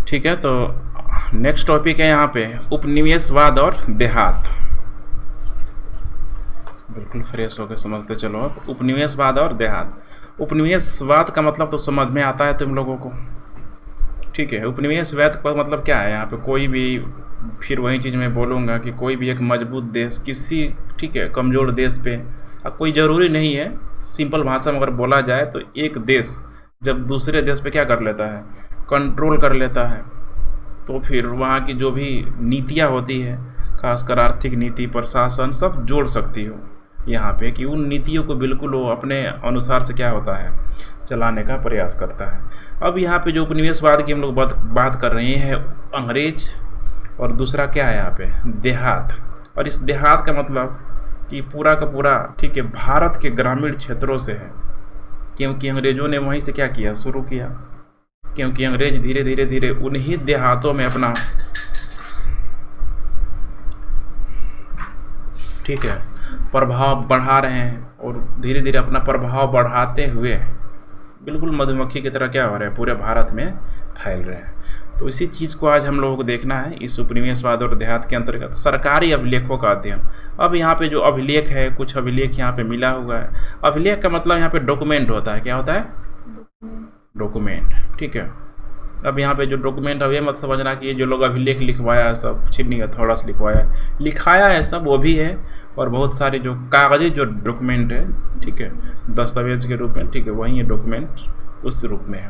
ठीक है, तो नेक्स्ट टॉपिक है यहाँ पे उपनिवेशवाद और देहात। बिल्कुल फ्रेश होकर समझते चलो अब। उपनिवेशवाद और देहात। उपनिवेशवाद का मतलब तो समझ में आता है तुम लोगों को, ठीक है। उपनिवेशवाद का मतलब क्या है, यहाँ पे कोई भी, फिर वही चीज़ मैं बोलूँगा कि कोई भी एक मजबूत देश किसी, ठीक है, कमज़ोर देश पे, अब कोई ज़रूरी नहीं है, सिंपल भाषा में अगर बोला जाए तो एक देश जब दूसरे देश पे क्या कर लेता है, कंट्रोल कर लेता है, तो फिर वहाँ की जो भी नीतियाँ होती है, खासकर आर्थिक नीति, प्रशासन, सब जोड़ सकती हो यहाँ पे, कि उन नीतियों को बिल्कुल वो अपने अनुसार से क्या होता है चलाने का प्रयास करता है। अब यहाँ पे जो उपनिवेशवाद की हम लोग बात कर रहे हैं, अंग्रेज, और दूसरा क्या है यहाँ पे, देहात। और इस देहात का मतलब कि पूरा का पूरा, ठीक है, भारत के ग्रामीण क्षेत्रों से है, क्योंकि अंग्रेज़ों ने वहीं से क्या किया, शुरू किया, क्योंकि अंग्रेज धीरे धीरे उन्हीं देहातों में अपना, ठीक है, प्रभाव बढ़ा रहे हैं, और धीरे धीरे अपना प्रभाव बढ़ाते हुए बिल्कुल मधुमक्खी की तरह क्या हो रहे हैं, पूरे भारत में फैल रहे हैं। तो इसी चीज़ को आज हम लोगों को देखना है इस उपनिवेशवाद और देहात के अंतर्गत सरकारी अभिलेखों का अध्ययन। अब यहाँ पे जो अभिलेख है, कुछ अभिलेख यहाँ पे मिला हुआ है। अभिलेख का मतलब यहाँ पे डॉक्यूमेंट होता है, क्या होता है, डॉक्यूमेंट, ठीक है। अब यहाँ पे जो डॉक्यूमेंट, अब ये मत समझना कि ये जो लोग अभिलेख लिखवाया है सब कुछ नहीं है, थोड़ा सा लिखाया है सब, वो भी है, और बहुत सारे जो कागजी जो डॉक्यूमेंट है, ठीक है, दस्तावेज के रूप में, ठीक है, वही ये डॉक्यूमेंट उस रूप में है।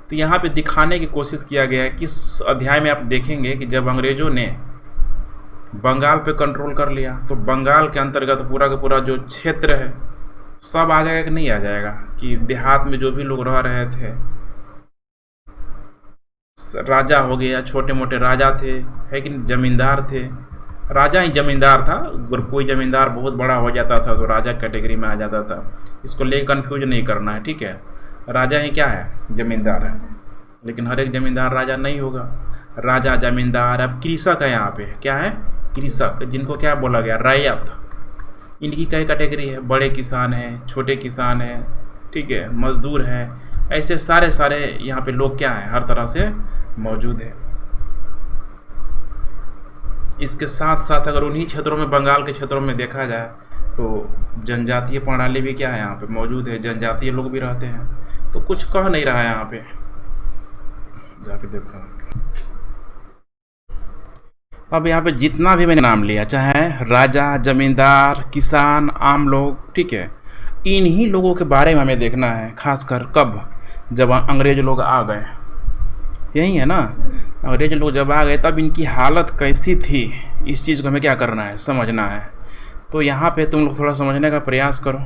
तो यहाँ पे दिखाने की कोशिश किया गया है, किस अध्याय में आप देखेंगे कि जब अंग्रेज़ों ने बंगाल पे कंट्रोल कर लिया, तो बंगाल के अंतर्गत पूरा का पूरा जो क्षेत्र है सब आ जाएगा कि नहीं आ जाएगा, कि देहात में जो भी लोग रह रहे थे, राजा हो गया, छोटे मोटे राजा थे, है कि जमींदार थे, राजा ही जमींदार था, अगर कोई जमींदार बहुत बड़ा हो जाता था तो राजा कैटेगरी में आ जाता था, इसको ले कंफ्यूज नहीं करना है, ठीक है। राजा ही क्या है, जमींदार है, लेकिन हर एक जमींदार राजा नहीं होगा, राजा जमींदार। अब कृषक है, यहाँ पे क्या है, कृषक, जिनको क्या बोला गया, रैयत, इनकी कई कैटेगरी है, बड़े किसान हैं, छोटे किसान हैं, ठीक है, मजदूर हैं, ऐसे सारे यहाँ पे लोग क्या हैं, हर तरह से मौजूद है। इसके साथ साथ अगर उन्हीं क्षेत्रों में, बंगाल के क्षेत्रों में देखा जाए तो जनजातीय प्रणाली भी क्या है यहाँ पे मौजूद है, जनजातीय लोग भी रहते हैं, तो कुछ कह नहीं रहा है यहाँ पे, जाके देखो। अब यहाँ पे जितना भी मैंने नाम लिया, चाहे राजा, जमींदार, किसान, आम लोग, ठीक है, इन्हीं लोगों के बारे में हमें देखना है, खासकर कब, जब अंग्रेज लोग आ गए, यही है ना, अंग्रेज लोग जब आ गए तब इनकी हालत कैसी थी, इस चीज़ को हमें क्या करना है, समझना है। तो यहाँ पे तुम लोग थोड़ा समझने का प्रयास करो।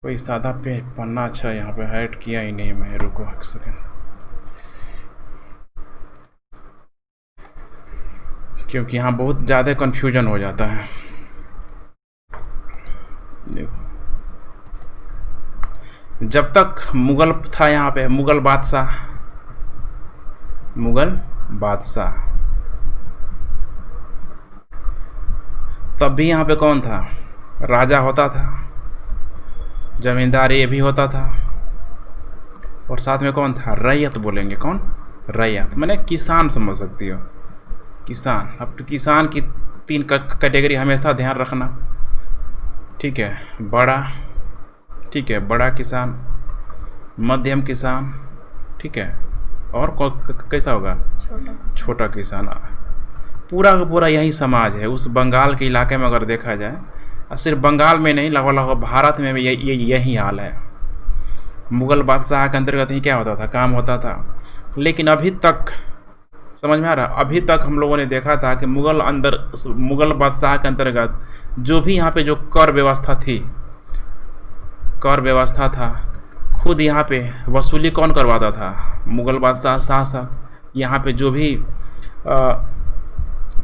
कोई सादा पे पन्ना, अच्छा यहाँ पे हाइड किया ही नहीं मैं, रुको एक सेकेंड, क्योंकि यहाँ बहुत ज़्यादा कन्फ्यूजन हो जाता है। देखो, जब तक मुगल था यहाँ पे, मुगल बादशाह, तब भी यहाँ पे कौन था, राजा होता था, जमींदार ये भी होता था, और साथ में कौन था, रैयत बोलेंगे, कौन, रैयत माने किसान, समझ सकती हो, किसान। अब तो किसान की 3 कैटेगरी हमेशा ध्यान रखना, ठीक है, बड़ा, ठीक है, बड़ा किसान, मध्यम किसान, ठीक है, और कैसा होगा, छोटा किसान। पूरा का पूरा यही समाज है उस बंगाल के इलाके में, अगर देखा जाए, और सिर्फ बंगाल में नहीं, लगभग भारत में भी यही हाल है। मुग़ल बादशाह के अंतर्गत ही क्या होता था, काम होता था। लेकिन अभी तक समझ में आ रहा, अभी तक हम लोगों ने देखा था कि मुग़ल बादशाह के अंतर्गत जो भी यहाँ पे जो कर व्यवस्था था, खुद यहाँ पे वसूली कौन करवाता था, मुग़ल बादशाह शासक। यहाँ पे जो भी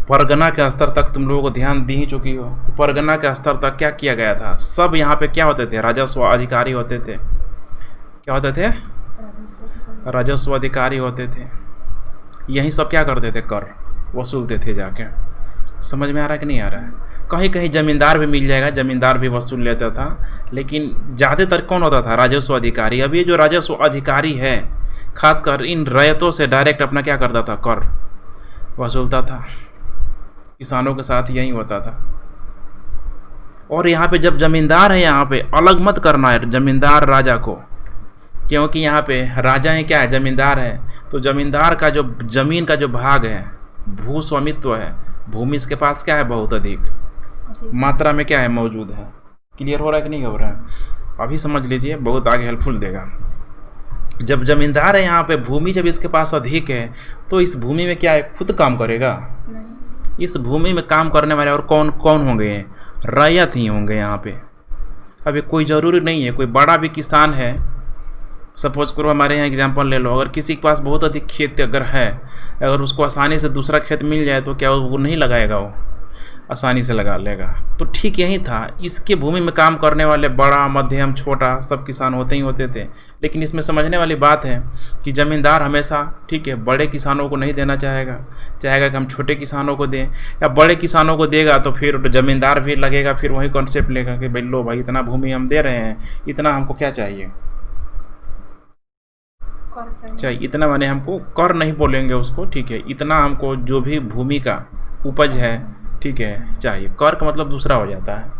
परगना के स्तर तक तुम लोगों को ध्यान दी ही चुकी हो, परगना के स्तर तक क्या किया गया था, सब यहाँ पे क्या होते थे, राजस्व अधिकारी होते थे। क्या होते थे, राजस्व अधिकारी होते थे। यही सब क्या करते थे, कर वसूलते थे जाके। समझ में आ रहा है कि नहीं आ रहा है। कहीं कहीं ज़मींदार भी मिल जाएगा, ज़मींदार भी वसूल लेता था, लेकिन ज़्यादातर कौन होता था, राजस्व अधिकारी। अब ये जो राजस्व अधिकारी है, खासकर इन रैयतों से डायरेक्ट अपना क्या करता था, कर वसूलता था। किसानों के साथ यही होता था। और यहाँ पे जब जमींदार है, यहाँ पे अलग मत करना है जमींदार राजा को, क्योंकि यहाँ पे राजा है क्या है, जमींदार है। तो जमींदार का जो जमीन का जो भाग है, भू स्वामित्व है, भूमि इसके पास क्या है, बहुत अधिक मात्रा में क्या है, मौजूद है। क्लियर हो रहा है कि नहीं हो रहा है? अभी समझ लीजिए, बहुत आगे हेल्पफुल देगा। जब जमींदार है यहाँ पे, भूमि जब इसके पास अधिक है, तो इस भूमि में क्या है, खुद काम करेगा? इस भूमि में काम करने वाले और कौन कौन होंगे, रैयत ही होंगे यहाँ पे। अभी कोई ज़रूरी नहीं है कोई बड़ा भी किसान है, सपोज करो हमारे यहाँ एग्जांपल ले लो, अगर किसी के पास बहुत अधिक खेत अगर है, अगर उसको आसानी से दूसरा खेत मिल जाए तो क्या वो नहीं लगाएगा, वो आसानी से लगा लेगा। तो ठीक यही था, इसके भूमि में काम करने वाले बड़ा मध्यम छोटा सब किसान होते ही होते थे। लेकिन इसमें समझने वाली बात है कि ज़मींदार हमेशा ठीक है बड़े किसानों को नहीं देना चाहेगा, चाहेगा कि हम छोटे किसानों को दें, या बड़े किसानों को देगा तो फिर ज़मींदार भी लगेगा, फिर वही कॉन्सेप्ट लेगा कि भाई लो भाई इतना भूमि हम दे रहे हैं, इतना हमको क्या चाहिए, चाहिए इतना, माने हमको कर नहीं बोलेंगे उसको, ठीक है, इतना हमको जो भी भूमि का उपज है, ठीक है, चाहिए। कर का मतलब दूसरा हो जाता है,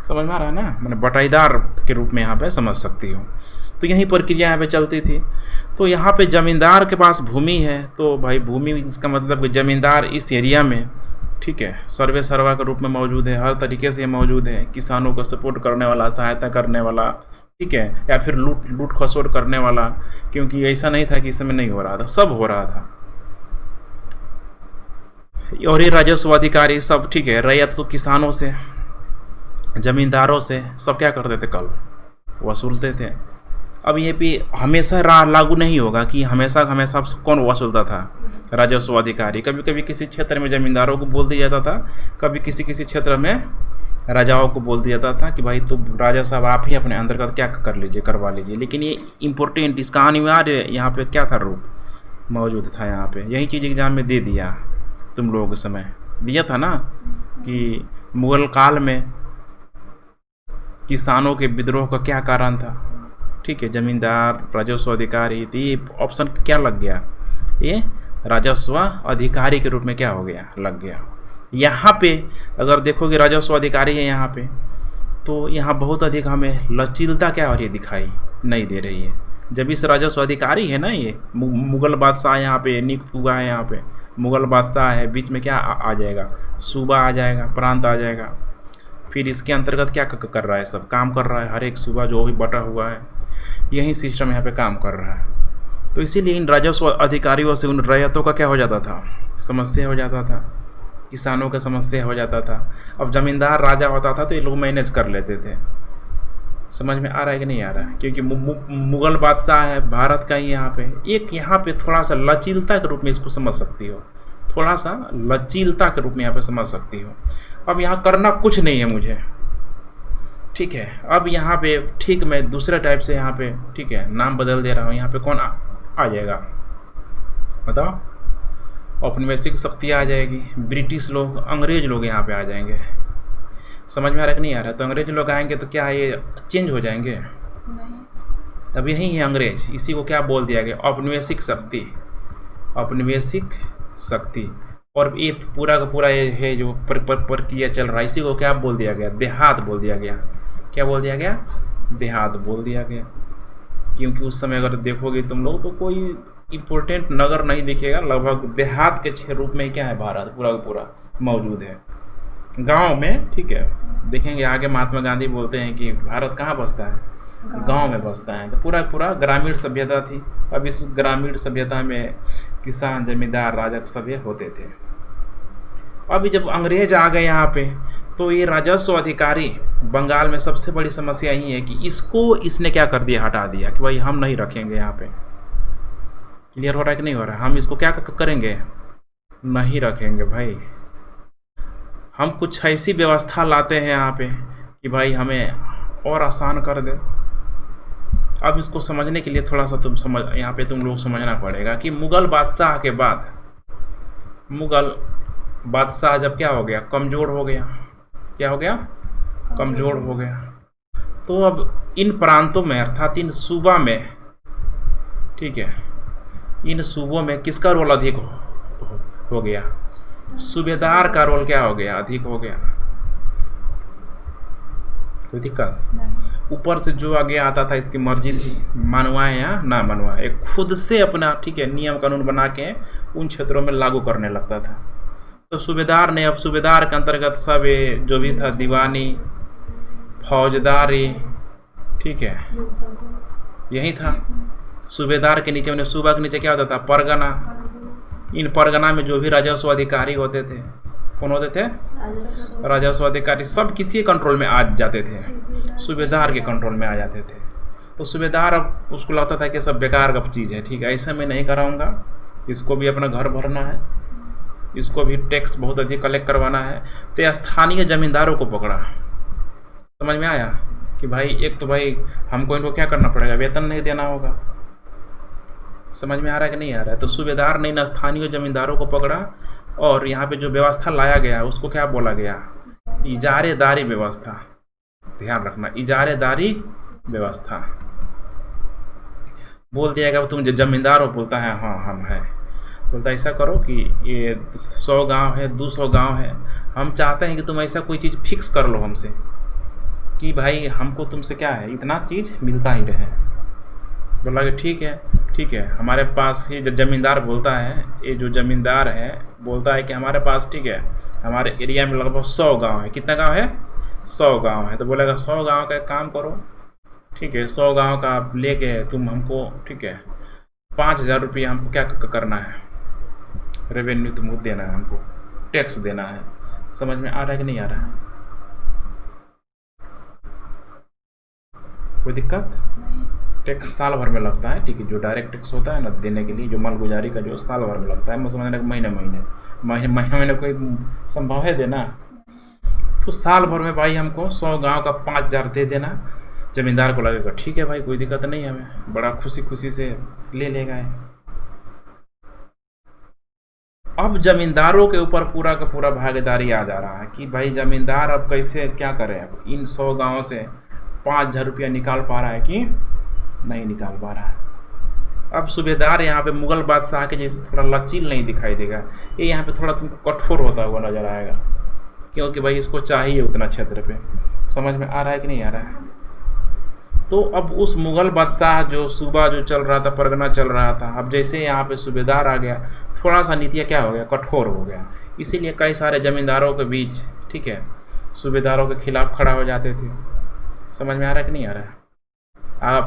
समझ में आ रहा है ना, मैंने बटाईदार के रूप में यहाँ पे समझ सकती हूँ। तो यही प्रक्रिया यहाँ पे चलती थी। तो यहाँ पे ज़मींदार के पास भूमि है, तो भाई भूमि इसका मतलब कि ज़मींदार इस एरिया में, ठीक है, सर्वे सर्वा के रूप में मौजूद है, हर तरीके से मौजूद है, किसानों को सपोर्ट करने वाला, सहायता करने वाला, ठीक है, या फिर लूट खसोट करने वाला, क्योंकि ऐसा नहीं था कि इस समय नहीं हो रहा था, सब हो रहा था। और ये राजस्व अधिकारी सब, ठीक है, रैयत तो किसानों से, जमींदारों से सब क्या करते थे, कल वसूलते थे। अब ये भी हमेशा लागू नहीं होगा कि हमेशा कौन वसूलता था, राजस्व अधिकारी। कभी कभी किसी क्षेत्र में जमींदारों को बोल दिया जाता था, कभी किसी क्षेत्र में राजाओं को बोल दिया जाता था कि भाई तो राजा साहब आप ही अपने अंदर का क्या कर लीजिए, करवा लीजिए। लेकिन ये इम्पोर्टेंट, इसका अनिवार्य यहाँ पे क्या था, रूप मौजूद था यहाँ पे। यही चीज़ एग्जाम में दे दिया तुम लोगों के समय, दिया था ना कि मुगल काल में किसानों के विद्रोह का क्या कारण था, ठीक है, जमींदार, राजस्व अधिकारी। तो ये ऑप्शन क्या लग गया, ये राजस्व अधिकारी के रूप में क्या हो गया, लग गया। यहाँ पे अगर देखोगे राजस्व अधिकारी है यहाँ पे, तो यहाँ बहुत अधिक हमें लचीलता क्या हो रही है, दिखाई नहीं दे रही है। जब इस राजस्व अधिकारी है ना, ये मुगल बादशाह यहाँ पे नियुक्त हुआ है, यहाँ पे मुगल बादशाह है, बीच में क्या आ जाएगा, सूबा आ जाएगा, प्रांत आ जाएगा, फिर इसके अंतर्गत क्या कर रहा है, सब काम कर रहा है, हर एक सूबा जो भी बटा हुआ है, यही सिस्टम यहाँ पे काम कर रहा है। तो इसीलिए इन राजस्व अधिकारियों से उन रैयतों का क्या हो जाता था, समस्या हो जाता था, किसानों का समस्या हो जाता था। अब जमींदार राजा होता था तो ये लोग मैनेज कर लेते थे। समझ में आ रहा है कि नहीं आ रहा है? क्योंकि मुगल बादशाह है भारत का ही, यहाँ पे एक यहाँ पे थोड़ा सा लचीलता के रूप में इसको समझ सकती हो, थोड़ा सा लचीलता के रूप में यहाँ पे समझ सकती हो। अब यहाँ करना कुछ नहीं है मुझे, ठीक है। अब यहाँ पे ठीक मैं दूसरे टाइप से यहाँ पे, ठीक है, नाम बदल दे रहा हूँ। यहाँ पे कौन आ जाएगा बताओ? औपनिवेशिक शक्ति आ जाएगी, ब्रिटिश लोग, अंग्रेज लोग यहाँ पे आ जाएंगे। समझ में आ रहा है कि नहीं आ रहा? तो अंग्रेज लोग आएंगे तो क्या ये चेंज हो जाएंगे? नहीं। तब यही है अंग्रेज, इसी को क्या बोल दिया गया, औपनिवेशिक शक्ति, औपनिवेशिक शक्ति। और ये पूरा का पूरा ये है जो प्रक्रिया चल रहा है, इसी को क्या बोल दिया गया, देहात बोल दिया गया। क्या बोल दिया गया? देहात बोल दिया गया। क्योंकि उस समय अगर देखोगे तुम लोग तो कोई इम्पोर्टेंट नगर नहीं दिखेगा, लगभग देहात के रूप में क्या है भारत पूरा का पूरा मौजूद है, गांव में, ठीक है। देखेंगे आगे महात्मा गांधी बोलते हैं कि भारत कहाँ बसता है, गांव में बसता है। तो पूरा पूरा ग्रामीण सभ्यता थी। अब इस ग्रामीण सभ्यता में किसान, जमींदार, राजा सभ्य होते थे। अभी जब अंग्रेज आ गए यहाँ पे, तो ये राजस्व अधिकारी, बंगाल में सबसे बड़ी समस्या यही है कि इसने क्या कर दिया, हटा दिया कि भाई हम नहीं रखेंगे यहाँ पे। क्लियर हो रहा है कि नहीं हो रहा है? हम इसको क्या करेंगे, नहीं रखेंगे भाई। हम कुछ ऐसी व्यवस्था लाते हैं यहाँ पे कि भाई हमें और आसान कर दे। अब इसको समझने के लिए थोड़ा सा यहाँ पे तुम लोग समझना पड़ेगा कि मुगल बादशाह के बाद, मुगल बादशाह जब क्या हो गया, कमज़ोर हो गया। क्या हो गया? कमज़ोर हो गया। तो अब इन प्रांतों में, अर्थात इन सूबा में, ठीक ठीक है। इन सूबों में किसका रोल अधिक हो गया? सूबेदार का रोल क्या हो गया? अधिक हो गया। कोई दिक्कत? ऊपर से जो आगे आता था इसकी मर्जी थी, मनवाए या ना मनवाए, खुद से अपना, ठीक है, नियम कानून बना के उन क्षेत्रों में लागू करने लगता था। तो सूबेदार ने, अब सूबेदार के अंतर्गत सब ये जो भी था, दीवानी, फौजदारी, ठीक है, यही था। सूबेदार के नीचे, उन्हें सूबा के नीचे क्या होता था? परगना। इन परगना में जो भी राजस्व अधिकारी होते थे, कौन होते थे? राजस्व अधिकारी। सब किसी कंट्रोल में आ जाते थे, सूबेदार के कंट्रोल में आ जाते थे। तो सूबेदार अब उसको लगता था कि सब बेकार का चीज़ है, ठीक है, ऐसा मैं नहीं कराऊंगा, इसको भी अपना घर भरना है, इसको भी टैक्स बहुत अधिक कलेक्ट करवाना है। तो स्थानीय जमींदारों को पकड़ा। समझ में आया कि भाई एक तो भाई हमको इनको क्या करना पड़ेगा? वेतन नहीं देना होगा। समझ में आ रहा है कि नहीं आ रहा है? तो सूबेदार ने इन स्थानीय जमींदारों को पकड़ा और यहाँ पे जो व्यवस्था लाया गया उसको क्या बोला गया? इजारेदारी व्यवस्था। ध्यान रखना, इजारेदारी व्यवस्था। बोल दिया गया तुम जो जमींदार हो, बोलता है हाँ हम हैं, बोलता ऐसा करो कि ये 100 गांव है, 200 गांव है, हम चाहते हैं कि तुम ऐसा कोई चीज़ फिक्स कर लो हमसे कि भाई हमको तुमसे क्या है, इतना चीज़ मिलता ही रहे। बोला कि ठीक है, ठीक है, हमारे पास ही जमींदार बोलता है, ये जो जमींदार है बोलता है कि हमारे पास, ठीक है, हमारे एरिया में लगभग 100 गांव है। कितना गांव है? 100 गांव है। तो बोलेगा 100 गांव का एक काम करो, ठीक है, 100 गांव का आप लेके तुम हमको, ठीक है, 5000 रुपये हमको क्या करना है? रेवेन्यू तुमको देना है, हमको टैक्स देना है। समझ में आ रहा है कि नहीं आ रहा है? कोई दिक्कत? टैक्स साल भर में लगता है, ठीक है, जो डायरेक्ट टैक्स होता है ना देने के लिए, जो मालगुजारी का जो साल भर में लगता है, मैं समझने का महीने कोई संभव है देना? तो साल भर में भाई हमको 100 गांव का 5000 दे देना। जमींदार को लगेगा ठीक है भाई, कोई दिक्कत नहीं है, हमें बड़ा खुशी खुशी से ले लेगा। अब जमींदारों के ऊपर पूरा का पूरा भागीदारी आ जा रहा है कि भाई जमींदार अब कैसे क्या करें, अब इन 100 गाँव से 5000 रुपया निकाल पा रहा है कि नहीं निकाल पा रहा है। अब सूबेदार यहाँ पे मुगल बादशाह के जैसे थोड़ा लचील नहीं दिखाई देगा, ये यहाँ पे थोड़ा तुमको कठोर होता हुआ नजर आएगा, क्योंकि भाई इसको चाहिए उतना क्षेत्र पे। समझ में आ रहा है कि नहीं आ रहा है? तो अब उस मुगल बादशाह जो सूबा जो चल रहा था, परगना चल रहा था, अब जैसे यहाँ पे सूबेदार आ गया, थोड़ा सा नीतियाँ क्या हो गया? कठोर हो गया। इसीलिए कई सारे जमींदारों के बीच, ठीक है, सूबेदारों के खिलाफ खड़ा हो जाते थे। समझ में आ रहा है कि नहीं आ रहा है?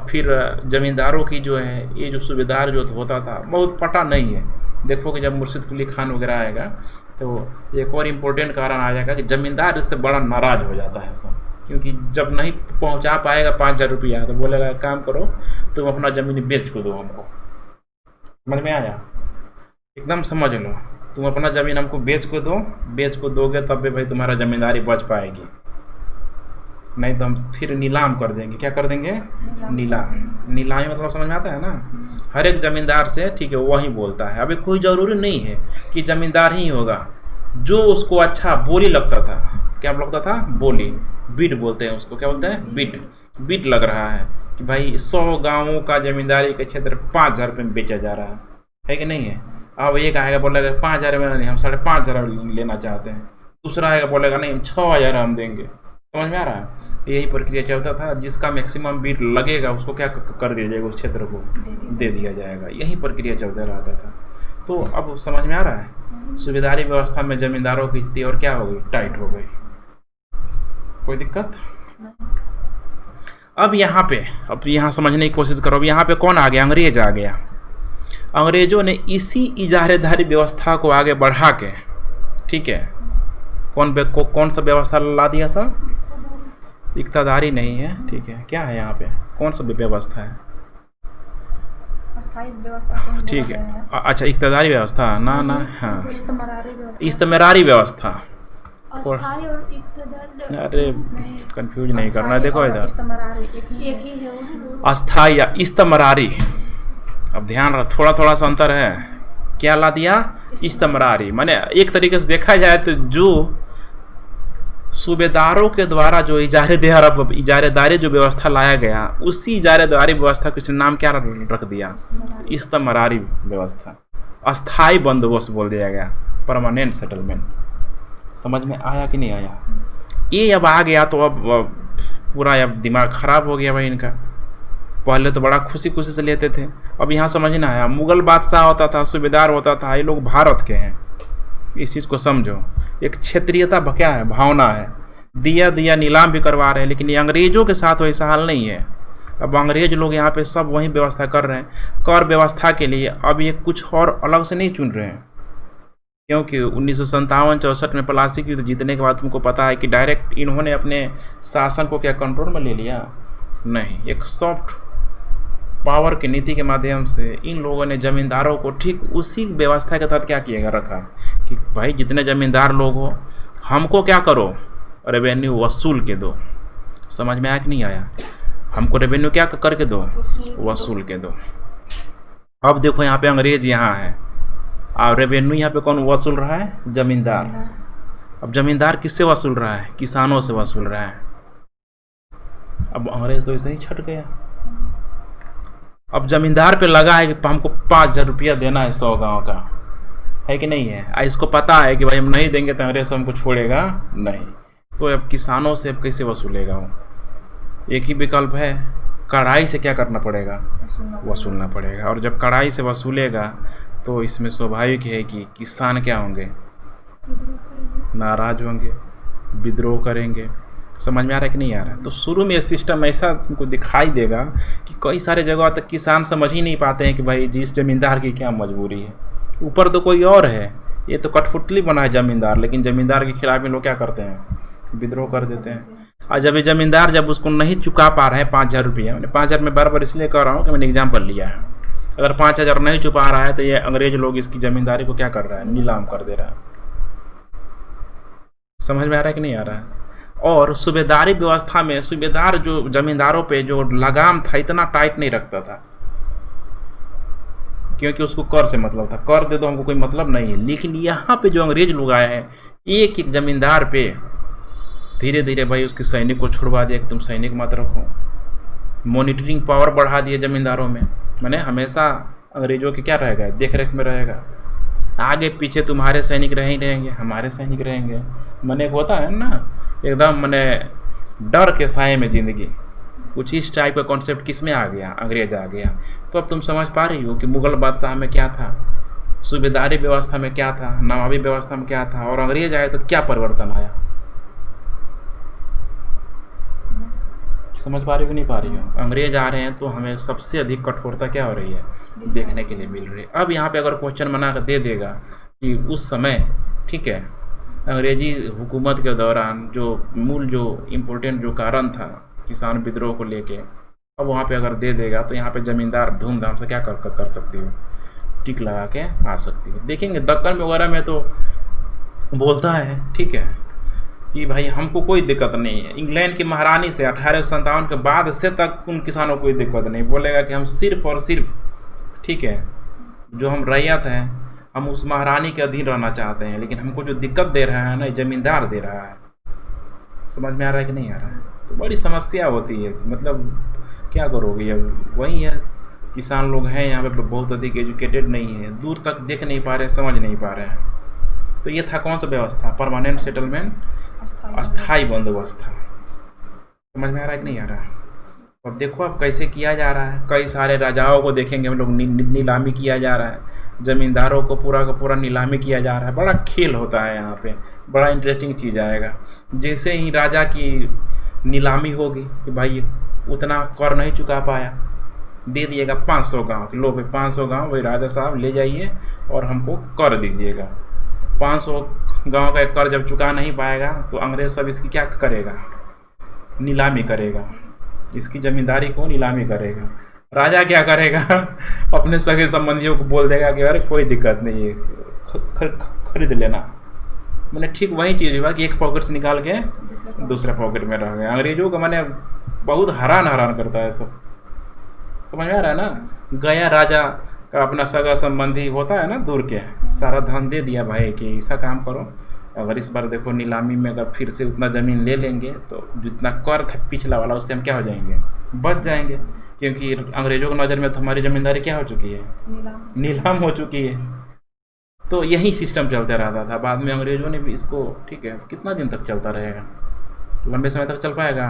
फिर ज़मींदारों की जो है, ये जो सूबेदार जो होता था बहुत पटा नहीं है। देखो कि जब मुर्शिद कुली खान वगैरह आएगा तो एक और इम्पोर्टेंट कारण आ जाएगा कि ज़मींदार इससे बड़ा नाराज़ हो जाता है सब, क्योंकि जब नहीं पहुंचा पाएगा 5000 रुपया तो बोलेगा काम करो तुम अपना ज़मीन बेच को दो हमको। समझ में आया? एकदम समझ लो, तुम अपना ज़मीन हमको बेच को दोगे तब भी भाई तुम्हारा ज़मींदारी बच पाएगी, नहीं तो हम फिर नीलाम कर देंगे। क्या कर देंगे? नीलामी मतलब समझ में आता है ना? हर एक ज़मींदार से, ठीक है, वही बोलता है। अभी कोई ज़रूरी नहीं है कि ज़मींदार ही होगा, जो उसको अच्छा बोली लगता था। क्या लगता था? बोली, बिड बोलते हैं उसको। क्या बोलते हैं? बिड लग रहा है कि भाई 100 गाँवों का ज़मींदारी का क्षेत्र 5000 रुपये में बेचा जा रहा है कि नहीं है? अब एक आएगा बोलेगा 5000 में नहीं, हम 5,500 लेना चाहते हैं। दूसरा आएगा बोलेगा नहीं, हम 6000 हम देंगे। समझ में आ रहा है? यही प्रक्रिया चलता था। जिसका मैक्सिमम बिड लगेगा उसको क्या कर दिया जाएगा? उस क्षेत्र को दे दिया जाएगा। यही प्रक्रिया चलता रहता था। तो अब समझ में आ रहा है? सूबेदारी व्यवस्था में जमींदारों की स्थिति और क्या हो गई? टाइट हो गई। कोई दिक्कत? अब यहाँ समझने की कोशिश करो। अब यहाँ पे कौन आ गया? अंग्रेज आ गया। अंग्रेजों ने इसी इजारेदारी व्यवस्था को आगे बढ़ा के, ठीक है, कौन सा व्यवस्था ला दिया सर? इक्तादारी नहीं है, ठीक है, क्या है यहाँ पे? कौन सा व्यवस्था है? अस्थायी व्यवस्था, ठीक है, अच्छा, इक्तादारी व्यवस्था ना, हाँ, इस्तमरारी व्यवस्था। अरे कंफ्यूज नहीं करना। देखो इधर एक ही है, अस्थायी या इस्तमरारी। अब ध्यान रख, थोड़ा सा अंतर है। क्या ला दिया? इस्तमरारी। माने एक तरीके से देखा जाए तो जो सूबेदारों के द्वारा जो इजारेदारी जो व्यवस्था लाया गया, उसी इजारेदारी व्यवस्था को इसने नाम क्या रख दिया? इस्तमरारी व्यवस्था, अस्थाई बंदोबस्त बोल दिया गया, परमानेंट सेटलमेंट। समझ में आया कि नहीं आया? ये अब आ गया तो अब पूरा अब दिमाग खराब हो गया भाई इनका। पहले तो बड़ा खुशी खुशी से लेते थे, अब यहाँ समझ ना आया। मुगल बादशाह होता था, सूबेदार होता था, ये लोग भारत के हैं, इस चीज़ को समझो। एक क्षेत्रीयता क्या है, भावना है। दिया नीलाम भी करवा रहे हैं, लेकिन ये अंग्रेज़ों के साथ वैसा हाल नहीं है। अब अंग्रेज लोग यहाँ पे सब वही व्यवस्था कर रहे हैं। कर व्यवस्था के लिए अब ये कुछ और अलग से नहीं चुन रहे हैं, क्योंकि 1957-64 में प्लासी युद्ध जीतने के बाद तुमको पता है कि डायरेक्ट इन्होंने अपने शासन को क्या कंट्रोल में ले लिया? नहीं, एक सॉफ्ट पावर की नीति के माध्यम से इन लोगों ने ज़मींदारों को ठीक उसी व्यवस्था के तहत क्या किया रखा कि भाई जितने ज़मींदार लोग हो, हमको क्या करो, रेवेन्यू वसूल के दो। समझ में आया कि नहीं आया? हमको रेवेन्यू क्या करके दो? वसूल के दो। अब देखो यहाँ पे अंग्रेज यहाँ है और रेवेन्यू यहाँ पे कौन वसूल रहा है? ज़मींदार। अब ज़मींदार किससे वसूल रहा है? किसानों से वसूल रहा है। अब अंग्रेज तो ऐसे ही छट गया। अब ज़मींदार पे लगा है कि हमको 5,000 रुपया देना है 100 गांव का, है कि नहीं है? इसको पता है कि भाई हम नहीं देंगे तो अंग्रेज हमको छोड़ेगा नहीं। तो अब किसानों से अब कैसे वसूलेगा वो? एक ही विकल्प है, कड़ाई से क्या करना पड़ेगा? वसूलना पड़ेगा। और जब कड़ाई से वसूलेगा तो इसमें स्वाभाविक है कि किसान क्या होंगे? नाराज होंगे, विद्रोह करेंगे। समझ में आ रहा है कि नहीं आ रहा है? तो शुरू में ये सिस्टम ऐसा तुमको दिखाई देगा कि कई सारे जगह तक किसान समझ ही नहीं पाते हैं कि भाई जिस ज़मींदार की क्या मजबूरी है। ऊपर तो कोई और है, ये तो कठपुतली बना है ज़मींदार, लेकिन ज़मींदार के खिलाफ में लोग क्या करते हैं? विद्रोह कर देते हैं। और जब ये ज़मींदार जब उसको नहीं चुका पा रहे हैं 5,000 रुपया, मैंने 5,000 में बार इसलिए कह रहा हूँ कि मैंने एग्जाम्पल लिया है। अगर 5,000 नहीं चुका रहा है तो ये अंग्रेज लोग इसकी ज़मींदारी को क्या कर रहा है? नीलाम कर दे रहा है। समझ में आ रहा है कि नहीं आ रहा है? और सूबेदारी व्यवस्था में सूबेदार जो ज़मींदारों पे जो लगाम था इतना टाइट नहीं रखता था, क्योंकि उसको कर से मतलब था। कर दे तो हमको कोई मतलब नहीं है। लेकिन यहाँ पे जो अंग्रेज लोग आए हैं, एक एक ज़मींदार पे धीरे धीरे भाई उसके सैनिक को छुड़वा दिया कि तुम सैनिक मत रखो। मॉनिटरिंग पावर बढ़ा दिए ज़मींदारों में, मैंने हमेशा अंग्रेजों के क्या रहेगा? देख रेख में रहेगा। आगे पीछे तुम्हारे सैनिक रहेंगे, हमारे सैनिक रहेंगे। मैंने होता है ना एकदम मैंने डर के साए में ज़िंदगी, कुछ इस टाइप का कॉन्सेप्ट किस में आ गया? अंग्रेज आ गया। तो अब तुम समझ पा रही हो कि मुग़ल बादशाह में क्या था, सूबेदारी व्यवस्था में क्या था, नवाबी व्यवस्था में क्या था, और अंग्रेज आए तो क्या परिवर्तन आया। समझ पा रही हो कि नहीं पा रही हो? अंग्रेज आ रहे हैं तो हमें सबसे अधिक कठोरता क्या हो रही है? देखने के लिए मिल रही है। अब यहाँ पे अगर क्वेश्चन बना कर दे देगा कि उस समय, ठीक है, अंग्रेजी हुकूमत के दौरान जो मूल जो इम्पोर्टेंट जो कारण था किसान विद्रोह को लेके, अब वहाँ पे अगर दे देगा तो यहाँ पे ज़मींदार धूमधाम से क्या कर सकती हो? टिक लगा के आ सकती है। देखेंगे दक्कन वगैरह में तो बोलता है, ठीक है, कि भाई हमको कोई दिक्कत नहीं है। इंग्लैंड की महारानी से 1857 के बाद से तक उन किसानों को कोई दिक्कत नहीं। बोलेगा कि हम सिर्फ और सिर्फ, ठीक है, जो हम रैयत हैं हम उस महारानी के अधीन रहना चाहते हैं, लेकिन हमको जो दिक्कत दे रहा है ना ज़मींदार दे रहा है। समझ में आ रहा है कि नहीं आ रहा है? तो बड़ी समस्या होती है। मतलब क्या करोगे? अब वही है, किसान लोग हैं यहाँ पे बहुत अधिक एजुकेटेड नहीं है, दूर तक देख नहीं पा रहे, समझ नहीं पा रहे हैं। तो ये था कौन सा व्यवस्था? परमानेंट सेटलमेंट, अस्थाई बंदोबस्त था। समझ में आ रहा है कि नहीं आ रहा है? अब देखो अब कैसे किया जा रहा है। कई सारे राजाओं को देखेंगे हम लोग, नीलामी किया जा रहा है, ज़मींदारों को पूरा का पूरा नीलामी किया जा रहा है। बड़ा खेल होता है यहाँ पे, बड़ा इंटरेस्टिंग चीज़ आएगा। जैसे ही राजा की नीलामी होगी कि भाई उतना कर नहीं चुका पाया, दे दिएगा 500 गाँव कि लो भाई 500 गाँव भाई राजा साहब ले जाइए और हमको कर दीजिएगा। 500 गाँव का एक कर जब चुका नहीं पाएगा तो अंग्रेज सब इसकी क्या करेगा? नीलामी करेगा, इसकी ज़मींदारी को नीलामी करेगा। राजा क्या करेगा? अपने सगे संबंधियों को बोल देगा कि अरे कोई दिक्कत नहीं है, खरीद लेना। मैंने ठीक वही चीज़ हुआ कि एक पॉकेट से निकाल के दूसरे पॉकेट में रह गया। अंग्रेजों का मैंने बहुत हैरान करता है सब। समझ में आ रहा है ना? गया राजा का अपना सगा संबंधी होता है ना दूर के, सारा धन दे दिया भाई कि ऐसा काम करो, अगर इस बार देखो नीलामी में अगर फिर से उतना ज़मीन ले लेंगे तो जितना कर था पिछला वाला उससे हम क्या हो जाएंगे, बच जाएंगे, क्योंकि अंग्रेज़ों की नज़र में तो हमारी ज़मींदारी क्या हो चुकी है, नीलाम हो चुकी है। तो यही सिस्टम चलते रहता था। बाद में अंग्रेज़ों ने भी इसको, ठीक है, कितना दिन तक चलता रहेगा, लंबे समय तक चल पाएगा,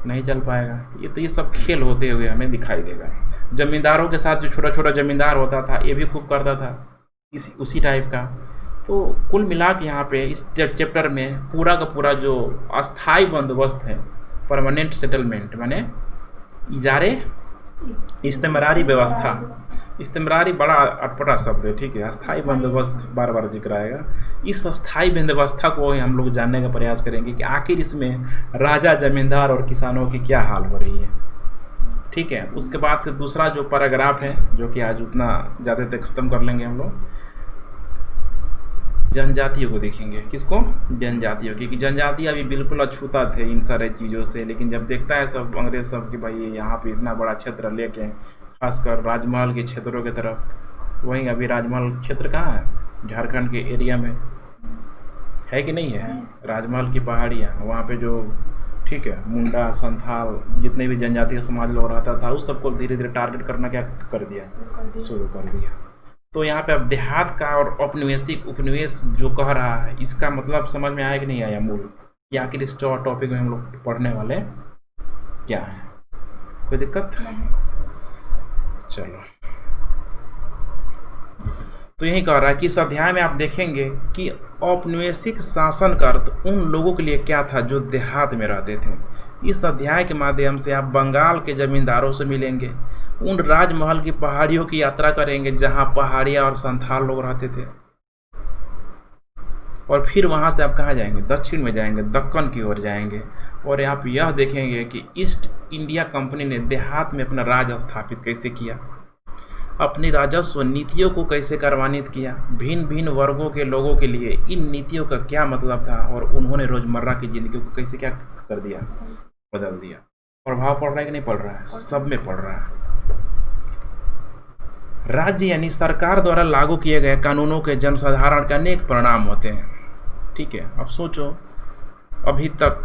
नहीं चल पाएगा। ये सब खेल होते हुए हमें दिखाई देगा। ज़मींदारों के साथ जो छोटा छोटा ज़मींदार होता था ये भी खूब करता था उसी टाइप का। तो कुल मिला के यहाँ पे इस चैप्टर में पूरा का पूरा जो अस्थाई बंदोबस्त है, परमानेंट सेटलमेंट माने इजारे, इस्तेमरारी व्यवस्था, इस्तेमरारी बड़ा अटपटा शब्द है, ठीक है। अस्थाई बंदोबस्त बार बार जिक्र आएगा। इस अस्थाई बंदोबस्ता को हम लोग जानने का प्रयास करेंगे कि आखिर इसमें राजा, जमींदार और किसानों की क्या हाल हो रही है, ठीक है। उसके बाद से दूसरा जो पैराग्राफ है, जो कि आज उतना ज़्यादा तक ख़त्म कर लेंगे हम लोग, जनजातियों को देखेंगे। किसको? जनजातियों, क्योंकि जनजाति अभी बिल्कुल अछूता थे इन सारे चीज़ों से, लेकिन जब देखता है सब अंग्रेज सब कि भाई यहाँ पे इतना बड़ा क्षेत्र लेके, खासकर राजमहल के क्षेत्रों की तरफ, वहीं अभी राजमहल क्षेत्र कहाँ है, झारखंड के एरिया में है कि नहीं है, राजमहल की पहाड़ियाँ, वहाँ पे जो, ठीक है, मुंडा, संथाल, जितने भी जनजातीय समाज लोग रहता था उस सबको धीरे धीरे टारगेट करना क्या कर दिया, शुरू कर दिया। तो यहाँ पे अब देहात का और औपनिवेशिक उपनिवेश जो कह रहा है, इसका मतलब समझ में आया कि नहीं आया मूल, या आखिर इस टॉपिक में हम लोग पढ़ने वाले क्या है, कोई दिक्कत? चलो, तो यही कह रहा है कि इस अध्याय में आप देखेंगे कि औपनिवेशिक शासन का अर्थ उन लोगों के लिए क्या था जो देहात में रहते थे। इस अध्याय के माध्यम से आप बंगाल के जमींदारों से मिलेंगे, उन राजमहल की पहाड़ियों की यात्रा करेंगे जहां पहाड़ियां और संथाल लोग रहते थे, और फिर वहां से आप कहाँ जाएंगे, दक्षिण में जाएंगे, दक्कन की ओर जाएंगे, और आप यह देखेंगे कि ईस्ट इंडिया कंपनी ने देहात में अपना राज स्थापित कैसे किया, अपनी राजस्व नीतियों को कैसे कार्यान्वित किया, भिन्न भिन्न वर्गों के लोगों के लिए इन नीतियों का क्या मतलब था, और उन्होंने रोजमर्रा की जिंदगी को कैसे क्या कर दिया, बदल दिया। प्रभाव पड़ रहा है कि नहीं पड़ रहा है, सब में पड़ रहा है। राज्य यानी सरकार द्वारा लागू किए गए कानूनों के जनसाधारण के अनेक परिणाम होते हैं, ठीक है। अब सोचो, अभी तक,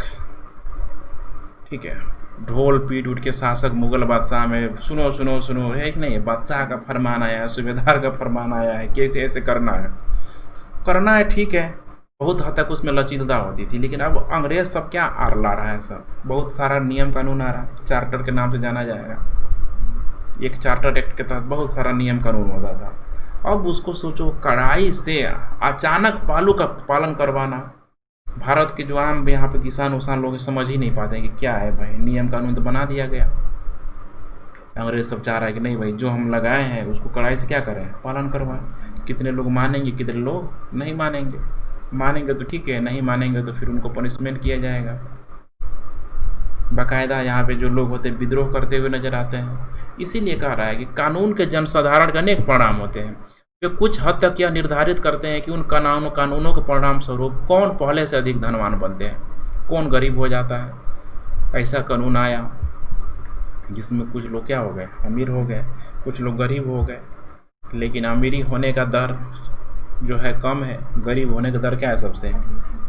ठीक है, ढोल पीट उठ के शासक मुगल बादशाह में सुनो सुनो सुनो है कि नहीं, बादशाह का फरमान आया है, सूबेदार का फरमान आया है, कैसे ऐसे करना है, ठीक है, बहुत हद तक उसमें लचीलता होती थी। लेकिन अब अंग्रेज सब क्या आर ला रहा है, सब बहुत सारा नियम कानून आ रहा है, चार्टर के नाम से जाना जाएगा। एक चार्टर एक्ट के तहत बहुत सारा नियम कानून होता था। अब उसको सोचो, कड़ाई से अचानक पालू का पालन करवाना, भारत के जो आम यहाँ पे किसान उसान लोग समझ ही नहीं पाते हैं कि क्या है भाई, नियम कानून तो बना दिया गया, अंग्रेज सब चाह रहा है कि नहीं भाई जो हम लगाए हैं उसको कड़ाई से क्या करें, पालन करवाएं। कितने लोग मानेंगे, कितने लोग नहीं मानेंगे, मानेंगे तो ठीक है, नहीं मानेंगे तो फिर उनको पनिशमेंट किया जाएगा। बाकायदा यहाँ पे जो लोग होते हैं विद्रोह करते हुए नजर आते हैं। इसीलिए कह रहा है कि कानून के जनसाधारण के अनेक परिणाम होते हैं, वे कुछ हद तक यह निर्धारित करते हैं कि उन कानूनों के परिणाम स्वरूप कौन पहले से अधिक धनवान बनते हैं, कौन गरीब हो जाता है। ऐसा कानून आया जिसमें कुछ लोग क्या हो गए, अमीर हो गए, कुछ लोग गरीब हो गए, लेकिन अमीरी होने का दर जो है कम है, गरीब होने का दर क्या है, सबसे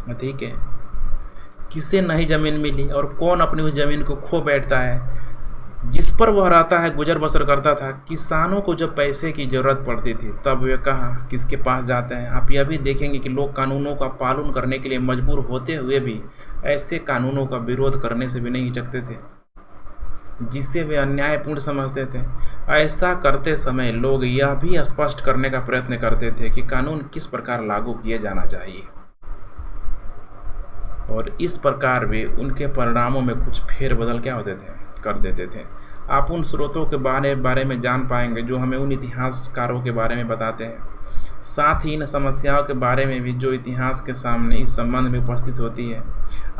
अधिक है। किसे नहीं ज़मीन मिली और कौन अपनी उस ज़मीन को खो बैठता है जिस पर वह रहता है, गुजर बसर करता था। किसानों को जब पैसे की ज़रूरत पड़ती थी तब वे कहाँ किसके पास जाते हैं। आप यह भी देखेंगे कि लोग कानूनों का पालन करने के लिए मजबूर होते हुए भी ऐसे कानूनों का विरोध करने से भी नहीं हिचकते थे जिससे वे अन्यायपूर्ण समझते थे। ऐसा करते समय लोग यह भी स्पष्ट करने का प्रयत्न करते थे कि कानून किस प्रकार लागू किए जाना चाहिए, और इस प्रकार वे उनके परिणामों में कुछ फेरबदल क्या होते थे, कर देते थे। आप उन स्रोतों के बारे में जान पाएंगे जो हमें उन इतिहासकारों के बारे में बताते हैं, साथ ही इन समस्याओं के बारे में भी जो इतिहास के सामने इस संबंध में उपस्थित होती है।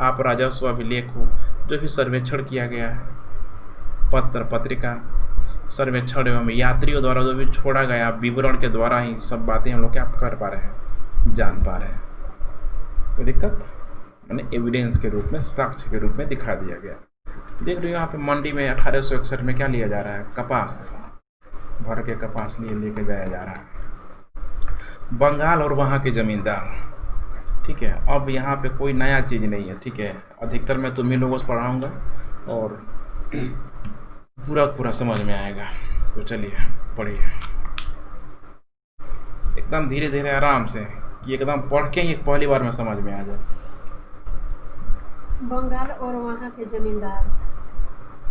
आप राजस्व अभिलेख हो, जो भी सर्वेक्षण किया गया है, पत्र पत्रिका सर्वेक्षण एवं यात्रियों द्वारा जो भी छोड़ा गया विवरण के द्वारा ही सब बातें हम लोग क्या कर पा रहे हैं, जान पा रहे हैं। कोई दिक्कत, मैंने एविडेंस के रूप में, साक्ष्य के रूप में दिखा दिया गया। देख रहे हो यहाँ पे मंडी में 1861 में क्या लिया जा रहा है, कपास, भर के कपास लेके जाया जा रहा है। बंगाल और वहाँ के जमींदार, ठीक है। अब यहाँ पे कोई नया चीज़ नहीं है, ठीक है। अधिकतर मैं तुम्ही लोगों से पढ़ाऊँगा और पूरा पूरा समझ में आएगा। तो चलिए पढ़िए एकदम धीरे धीरे आराम से, कि एकदम पढ़ के ही पहली बार में समझ में आ जाए। बंगाल और वहाँ के जमींदार।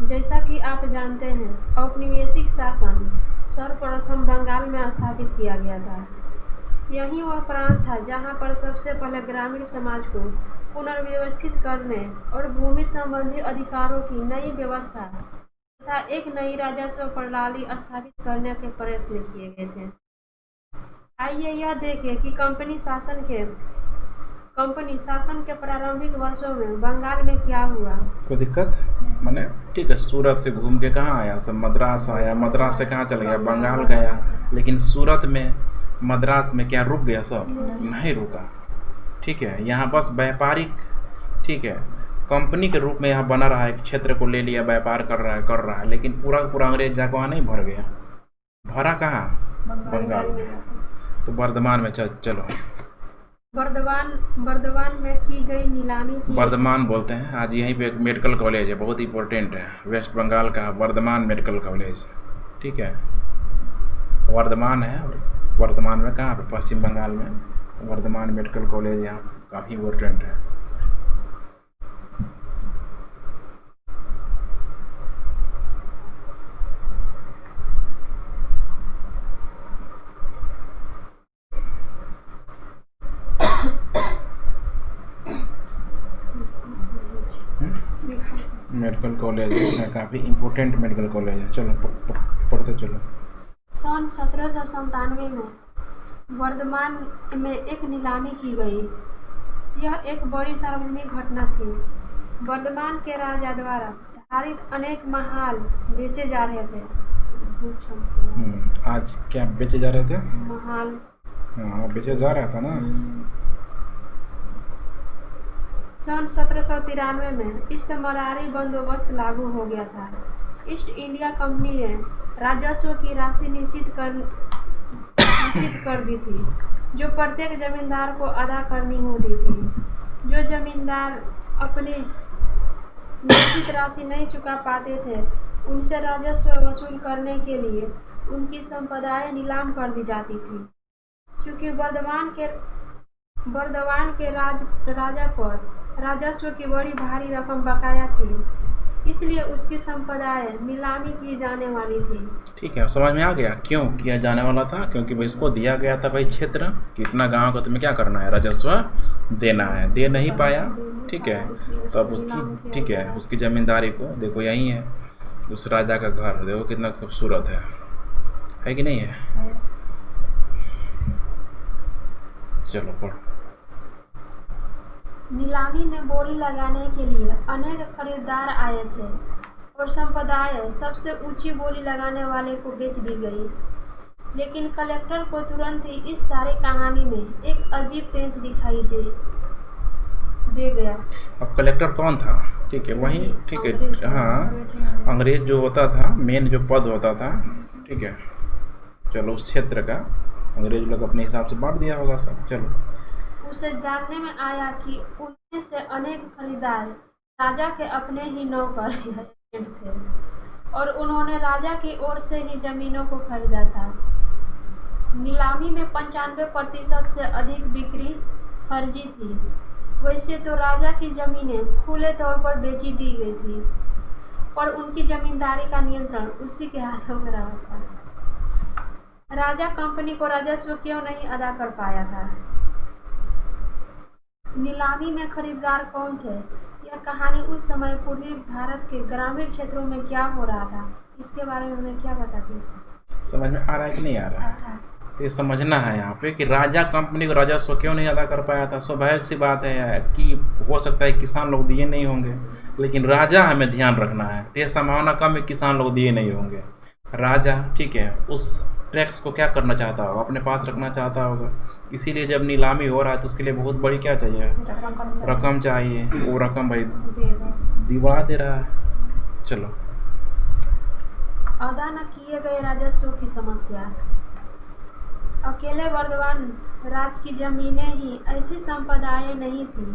जैसा कि आप जानते हैं, औपनिवेशिक शासन सर्वप्रथम बंगाल में स्थापित किया गया था। यही वह प्रांत था जहाँ पर सबसे पहले ग्रामीण समाज को पुनर्व्यवस्थित करने और भूमि संबंधी अधिकारों की नई व्यवस्था तथा एक नई राजस्व प्रणाली स्थापित करने के प्रयत्न किए गए थे। आइए यह देखें कि कंपनी शासन के प्रारंभिक वर्षों में बंगाल में क्या हुआ। कोई दिक्कत मैंने, ठीक है। सूरत से घूम के कहाँ आया, सब मद्रास आया, मद्रास से कहाँ चल गया, बंगाल गया। लेकिन सूरत में मद्रास में क्या रुक गया? सब नहीं रुका, ठीक है। यहाँ बस व्यापारिक, ठीक है, कंपनी के रूप में यहाँ बना रहा है, एक क्षेत्र को ले लिया, व्यापार कर रहा है। लेकिन पूरा पूरा अंग्रेज जाके वहाँ नहीं भर गया। भरा कहाँ? बंगाल में। तो वर्धमान में चलो। वर्धमान में की गई नीलामी की। वर्धमान बोलते हैं, आज यहीं पे एक मेडिकल कॉलेज है, बहुत इंपॉर्टेंट है, वेस्ट बंगाल का वर्धमान मेडिकल कॉलेज, ठीक है। वर्धमान है, वर्धमान में कहाँ पे? पश्चिम बंगाल में वर्धमान मेडिकल कॉलेज यहाँ काफ़ी इम्पोर्टेंट है। मेडिकल कॉलेज है, काफ़ी इम्पोर्टेंट मेडिकल कॉलेज है। चलो पढ़ते चलो। सन 1797 में वर्धमान में एक नीलामी की गई। यह एक बड़ी सार्वजनिक घटना थी। वर्धमान के राजा द्वारा धारित अनेक महाल बेचे जा रहे थे। आज क्या बेचे जा रहे थे? महाल। हाँ, बेचे जा रहा था ना। सन 1793 में इस्तेमारी बंदोबस्त लागू हो गया था। ईस्ट इंडिया कंपनी ने राजस्व की राशि निश्चित कर दी थी, जो प्रत्येक जमींदार को अदा करनी होती थी। जो जमींदार अपनी निश्चित राशि नहीं चुका पाते थे, उनसे राजस्व वसूल करने के लिए उनकी संपदाएं नीलाम कर दी जाती थी। चूँकि बर्दवान के राजा पर राजस्व की बड़ी भारी रकम बकाया थी, इसलिए उसकी संपदाएं नीलामी की जाने वाली थी। ठीक है, समझ में आ गया क्यों किया जाने वाला था? क्योंकि भाई इसको दिया गया था भाई क्षेत्र, कितना गांव को तुम्हें क्या करना है, राजस्व देना है, दे नहीं पाया, ठीक है। तो अब उसकी, ठीक है, उसकी जमींदारी को देखो, यही है उस राजा का घर, देखो कितना खूबसूरत है कि नहीं है? चलो पढ़ो। नीलामी में बोली लगाने के लिए अनेक खरीदार आए थे और संपदाएं सबसे ऊंची बोली लगाने वाले को बेच दी गई। लेकिन कलेक्टर को तुरंत ही इस सारी कहानी में एक अजीब पेंच दिखाई दे गया। अब कलेक्टर कौन था? ठीक है, वही, ठीक है, हाँ, अंग्रेज जो होता था, मेन जो पद होता था, ठीक है। चलो, उस क्षेत्र का अंग्रेज लोग अपने हिसाब से बांट दिया होगा सब। चलो, उसे जानने में आया कि उनमें से अनेक खरीदार राजा के अपने ही नौकर थे और उन्होंने राजा की ओर से ही जमीनों को खरीदा था। नीलामी में 95% से अधिक बिक्री फर्जी थी। वैसे तो राजा की जमीनें खुले तौर पर बेची दी गई थी, पर उनकी जमींदारी का नियंत्रण उसी के हाथों में रहा था। राजा कंपनी को राजस्व क्यों नहीं अदा कर पाया था? नीलामी में खरीदार कौन थे? यह कहानी उस समय पूर्वी भारत के ग्रामीण क्षेत्रों में क्या हो रहा था, इसके बारे में हमें क्या बताती है? समझ में आ रहा है कि नहीं आ रहा है? तो ये समझना है यहाँ पे कि राजा कंपनी को राजस्व क्यों नहीं अदा कर पाया था। स्वाभाविक सी बात है कि हो सकता है किसान लोग दिए नहीं होंगे, लेकिन राजा हमें ध्यान रखना है, तो यह संभावना कम है किसान लोग दिए नहीं होंगे। राजा, ठीक है, उस टैक्स को क्या करना चाहता होगा, अपने पास रखना चाहता होगा। इसीलिए जब नीलामी हो रहा है तो उसके लिए बहुत बड़ी क्या चाहिए, रकम चाहिए। वो रकम भाई दिवा दे रहा है। चलो, अदा न किए गए राजस्व की समस्या। अकेले राज की जमीनें ही ऐसी संपदाएं नहीं थी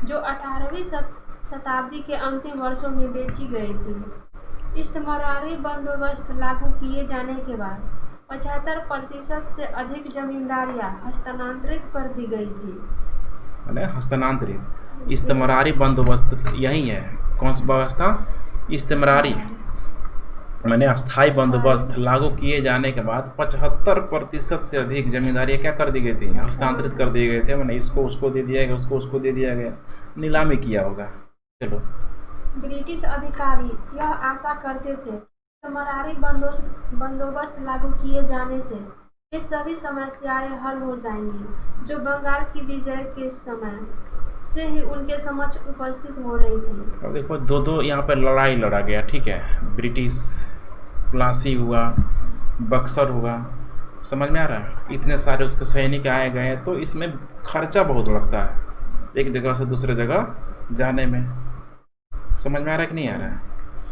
जो 18वीं शताब्दी के अंतिम वर्षों में बेची गई थी। इस्तेमारी बंदोबस्त लागू किए जाने के बाद 75% से अधिक जमींदारियां हस्तांतरित कर दी गई थी। मैंने हस्तांतरित इस्तेमारी बंदोबस्त यही है। कौन सी व्यवस्था? इस्तेमारी मैंने अस्थाई बंदोबस्त लागू किए जाने के बाद 75% से अधिक जमींदारियाँ क्या कर दी गई थी? हस्तांतरित कर दिए गए थे। मैंने इसको उसको दे दिया गया, उसको दे दिया गया, नीलामी किया होगा। चलो, ब्रिटिश अधिकारी यह आशा करते थे इस्तेमारी बंदोबस्त लागू किए जाने से ये सभी समस्याएं हल हो जाएंगी जो बंगाल की विजय के समय से ही उनके समक्ष उपस्थित हो रही थी। अब देखो, दो यहाँ पे लड़ाई लड़ा गया, ठीक है। ब्रिटिश प्लासी हुआ, बक्सर हुआ, समझ में आ रहा है? इतने सारे उसके सैनिक आए गए, तो इसमें खर्चा बहुत लगता है एक जगह से दूसरे जगह जाने में। समझ में आ रहा है कि नहीं आ रहा है?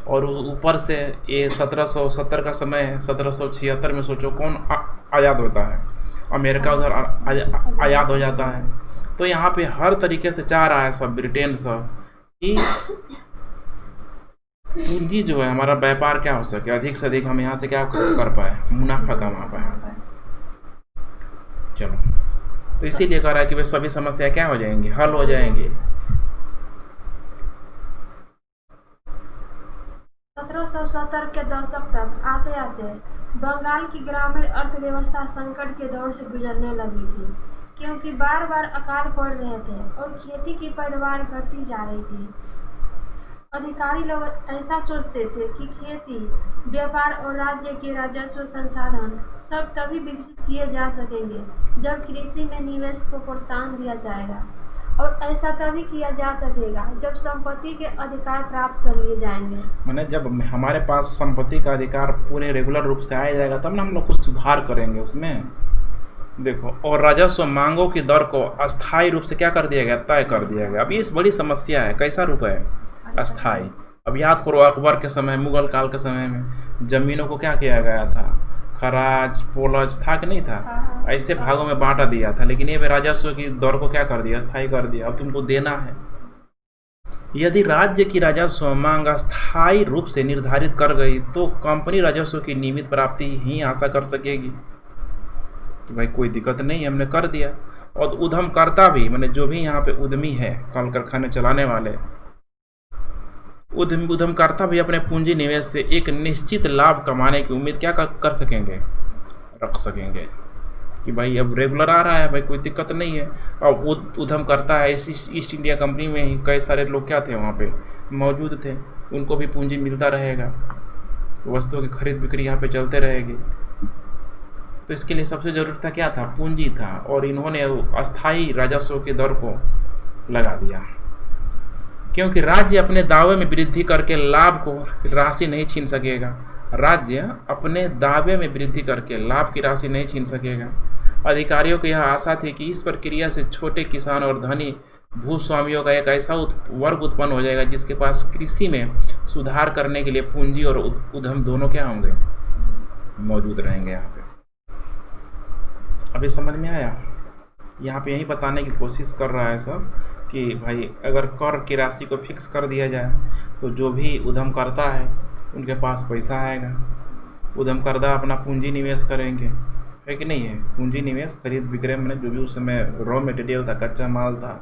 और ऊपर से ये 1770 का समय, 1776 में सोचो कौन आज़ाद होता है? अमेरिका उधर आज़ाद हो जाता है। तो यहाँ पे हर तरीके से चाह रहा है सब, ब्रिटेन सब, कि पूंजी जो है हमारा व्यापार क्या हो सके, अधिक से अधिक हम यहाँ से क्या कर पाए, मुनाफा कमा पाए। चलो, तो इसीलिए कह रहा है कि वे सभी समस्या क्या हो जाएंगी, हल हो जाएंगी। 1770 के दशक तक आते आते बंगाल की ग्रामीण अर्थव्यवस्था संकट के दौर से गुजरने लगी थी, क्योंकि बार बार अकाल पड़ रहे थे और खेती की पैदावार घटती जा रही थी। अधिकारी लोग ऐसा सोचते थे कि खेती, व्यापार और राज्य के राजस्व संसाधन सब तभी विकसित किए जा सकेंगे जब कृषि में निवेश को प्रोत्साहन दिया जाएगा, और ऐसा तभी किया जा सकेगा जब संपत्ति के अधिकार प्राप्त कर लिए जाएंगे। मैंने जब हमारे पास संपत्ति का अधिकार पूरे रेगुलर रूप से आ जाएगा तब ना हम लोग कुछ सुधार करेंगे उसमें। देखो, और राजस्व मांगों की दर को अस्थायी रूप से क्या कर दिया गया, तय कर दिया गया। अब ये इस बड़ी समस्या है। कैसा रूप है? अस्थायी। अब याद करो, अकबर के समय, मुगल काल के समय में जमीनों को क्या किया गया था, खराज पोलज था कि नहीं था, ऐसे भागों में बांटा दिया था। लेकिन ये राजस्व की दर को क्या कर दिया, अस्थायी कर दिया। अब तुमको देना है। यदि राज्य की राजस्व मांग अस्थायी रूप से निर्धारित कर गई तो कंपनी राजस्व की नियमित प्राप्ति ही आशा कर सकेगी कि भाई कोई दिक्कत नहीं, हमने कर दिया। और उद्यमकर्ता भी, मैंने जो भी यहाँ पे उद्यमी है, कल कारखाने चलाने वाले उद्यमकर्ता भी अपने पूंजी निवेश से एक निश्चित लाभ कमाने की उम्मीद क्या कर सकेंगे, रख सकेंगे कि भाई अब रेगुलर आ रहा है, भाई कोई दिक्कत नहीं है। अब उद्यमकर्ता है, ईस्ट इंडिया कंपनी में ही कई सारे लोग क्या थे वहाँ पे मौजूद थे, उनको भी पूंजी मिलता रहेगा, वस्तुओं की खरीद बिक्री यहाँ पे चलते रहेगी। तो इसके लिए सबसे ज़रूरी था क्या था, पूंजी था। और इन्होंने अस्थायी राजस्व की दर को लगा दिया, क्योंकि राज्य अपने दावे में वृद्धि करके लाभ को राशि नहीं छीन सकेगा। राज्य अपने दावे में वृद्धि करके लाभ की राशि नहीं छीन सकेगा। अधिकारियों को यह आशा थी कि इस प्रक्रिया से छोटे किसान और धनी भूस्वामियों का एक ऐसा वर्ग उत्पन्न हो जाएगा जिसके पास कृषि में सुधार करने के लिए पूंजी और उद्यम दोनों क्या होंगे, मौजूद रहेंगे। यहाँ पे अभी समझ में आया? यहाँ पे यही बताने की कोशिश कर रहा है सब कि भाई अगर कर की राशि को फिक्स कर दिया जाए तो जो भी उद्यम करता है उनके पास पैसा आएगा, उद्यमकर्ता अपना पूंजी निवेश करेंगे, है कि नहीं है? पूंजी निवेश खरीद विक्रय में जो भी उस समय रॉ मटेरियल था, कच्चा माल था,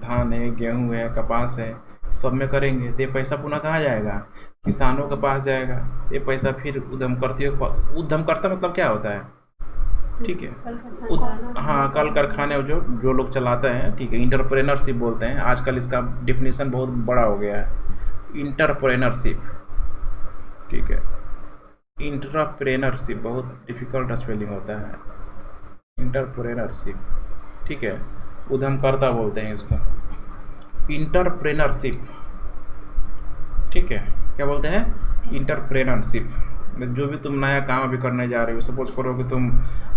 धान है, गेहूँ है, कपास है, सब में करेंगे। तो ये पैसा पुनः कहाँ जाएगा, किसानों के पास जाएगा। ये पैसा फिर उद्यमकर्तियों के पास, उद्यमकर्ता मतलब क्या होता है, ठीक है, हाँ, कल कारखाने जो लोग चलाते हैं, ठीक है, इंटरप्रेनरशिप बोलते हैं आजकल। इसका डिफिनीशन बहुत बड़ा हो गया है, इंटरप्रेनरशिप, ठीक है। इंटरप्रेनरशिप बहुत डिफिकल्ट स्पेलिंग होता है, इंटरप्रेनरशिप, ठीक है। उद्यमकर्ता बोलते हैं इसको, इंटरप्रेनरशिप, ठीक है। क्या बोलते हैं, इंटरप्रेनरशिप। जो भी तुम नया काम अभी करने जा रही हो, सपोज करो कि तुम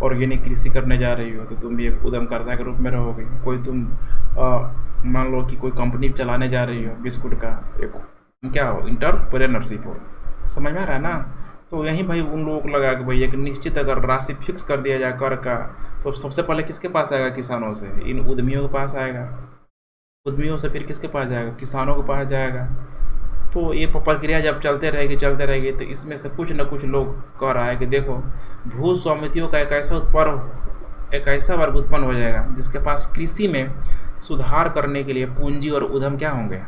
ऑर्गेनिक कृषि करने जा रही हो, तो तुम भी एक उद्यमकर्ता के रूप में रहोगे। कोई तुम मान लो कि कोई कंपनी चलाने जा रही हो बिस्कुट का, एक क्या हो, इंटरप्रेनरशिप हो। समझ में आ रहा है ना? तो यहीं भाई उन लोगों को लगा कि भाई एक निश्चित अगर राशि फिक्स कर दिया जाए कर का, तो सबसे पहले किसके पास आएगा? किसानों से, इन उद्यमियों के पास आएगा। उद्यमियों से फिर किसके पास जाएगा? किसानों के पास जाएगा। तो ये प्रक्रिया जब चलते रहेगी तो इसमें से कुछ न कुछ लोग कह रहा है कि देखो, भू स्वामित्व का एक ऐसा वर्ग उत्पन्न हो जाएगा जिसके पास कृषि में सुधार करने के लिए पूंजी और उद्यम क्या होंगे,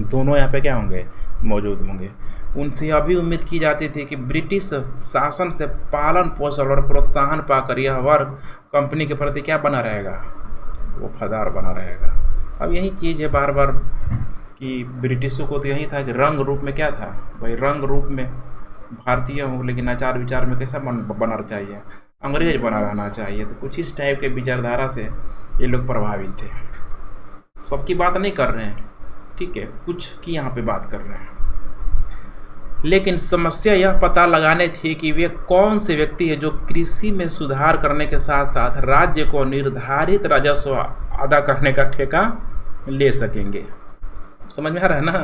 दोनों यहाँ पे क्या होंगे, मौजूद होंगे। उनसे अभी उम्मीद की जाती थी कि ब्रिटिश शासन से पालन पोषण और प्रोत्साहन पाकर यह वर्ग कंपनी के प्रति क्या बना रहेगा, वफादार बना रहेगा। अब यही चीज़ है बार बार कि ब्रिटिशों को तो यही था कि रंग रूप में क्या था भाई, रंग रूप में भारतीय हूँ लेकिन आचार विचार में कैसा बना चाहिए, अंग्रेज बना रहना चाहिए। तो कुछ इस टाइप के विचारधारा से ये लोग प्रभावित थे। सबकी बात नहीं कर रहे हैं, ठीक है, कुछ की यहाँ पे बात कर रहे हैं। लेकिन समस्या यह पता लगाने थी कि वे कौन से व्यक्ति है जो कृषि में सुधार करने के साथ साथ राज्य को निर्धारित राजस्व अदा करने का ठेका ले सकेंगे। समझ में आ रहा है ना?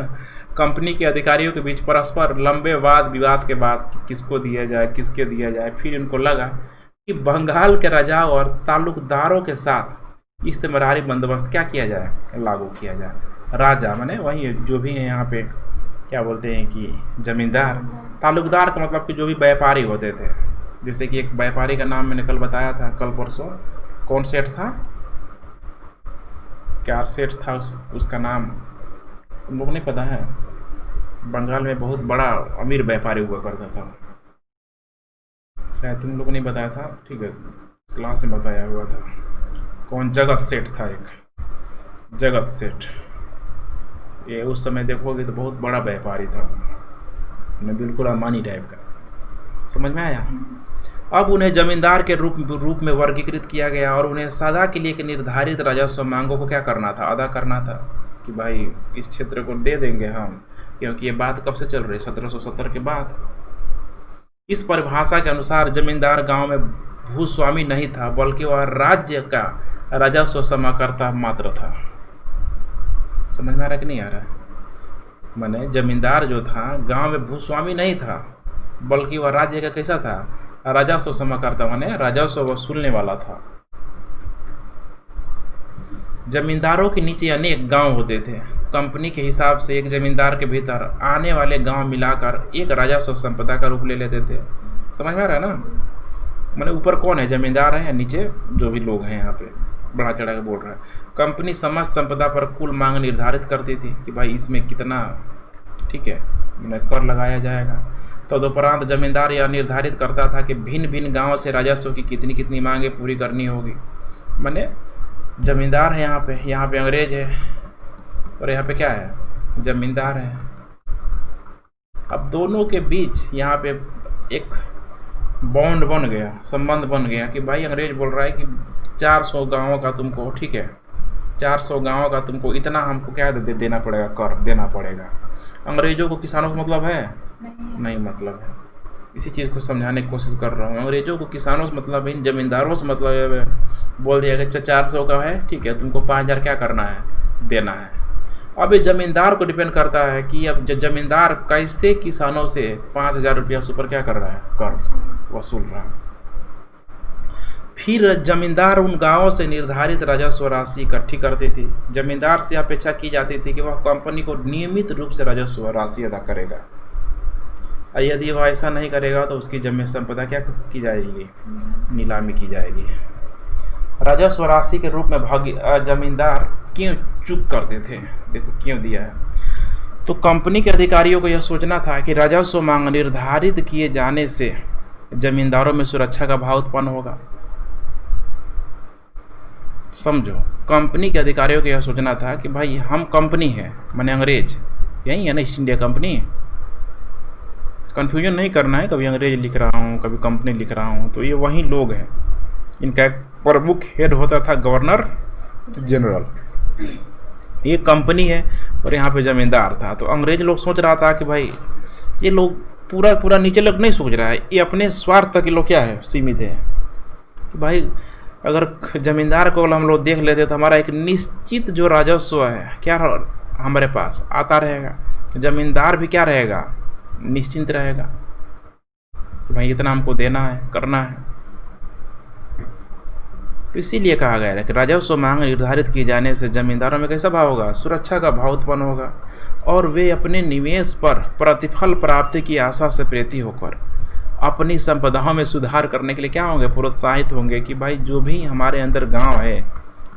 कंपनी के अधिकारियों के बीच परस्पर लंबे वाद विवाद के बाद किसको दिया जाए, किसके दिया जाए, फिर इनको लगा कि बंगाल के राजाओं और ताल्लुकदारों के साथ इस्तेमारी बंदोबस्त क्या किया जाए, लागू किया जाए। राजा माने वही जो भी है यहाँ पे क्या बोलते हैं कि जमींदार, ताल्लुकदार का मतलब कि जो भी व्यापारी होते थे। जैसे कि एक व्यापारी का नाम मैंने कल बताया था, कल परसों, कौन सेठ था, क्या सेठ था उसका नाम तुम लोग नहीं पता है? बंगाल में बहुत बड़ा अमीर व्यापारी हुआ करता था, शायद तुम लोग नहीं बताया था, ठीक है, क्लास में बताया हुआ था। कौन? जगत सेठ था, एक जगत सेठ। ये उस समय देखोगे तो बहुत बड़ा व्यापारी था, बिल्कुल अमानी टाइप का। समझ में आया? अब उन्हें जमींदार के रूप में वर्गीकृत किया गया और उन्हें सदा के लिए एक निर्धारित राजस्व मांगों को क्या करना था, अदा करना था कि भाई इस क्षेत्र को दे देंगे हम, क्योंकि ये बात कब से चल रही है, 1770 के बाद। इस परिभाषा के अनुसार जमींदार गांव में भूस्वामी नहीं था, बल्कि वह राज्य का राजस्व समाकर्ता मात्र था। समझ में आ रहा कि नहीं आ रहा? माने जमींदार जो था गांव में भूस्वामी नहीं था, बल्कि वह राज्य का कैसा था, राजस्व समाकर्ता, माने राजस्व वसूलने वाला था। जमींदारों के नीचे अनेक गांव होते थे। कंपनी के हिसाब से एक जमींदार के भीतर आने वाले गांव मिलाकर एक राजस्व संपदा का रूप ले लेते थे। समझ में आ रहा है ना? माने ऊपर कौन है, जमींदार है, या नीचे जो भी लोग हैं यहाँ पे बढ़ा चढ़ा के बोल रहा है। कंपनी समस्त संपदा पर कुल मांग निर्धारित करती थी कि भाई इसमें कितना, ठीक है, कर लगाया जाएगा। तदुपरांत जमींदार यह निर्धारित करता था कि भिन्न भिन्न गाँव से राजस्व की कितनी कितनी मांगें पूरी करनी होगी। माने जमींदार है यहाँ पे अंग्रेज है, और यहाँ पे क्या है, जमींदार है। अब दोनों के बीच यहाँ पे एक बॉन्ड बन गया, संबंध बन गया कि भाई अंग्रेज बोल रहा है कि 400 गांवों का तुमको, ठीक है, 400 गांवों का तुमको इतना हमको क्या देना पड़ेगा, कर देना पड़ेगा। अंग्रेजों को किसानों से मतलब है? नहीं मतलब है। इसी चीज़ को समझाने की कोशिश कर रहा हूँ। अंग्रेजों को किसानों से मतलब है, इन जमींदारों से मतलब है। बोल दिया कि 400 का है, ठीक है, तुमको 5000 क्या करना है, देना है। अब ये जमींदार को डिपेंड करता है कि अब जमींदार कैसे किसानों से 5000 रुपया से ऊपर क्या कर रहा है, कर वसूल रहा है। फिर जमींदार उन गांवों से निर्धारित राजस्व राशि इकट्ठी करती थी। जमींदार से अपेक्षा की जाती थी कि वह कंपनी को नियमित रूप से राजस्व राशि अदा करेगा। यदि वह ऐसा नहीं करेगा तो उसकी जमीन संपदा क्या की जाएगी, नीलामी की जाएगी। राजस्व राशि के रूप में जमींदार क्यों चूक करते थे, देखो क्यों दिया है। तो कंपनी के अधिकारियों को यह सोचना था कि राजस्व मांग निर्धारित किए जाने से जमींदारों में सुरक्षा का भाव उत्पन्न होगा। समझो, कंपनी के अधिकारियों को यह सोचना था कि भाई हम कंपनी है, माने अंग्रेज, यही है ना, ईस्ट इंडिया कंपनी। कन्फ्यूजन नहीं करना है, कभी अंग्रेज लिख रहा हूँ कभी कंपनी लिख रहा हूँ, तो ये वही लोग हैं। इनका एक प्रमुख हेड होता था गवर्नर जनरल। ये कंपनी है और यहाँ पे जमींदार था। तो अंग्रेज लोग सोच रहा था कि भाई ये लोग पूरा नीचे लोग नहीं सोच रहा है, ये अपने स्वार्थ तक ये लोग क्या है, सीमित है कि भाई अगर जमींदार को हम लोग देख लेते तो हमारा एक निश्चित जो राजस्व है क्या हमारे पास आता रहेगा। जमींदार भी क्या रहेगा, निश्चिंत रहेगा कि भाई इतना हमको देना है, करना है। तो इसीलिए कहा गया है कि राजस्व मांग निर्धारित किए जाने से जमींदारों में कैसा भाव होगा? सुरक्षा का भाव उत्पन्न होगा और वे अपने निवेश पर प्रतिफल प्राप्ति की आशा से प्रेरित होकर अपनी संपदाओं में सुधार करने के लिए क्या होंगे? प्रोत्साहित होंगे कि भाई जो भी हमारे अंदर गांव है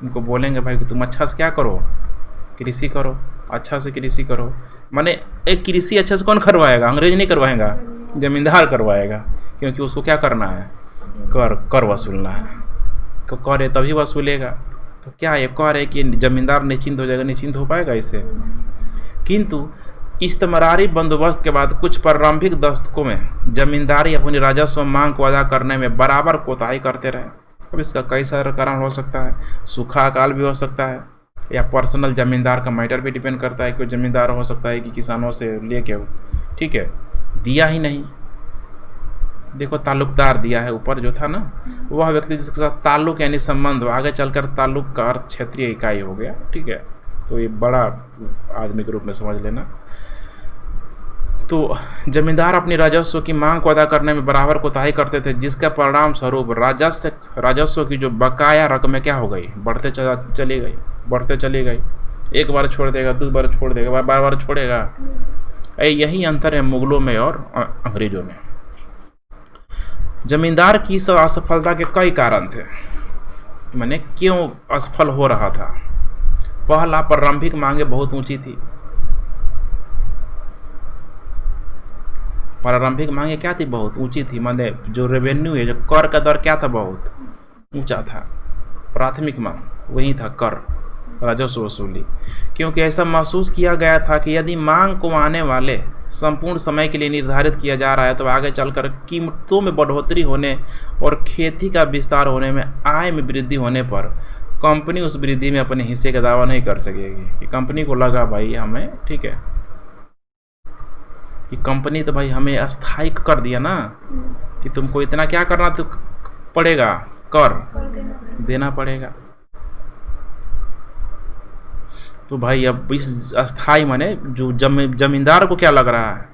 उनको बोलेंगे भाई तुम अच्छा से क्या करो, कृषि करो, अच्छा से कृषि करो। माने एक कृषि अच्छा से कौन करवाएगा? अंग्रेज नहीं करवाएगा, जमींदार करवाएगा, क्योंकि उसको क्या करना है? कर वसूलना है। कर है तभी वसूलेगा। तो क्या ये कर है कि जमींदार निश्चिंत हो जाएगा? निश्चिंत हो पाएगा इससे? किंतु इस्तमरारी बंदोबस्त के बाद कुछ प्रारंभिक दशकों में जमींदारी अपनी राजस्व मांग को अदा करने में बराबर कोताही करते रहे। अब इसका कई सारे कारण हो सकता है, सूखा अकाल भी हो सकता है, या पर्सनल ज़मींदार का मैटर भी डिपेंड करता है। कोई ज़मींदार हो सकता है कि किसानों से लेके हो, ठीक है, दिया ही नहीं। देखो ताल्लुकदार दिया है, ऊपर जो था ना, वह व्यक्ति जिसके साथ ताल्लुक यानी संबंध हो, आगे चलकर ताल्लुक का अर्थ क्षेत्रीय इकाई हो गया, ठीक है। तो ये बड़ा आदमी के रूप में समझ लेना। तो जमींदार अपनी राजस्व की मांग को अदा करने में बराबर कोताही करते थे, जिसका परिणाम स्वरूप राजस्व की जो बकाया रकमें क्या हो गई? बढ़ते चली गई। एक बार छोड़ देगा, 2 बार छोड़ देगा, बार बार छोड़ेगा। यही अंतर है मुगलों में और अंग्रेजों में। जमींदार की इस असफलता के कई कारण थे। मैंने क्यों असफल हो रहा था? पहला, प्रारंभिक मांगे बहुत ऊंची थी। प्रारंभिक मांगे क्या थी? बहुत ऊंची थी। माने जो रेवेन्यू है, जो कर का दर क्या था? बहुत ऊंचा था। प्राथमिक मांग वही था, कर, राजस्व वसूली। क्योंकि ऐसा महसूस किया गया था कि यदि मांग को आने वाले संपूर्ण समय के लिए निर्धारित किया जा रहा है तो आगे चलकर कीमतों में बढ़ोतरी होने और खेती का विस्तार होने में, आय में वृद्धि होने पर कंपनी उस वृद्धि में अपने हिस्से का दावा नहीं कर सकेगी। कि कंपनी को लगा भाई हमें, ठीक है, कि कंपनी तो भाई हमें अस्थायी कर दिया ना, कि तुमको इतना क्या करना तो पड़ेगा, कर देना पड़ेगा। तो भाई अब इस अस्थायी माने जो जमींदार को क्या लग रहा है?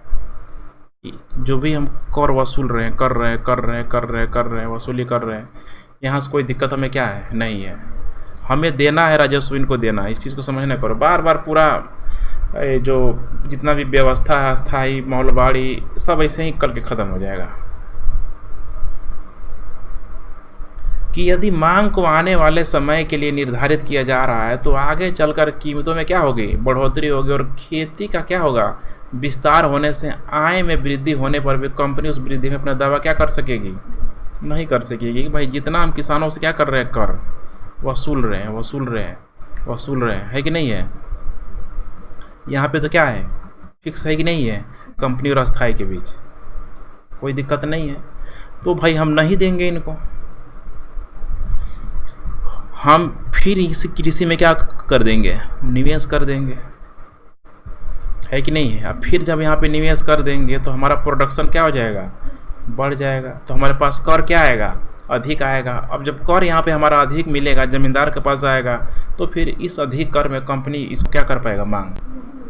जो भी हम कर वसूल रहे हैं, कर रहे हैं, वसूली कर रहे हैं, यहाँ से कोई दिक्कत हमें क्या है? नहीं है। हमें देना है राजस्व, इनको देना है। इस चीज़ को समझना करो। बार बार पूरा जो जितना भी व्यवस्था है, अस्थाई मौलबाड़ी, सब ऐसे ही करके ख़त्म हो जाएगा। कि यदि मांग को आने वाले समय के लिए निर्धारित किया जा रहा है तो आगे चलकर कीमतों में क्या होगी? बढ़ोतरी होगी और खेती का क्या होगा? विस्तार होने से आय में वृद्धि होने पर भी कंपनी उस वृद्धि में अपना दावा क्या कर सकेगी? नहीं कर सकेगी। भाई जितना हम किसानों से क्या कर रहे हैं? कर वसूल रहे हैं, है कि नहीं है? यहाँ पे तो क्या है? फिक्स है कि नहीं है? कंपनी और अस्थाई के बीच कोई दिक्कत नहीं है। तो भाई हम नहीं देंगे इनको। हम फिर इस कृषि में क्या कर देंगे? निवेश कर देंगे, है कि नहीं है? अब फिर जब यहाँ पे निवेश कर देंगे तो हमारा प्रोडक्शन क्या हो जाएगा? बढ़ जाएगा। तो हमारे पास कर क्या आएगा? अधिक आएगा। अब जब कर यहाँ पे हमारा अधिक मिलेगा, ज़मींदार के पास आएगा, तो फिर इस अधिक कर में कंपनी इसको क्या कर पाएगा? मांग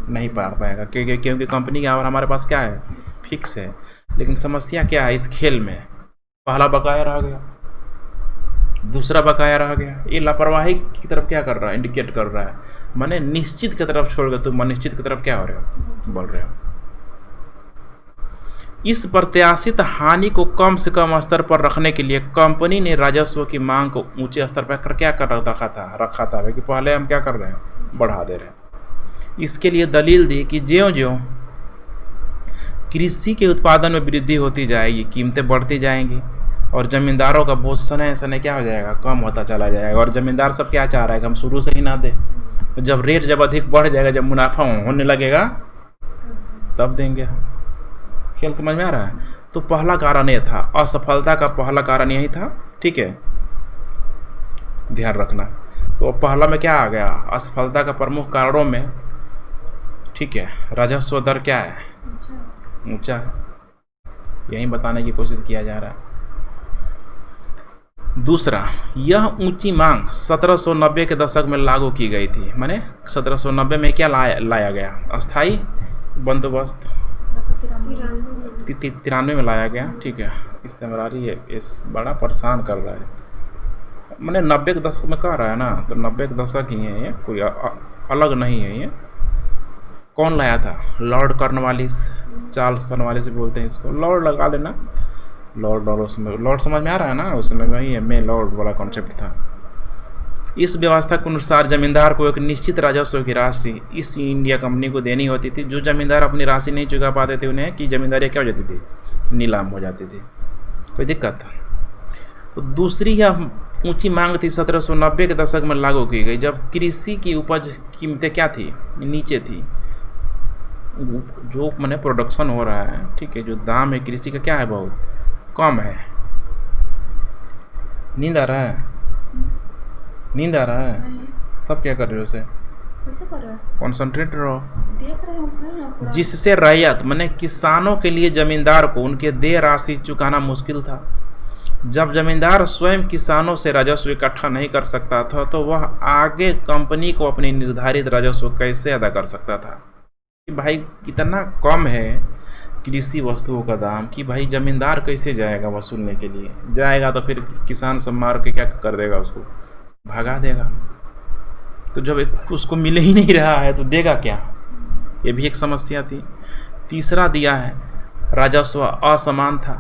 नहीं पार पाएगा, क्योंकि कंपनी का और हमारे पास क्या है? फिक्स है। लेकिन समस्या क्या है इस खेल में? पहला बकाया रह गया, दूसरा बकाया रह गया। ये लापरवाही की तरफ क्या कर रहा है? इंडिकेट कर रहा है। माने निश्चित की तरफ छोड़ कर तुम अनिश्चित की तरफ क्या हो रहे हो? बढ़ रहे हो। इस प्रत्याशित हानि को कम से कम स्तर पर रखने के लिए कंपनी ने राजस्व की मांग को ऊंचे स्तर पर क्या कर रखा था कि पहले हम क्या कर रहे हैं? बढ़ा दे रहे हैं। इसके लिए दलील दी कि ज्यों-ज्यों कृषि के उत्पादन में वृद्धि होती जाएगी, कीमतें बढ़ती जाएंगी और ज़मींदारों का बोझ सने क्या हो जाएगा? कम होता चला जाएगा। और ज़मींदार सब क्या चाह रहा है कि हम शुरू से ही ना दें। तो जब रेट जब अधिक बढ़ जाएगा, जब मुनाफा होने लगेगा, तब देंगे हम। खेल समझ में आ रहा है? तो पहला कारण ये था, असफलता का पहला कारण यही था, ठीक है, ध्यान रखना। तो पहला में क्या आ गया? असफलता का प्रमुख कारणों में, ठीक है, राजस्व दर क्या है? ऊंचा है। यही बताने की कोशिश किया जा रहा है। दूसरा, यह ऊंची मांग 1790 के दशक में लागू की गई थी। माने 1790 में क्या लाया गया? अस्थाई बंदोबस्त 93 में लाया गया, ठीक है। इस्तेमरारी इस बड़ा परेशान कर रहा है। मैंने 90 के दशक में कह रहा है ना, तो 90 के दशक ही है ये, कोई अलग नहीं है ये। कौन लाया था? लॉर्ड कॉर्नवालिस, चार्ल्स कॉर्नवालिस बोलते हैं इसको, लॉर्ड लगा लेना, लॉर्ड उसमें लॉर्ड समझ में आ रहा है ना, उस समय वही है मैं लॉर्ड वाला कॉन्सेप्ट था। इस व्यवस्था के अनुसार जमींदार को एक निश्चित राजस्व की राशि ईस्ट इंडिया कंपनी को देनी होती थी। जो जमींदार अपनी राशि नहीं चुका पाते थे उन्हें की जमींदारी क्या हो जाती थी, नीलाम हो जाती थी। कोई दिक्कत? तो दूसरी यह ऊंची मांग थी 1790 के दशक में लागू की गई, जब कृषि की उपज कीमतें क्या थी, नीचे थी। जो मैंने प्रोडक्शन हो रहा है, ठीक है, जो दाम है कृषि का क्या है, बहुत कम है। नींद आ रहा है? नींद आ रहा है? तब क्या कर रहे हो? उसे कैसे कर रहे हो? कॉन्सेंट्रेट रहो। देख रहे हो ना पूरा। जिससे रैयत माने किसानों के लिए जमींदार को उनके देय राशि चुकाना मुश्किल था। जब जमींदार स्वयं किसानों से राजस्व इकट्ठा नहीं कर सकता था तो वह आगे कंपनी को अपनी निर्धारित राजस्व कैसे अदा कर सकता था कि भाई कितना कम है कृषि वस्तुओं का दाम, कि भाई जमींदार कैसे जाएगा वसूलने के लिए, जाएगा तो फिर किसान सब मार के क्या कर देगा, उसको भगा देगा। तो जब उसको मिल ही नहीं रहा है तो देगा क्या, ये भी एक समस्या थी। तीसरा दिया है राजस्व असमान था।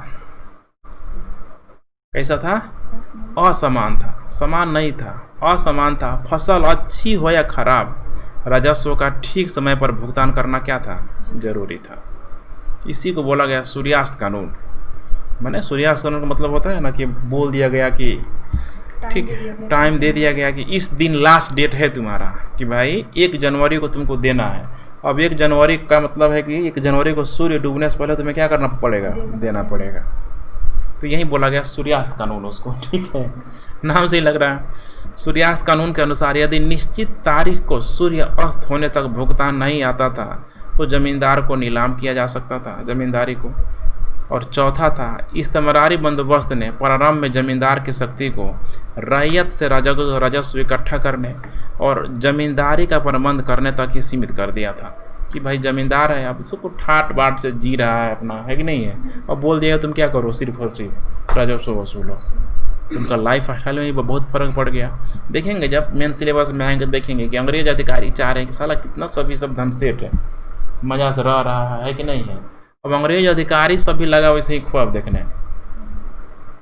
कैसा था? असमान था, समान नहीं था, असमान था। फसल अच्छी हो या खराब, राजस्व का ठीक समय पर भुगतान करना क्या था, जरूरी था। इसी को बोला गया सूर्यास्त कानून। माने सूर्यास्त कानून का मतलब होता है ना कि बोल दिया गया कि ठीक है, टाइम दे दिया गया कि इस दिन लास्ट डेट है तुम्हारा, कि भाई 1 जनवरी को तुमको देना है। अब 1 जनवरी का मतलब है कि 1 जनवरी को सूर्य डूबने से पहले तुम्हें क्या करना पड़ेगा, देना पड़ेगा। तो यही बोला गया सूर्यास्त कानून उसको, ठीक है, नाम से ही लग रहा है। सूर्यास्त कानून के अनुसार यदि निश्चित तारीख को सूर्य अस्त होने तक भुगतान नहीं आता था तो जमींदार को नीलाम किया जा सकता था, जमींदारी को। और चौथा था, इस्तेमारी बंदोबस्त ने प्रारंभ में जमींदार की शक्ति को रैयत से राजस्व इकट्ठा करने और जमींदारी का प्रबंध करने तक ही सीमित कर दिया था, कि भाई जमींदार है, अब उसको ठाट बाट से जी रहा है अपना, है कि नहीं है। अब बोल दिया तुम क्या करो, सिर्फ और सिर्फ राजस्व वसूलो। उनका लाइफ स्टाइल में बहुत फ़र्क पड़ गया। देखेंगे जब मेन सिलेबस में आएंगे, देखेंगे कि अंग्रेज अधिकारी चाह रहे हैं कि साला कितना सभी सब धनसेठ है, मज़ा से रह रहा है कि नहीं है। अब अंग्रेज अधिकारी सभी लगा वैसे ही ख्वाब देखने।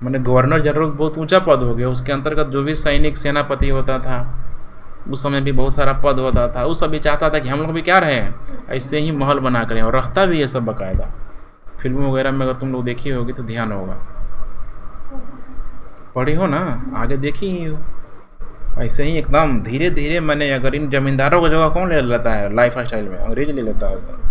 मैंने गवर्नर जनरल बहुत ऊंचा पद हो गया, उसके अंतर्गत जो भी सैनिक सेनापति होता था उस समय भी बहुत सारा पद होता था। उस सभी चाहता था कि हम लोग भी क्या रहे हैं, ऐसे ही महल बना करें, और रहता भी ये सब बाकायदा। फिल्मों वगैरह में अगर तुम लोग देखी होगी तो ध्यान होगा, पढ़ी हो ना, आगे देखी ही हो। ऐसे ही एकदम धीरे धीरे मैंने, अगर इन जमींदारों की जगह कौन ले लेता है लाइफ स्टाइल में, अंग्रेज ले लेता है सब।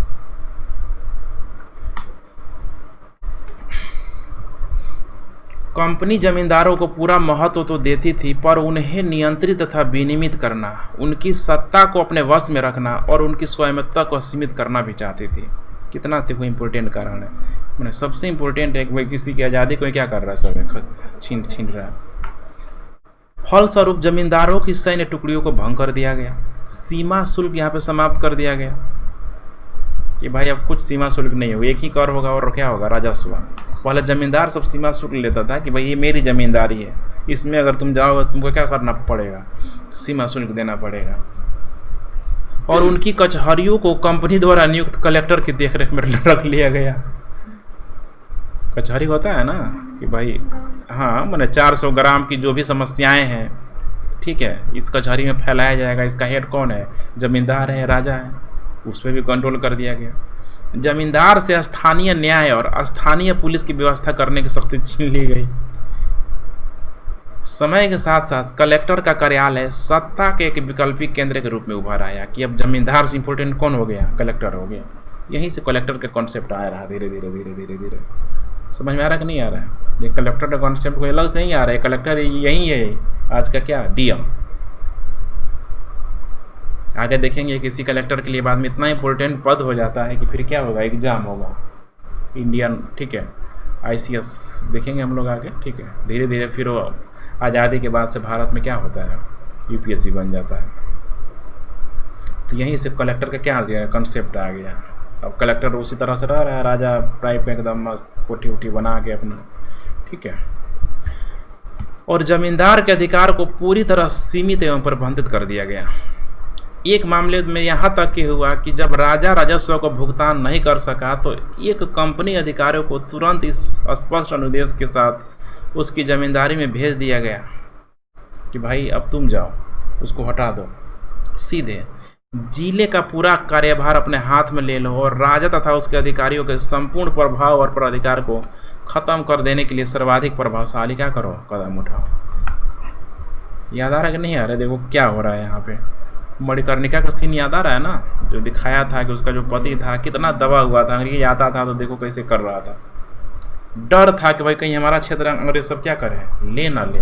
कंपनी जमींदारों को पूरा महत्व तो देती थी, पर उन्हें नियंत्रित तथा विनियमित करना, उनकी सत्ता को अपने वश में रखना और उनकी स्वायत्तता को सीमित करना भी चाहती थी। कितना देखो इम्पोर्टेंट कारण है, मैंने सबसे इम्पोर्टेंट है कि भाई किसी की आज़ादी को क्या कर रहा है, सब छीन रहा है। फलस्वरूप जमींदारों की सैन्य टुकड़ियों को भंग कर दिया गया, सीमा शुल्क यहाँ पे समाप्त कर दिया गया कि भाई अब कुछ सीमा शुल्क नहीं होगा, एक ही कर होगा और क्या होगा, राजस्व। पहले जमींदार सब सीमा शुल्क लेता था कि भाई ये मेरी जमींदारी है, इसमें अगर तुम जाओगे तुमको क्या करना पड़ेगा, सीमा शुल्क देना पड़ेगा। और उनकी कचहरियों को कंपनी द्वारा नियुक्त कलेक्टर की देखरेख में रख लिया गया। कचहरी होता है ना कि भाई हाँ, मैंने 400 ग्राम की जो भी समस्याएं हैं, ठीक है, इस कचहरी में फैलाया जाएगा। इसका हेड कौन है, जमींदार है, राजा है, उस पर भी कंट्रोल कर दिया गया। जमींदार से स्थानीय न्याय और स्थानीय पुलिस की व्यवस्था करने की शक्ति छीन ली गई। समय के साथ साथ कलेक्टर का कार्यालय सत्ता के एक वैकल्पिक केंद्र के रूप में उभर आया कि अब जमींदार से इम्पोर्टेंट कौन हो गया, कलेक्टर हो गया। यहीं से कलेक्टर का कॉन्सेप्ट आ रहा धीरे धीरे धीरे धीरे धीरे। समझ में आ रहा कि नहीं आ रहा है? ये कलेक्टर का कॉन्सेप्ट कोई अलग से नहीं आ रहा है, कलेक्टर यही है आज का क्या, डीएम। आगे देखेंगे किसी कलेक्टर के लिए बाद में इतना इंपॉर्टेंट पद हो जाता है कि फिर क्या होगा, एग्जाम होगा इंडियन, ठीक है, आईसीएस देखेंगे हम लोग आगे, ठीक है। धीरे धीरे फिर वो आज़ादी के बाद से भारत में क्या होता है, यूपीएससी बन जाता है। तो यहीं से कलेक्टर का क्या आ गया, कंसेप्ट आ गया। अब कलेक्टर उसी तरह से रह रहा है, राजा टाइप में एकदम मस्त कोठी उठी बना के अपना, ठीक है। और जमींदार के अधिकार को पूरी तरह सीमित एवं प्रतिबंधित कर दिया गया। एक मामले में यहाँ तक कि हुआ कि जब राजा राजस्व को भुगतान नहीं कर सका तो एक कंपनी अधिकारियों को तुरंत इस स्पष्ट अनुदेश के साथ उसकी जमींदारी में भेज दिया गया कि भाई अब तुम जाओ, उसको हटा दो, सीधे जिले का पूरा कार्यभार अपने हाथ में ले लो और राजा तथा उसके अधिकारियों के संपूर्ण प्रभाव और प्राधिकार को खत्म कर देने के लिए सर्वाधिक प्रभावशाली क्या करो, कदम उठाओ। याद आ रहा है कि नहीं आ रहा है? देखो क्या हो रहा है यहाँ पे। मणिकर्णिका का सीन याद आ रहा है ना, जो दिखाया था कि उसका जो पति था कितना दबा हुआ था, अंग्रेज आता था तो देखो कैसे कर रहा था। डर था कि भाई कहीं हमारा क्षेत्र अंग्रेज सब क्या करें, ले ना ले।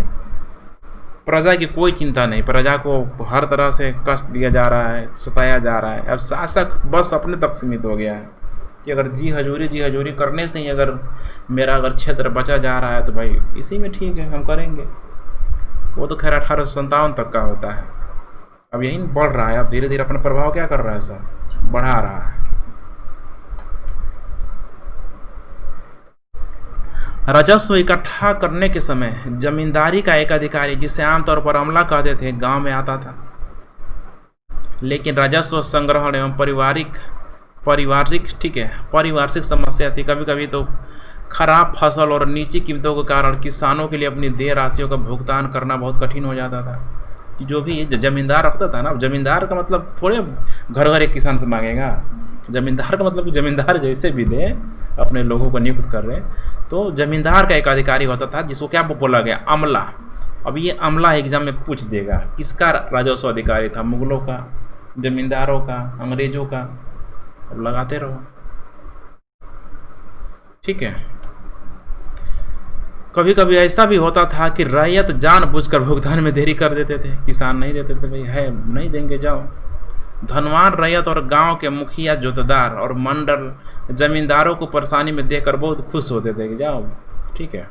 प्रजा की कोई चिंता नहीं, प्रजा को हर तरह से कष्ट दिया जा रहा है, सताया जा रहा है। अब शासक बस अपने तक सीमित हो गया है कि अगर जी हजूरी करने से ही अगर मेरा अगर क्षेत्र बचा जा रहा है तो भाई इसी में ठीक है, हम करेंगे। वो तो खैर 1857 तक का होता है। अब यही बढ़ रहा है, अब धीरे धीरे अपना प्रभाव क्या कर रहा है, सब बढ़ा रहा है। राजस्व इकट्ठा करने के समय जमींदारी का एक अधिकारी, जिसे आमतौर पर अमला कहते थे, गांव में आता था। लेकिन राजस्व संग्रहण एवं पारिवारिक समस्या थी। कभी कभी तो खराब फसल और नीची कीमतों के कारण किसानों के लिए अपनी देय राशियों का भुगतान करना बहुत कठिन हो जाता था। कि जो भी जमींदार रखता था ना, जमींदार का मतलब थोड़े घर घर एक किसान से मांगेगा। जमींदार का मतलब कि जमींदार जैसे भी दे अपने लोगों को नियुक्त कर रहे, तो जमींदार का एक अधिकारी होता था जिसको क्या बोला गया, अमला। अब ये अमला एग्जाम में पूछ देगा किसका राजस्व अधिकारी था, मुगलों का, जमींदारों का, अंग्रेजों का। अब लगाते रहो, ठीक है। कभी कभी ऐसा भी होता था कि रैयत जानबूझकर भुगतान में देरी कर देते थे, किसान नहीं देते थे, भाई है नहीं देंगे जाओ। धनवान रैयत और गांव के मुखिया, जोतदार और मंडल जमींदारों को परेशानी में देखकर बहुत खुश होते थे कि जाओ ठीक है,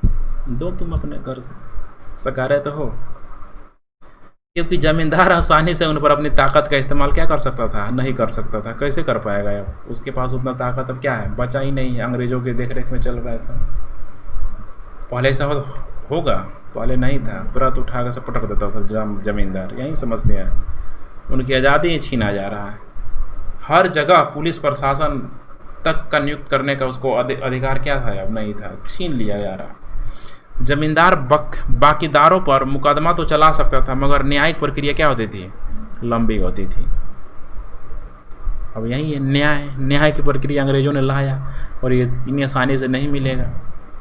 दो तुम अपने घर से, सकारे तो हो। क्योंकि जमींदार आसानी से उन पर अपनी ताकत का इस्तेमाल क्या कर सकता था, नहीं कर सकता था। कैसे कर पाएगा यार, उसके पास उतना ताकत अब क्या है, बचा ही नहीं है, अंग्रेजों के देखरेख में चल रहा है सब। पहले ऐसा होगा, पहले नहीं था, तुरंत उठा कर सब पटक देता था जमींदार। यही समझते हैं, उनकी आज़ादी ही छीना जा रहा है। हर जगह पुलिस प्रशासन तक का नियुक्त करने का उसको अधिकार क्या था, अब नहीं था, छीन लिया जा रहा। जमींदार बाकीदारों पर मुकदमा तो चला सकता था, मगर न्यायिक प्रक्रिया क्या होती थी, लंबी होती थी। अब यही है न्याय की प्रक्रिया अंग्रेजों ने लाया, और ये इतनी आसानी से नहीं मिलेगा।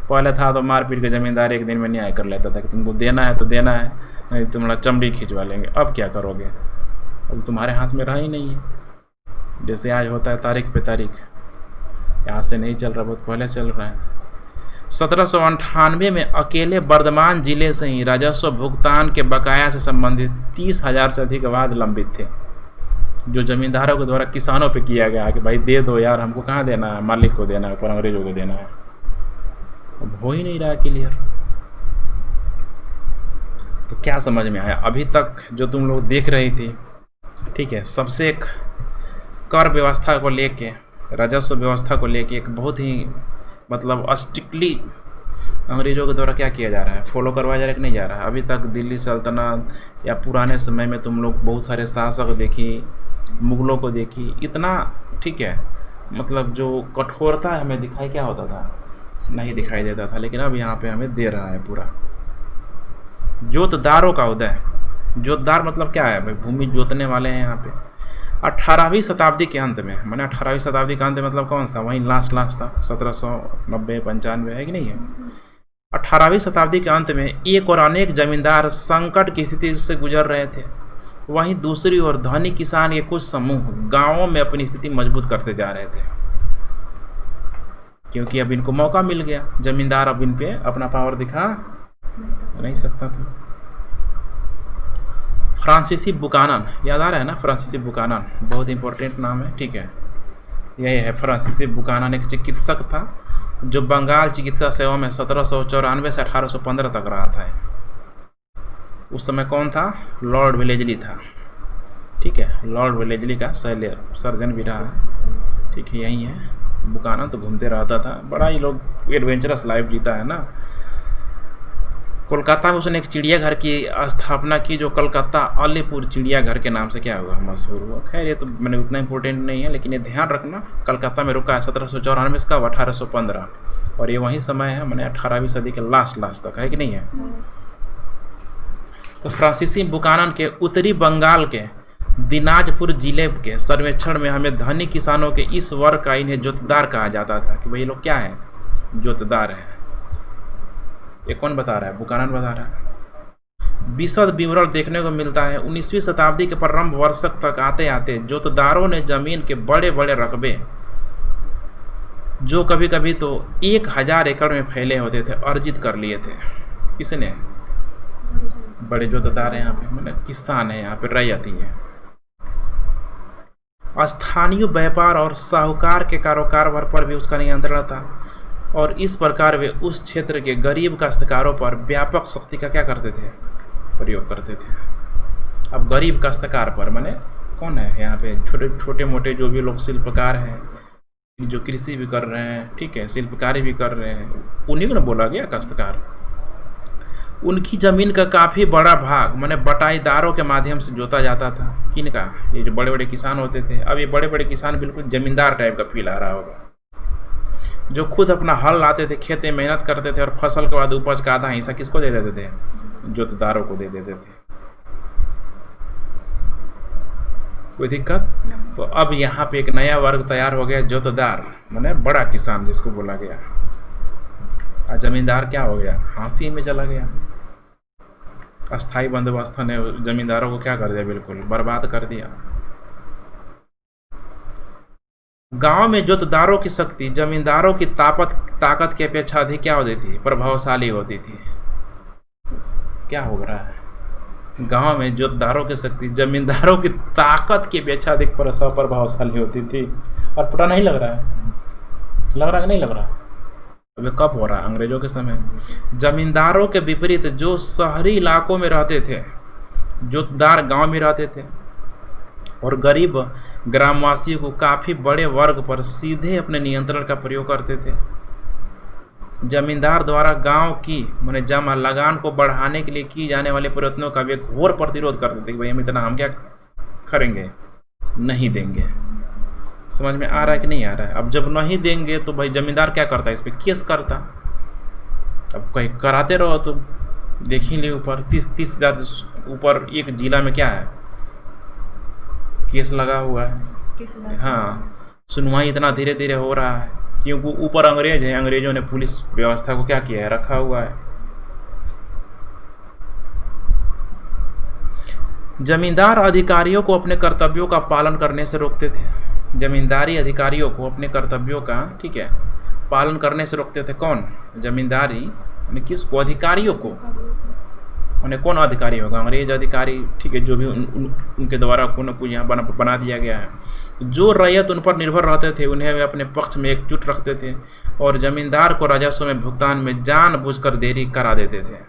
पहले था तो मार पीट के जमींदार एक दिन में न्याय कर लेता था कि तुमको देना है तो देना है, नहीं तुम्हारा चमड़ी खिंचवा लेंगे। अब क्या करोगे, अब तुम्हारे हाथ में रहा ही नहीं है। जैसे आज होता है तारीख पे तारीख, यहाँ से नहीं चल रहा, बहुत पहले चल रहा है। 1798 में अकेले बर्धमान जिले से ही राजस्व भुगतान के बकाया से संबंधित 30,000 से अधिक वाद लंबित थे, जो जमींदारों के द्वारा किसानों पे किया गया कि भाई दे दो यार, हमको कहाँ देना है, मालिक को देना है, पर अंग्रेजों को देना है। अब हो ही नहीं रहा क्लियर। तो क्या समझ में आया अभी तक जो तुम लोग देख रही थी, ठीक है। सबसे एक कर व्यवस्था को लेके, राजस्व व्यवस्था को लेके एक बहुत ही मतलब स्ट्रिक्टली अंग्रेजों के द्वारा क्या किया जा रहा है, फॉलो करवाया जा रहा है कि नहीं जा रहा है। अभी तक दिल्ली सल्तनत या पुराने समय में तुम लोग बहुत सारे शासक देखी, मुगलों को देखी, इतना ठीक है मतलब जो कठोरता हमें दिखाई क्या होता था, नहीं दिखाई देता था। लेकिन अब यहाँ पे हमें दे रहा है पूरा। जोतदारों का उदय, जोतदार मतलब क्या है भाई, भूमि जोतने वाले हैं यहाँ पे। 18वीं शताब्दी के अंत में, मैंने 18वीं शताब्दी के अंत मतलब कौन सा, वहीं लास्ट तक 1790-95 है कि नहीं है। 18वीं शताब्दी के अंत में एक और अनेक जमींदार संकट की स्थिति से गुजर रहे थे, वहीं दूसरी ओर धनी किसान के कुछ समूह गांवों में अपनी स्थिति मजबूत करते जा रहे थे, क्योंकि अब इनको मौका मिल गया। जमींदार अब इन पे अपना पावर दिखा नहीं सकता था। फ्रांसीसी बुकानन, याद आ रहा है ना, फ्रांसीसी बुकानन बहुत इंपॉर्टेंट नाम है, ठीक है। यही है फ्रांसीसी बुकानन, एक चिकित्सक था जो बंगाल चिकित्सा सेवा में 1794 से 1815 तक रहा था। उस समय कौन था, लॉर्ड वेलेजली था, ठीक है। लॉर्ड वेलेजली का सर्जन भी रहा, ठीक है। यही है बुकानन, तो घूमते रहता था, बड़ा ही लोग एडवेंचरस लाइफ जीता है ना। कोलकाता में उसने एक चिड़ियाघर की स्थापना की जो कलकत्ता अलीपुर चिड़ियाघर के नाम से क्या हुआ, मशहूर हुआ। खैर ये तो मैंने उतना इंपॉर्टेंट नहीं है, लेकिन ये ध्यान रखना कलकत्ता में रुका है 1794 का 1815, और ये वही समय है मैंने 18वीं सदी के लास्ट तक, है कि नहीं है। तो फ्रांसीसी बुकानन के उत्तरी बंगाल के दिनाजपुर जिले के सर्वेक्षण में हमें धनी किसानों के इस वर्ग का इन्हें जोतदार कहा जाता था कि भाई लोग क्या है, जोतदार है। ये कौन बता रहा है, बुकानन बता रहा है। विशद विवरण देखने को मिलता है 19वीं शताब्दी के प्रारंभ वर्षक तक आते आते जोतदारों ने जमीन के बड़े बड़े रकबे, जो कभी कभी तो 1000 एकड़ में फैले होते थे, अर्जित कर लिए थे। किसने, बड़े जोतदार हैं यहाँ पे, मतलब किसान है यहाँ पे, रैयत ही है। स्थानीय व्यापार और साहूकार के कारोबार पर भी उसका नियंत्रण था, और इस प्रकार वे उस क्षेत्र के गरीब काश्तकारों पर व्यापक शक्ति का क्या करते थे, प्रयोग करते थे। अब गरीब काश्तकार पर माने कौन है यहाँ पे, छोटे मोटे जो भी लोग शिल्पकार हैं, जो कृषि भी कर रहे हैं, ठीक है, शिल्पकारी भी कर रहे हैं, उन्हीं को ना बोला गया काश्तकार। उनकी जमीन का काफ़ी बड़ा भाग माने बटाईदारों के माध्यम से जोता जाता था। किनका, ये जो बड़े बड़े किसान होते थे। अब ये बड़े बड़े किसान बिल्कुल जमींदार टाइप का फील आ रहा होगा, जो खुद अपना हल लाते थे, खेत में मेहनत करते थे, और फसल के बाद उपज का आधा हिस्सा किसको दे देते थे, जोतदारों को दे देते थे। कोई दिक्कत। तो अब यहाँ पे एक नया वर्ग तैयार हो गया, जोतदार माने बड़ा किसान जिसको बोला गया। और जमींदार क्या हो गया, हाँसी में चला गया। अस्थाई बंदोबस्त ने जमींदारों को क्या कर दिया, बिल्कुल बर्बाद कर दिया। गांव में जोतदारों की शक्ति जमींदारों की ताकत की अपेक्षा अधिक क्या होती थी, प्रभावशाली होती थी। क्या हो रहा है, गांव में जोतदारों की शक्ति जमींदारों की ताकत की अपेक्षा अधिक प्रभावशाली होती थी। और पता नहीं लग रहा है, लग रहा है कि नहीं लग रहा। अभी कब हो रहा है, अंग्रेजों के समय। जमींदारों के विपरीत जो शहरी इलाकों में रहते थे, जोतदार गांव में रहते थे, और गरीब ग्रामवासियों को काफ़ी बड़े वर्ग पर सीधे अपने नियंत्रण का प्रयोग करते थे। जमींदार द्वारा गांव की माने जमा लगान को बढ़ाने के लिए की जाने वाले प्रयत्नों का वे घोर प्रतिरोध करते थे कि भाई हम इतना हम क्या करेंगे, नहीं देंगे। समझ में आ रहा है कि नहीं आ रहा है। अब जब नहीं देंगे तो भाई जमींदार क्या करता है, इस पर केस करता। अब कहीं कराते रहो तो देख ही ले, ऊपर 30,000 ऊपर एक जिला में क्या है, केस लगा हुआ है। हाँ, सुनवाई इतना धीरे धीरे हो रहा है क्योंकि ऊपर अंग्रेज हैं, अंग्रेजों ने पुलिस व्यवस्था को क्या किया है, रखा हुआ है। जमींदार अधिकारियों को अपने कर्तव्यों का पालन करने से रोकते थे। जमींदारी अधिकारियों को अपने कर्तव्यों का, ठीक है, पालन करने से रोकते थे। कौन, जमींदारी यानी किसको, अधिकारियों को। उन्हें कौन अधिकारी होगा, अंग्रेज अधिकारी, ठीक है, जो भी उनके द्वारा को न कुछ यहाँ बना दिया गया है। जो रैयत उन पर निर्भर रहते थे उन्हें वे अपने पक्ष में एकजुट रखते थे, और जमींदार को राजस्व में भुगतान में जानबूझकर देरी करा देते थे।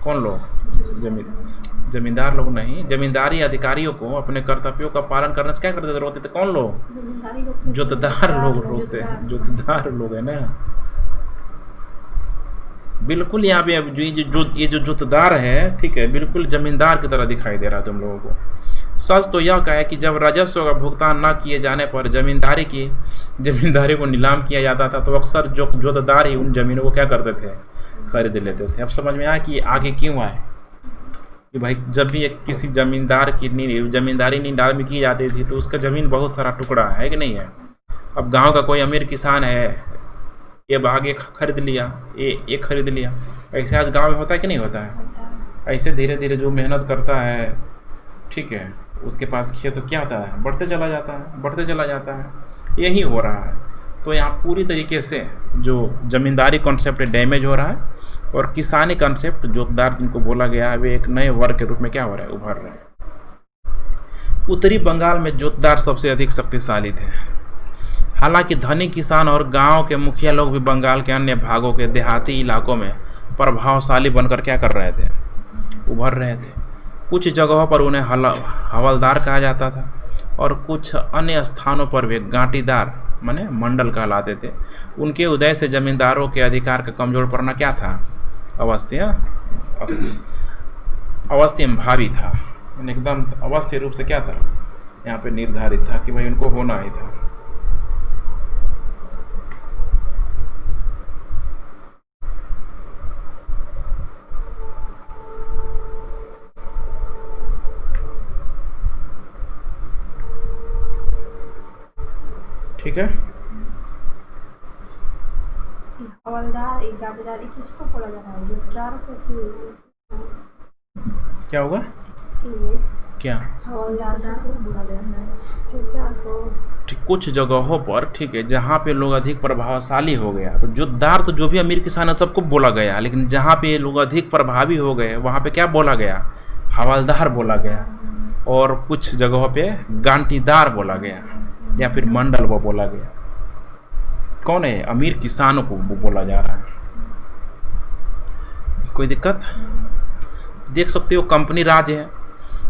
कौन लोग, जमींदार लोग नहीं, जमींदारी अधिकारियों को अपने कर्तव्यों का पालन करने से क्या करते थे, रोकते थे। कौन लोग, जोतदार लोग रोकते हैं, जोतदार लोग है ना। बिल्कुल यहाँ पे ये जो जोतदार है, ठीक है, बिल्कुल जमींदार की तरह दिखाई दे रहा है तुम लोगों को। सच तो यह है कि जब राजस्व का भुगतान न किए जाने पर जमींदारी को नीलाम किया जाता था, तो अक्सर जोतदार ही उन जमीनों को क्या करते थे, खरीद लेते थे। अब समझ में आया कि आगे क्यों आए कि भाई जब भी किसी जमींदार की जमींदारी नीलाम में की जाती थी तो उसका ज़मीन बहुत सारा टुकड़ा है कि नहीं है। अब गांव का कोई अमीर किसान है, ये भाग एक खरीद लिया, ये खरीद लिया। ऐसे आज गांव में होता है कि नहीं होता है। ऐसे धीरे धीरे जो मेहनत करता है, ठीक है, उसके पास खेत तो क्या होता है, बढ़ते चला जाता है। यही हो रहा है। तो यहाँ पूरी तरीके से जो जमींदारी कॉन्सेप्ट डैमेज हो रहा है, और किसानी कॉन्सेप्ट जोतदार जिनको बोला गया है वे एक नए वर्ग के रूप में क्या हो रहा है, उभर रहे हैं। उत्तरी बंगाल में जोतदार सबसे अधिक शक्तिशाली थे। हालांकि धनी किसान और गांव के मुखिया लोग भी बंगाल के अन्य भागों के देहाती इलाकों में प्रभावशाली बनकर क्या कर रहे थे, उभर रहे थे। कुछ जगहों पर उन्हें हवलदार कहा जाता था, और कुछ अन्य स्थानों पर वे गांटीदार माने मंडल कहलाते थे। उनके उदय से जमींदारों के अधिकार का कमजोर पड़ना क्या था, अवश्य अवश्य भावी था, यानी एकदम अवश्य रूप से क्या था यहाँ पे निर्धारित था कि भाई उनको होना ही था। ठीक है, हवलदार इगाबेदार किसको बोला जा रहा है? जोतदार को कि क्या होगा ये क्या हवलदार को बोला जा रहा है? जोतदार को ठीक, कुछ जगहों पर ठीक है जहाँ पे लोग अधिक प्रभावशाली हो गया तो जोतदार तो जो भी अमीर किसान है सबको बोला गया, लेकिन जहाँ पे लोग अधिक प्रभावी हो गए वहाँ पे क्या बोला गया? हवलदार बोला गया। और कुछ जगहों पे गांटीदार बोला गया या फिर मंडल वो बोला गया। कौन है? अमीर किसानों को वो बोला जा रहा है। कोई दिक्कत? देख सकते हो कंपनी राज है,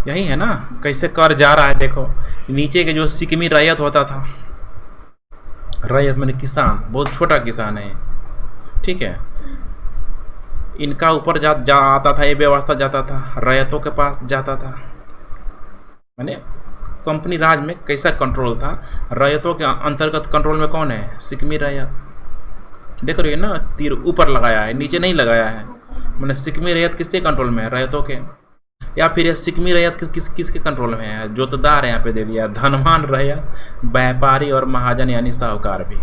यही है ना, कैसे कर जा रहा है। देखो नीचे के जो सिकमी रैयत होता था, रैयत मैंने किसान, बहुत छोटा किसान है, ठीक है, इनका ऊपर जा आता था, ये व्यवस्था जाता था, रैयतों के पास जाता था। मैंने कंपनी राज में कैसा कंट्रोल था? रैयतों के अंतर्गत कंट्रोल में कौन है? सिकमी रैयत। देख रही है ना, तीर ऊपर लगाया है, नीचे नहीं लगाया है। मैंने सिकमी रैयत किसके कंट्रोल में है? रैयतों के। या फिर ये सिकमी रैयत किसके कंट्रोल में है? जोतदार यहाँ पे दे दिया, धनवान रैयत, व्यापारी और महाजन यानी साहूकार भी।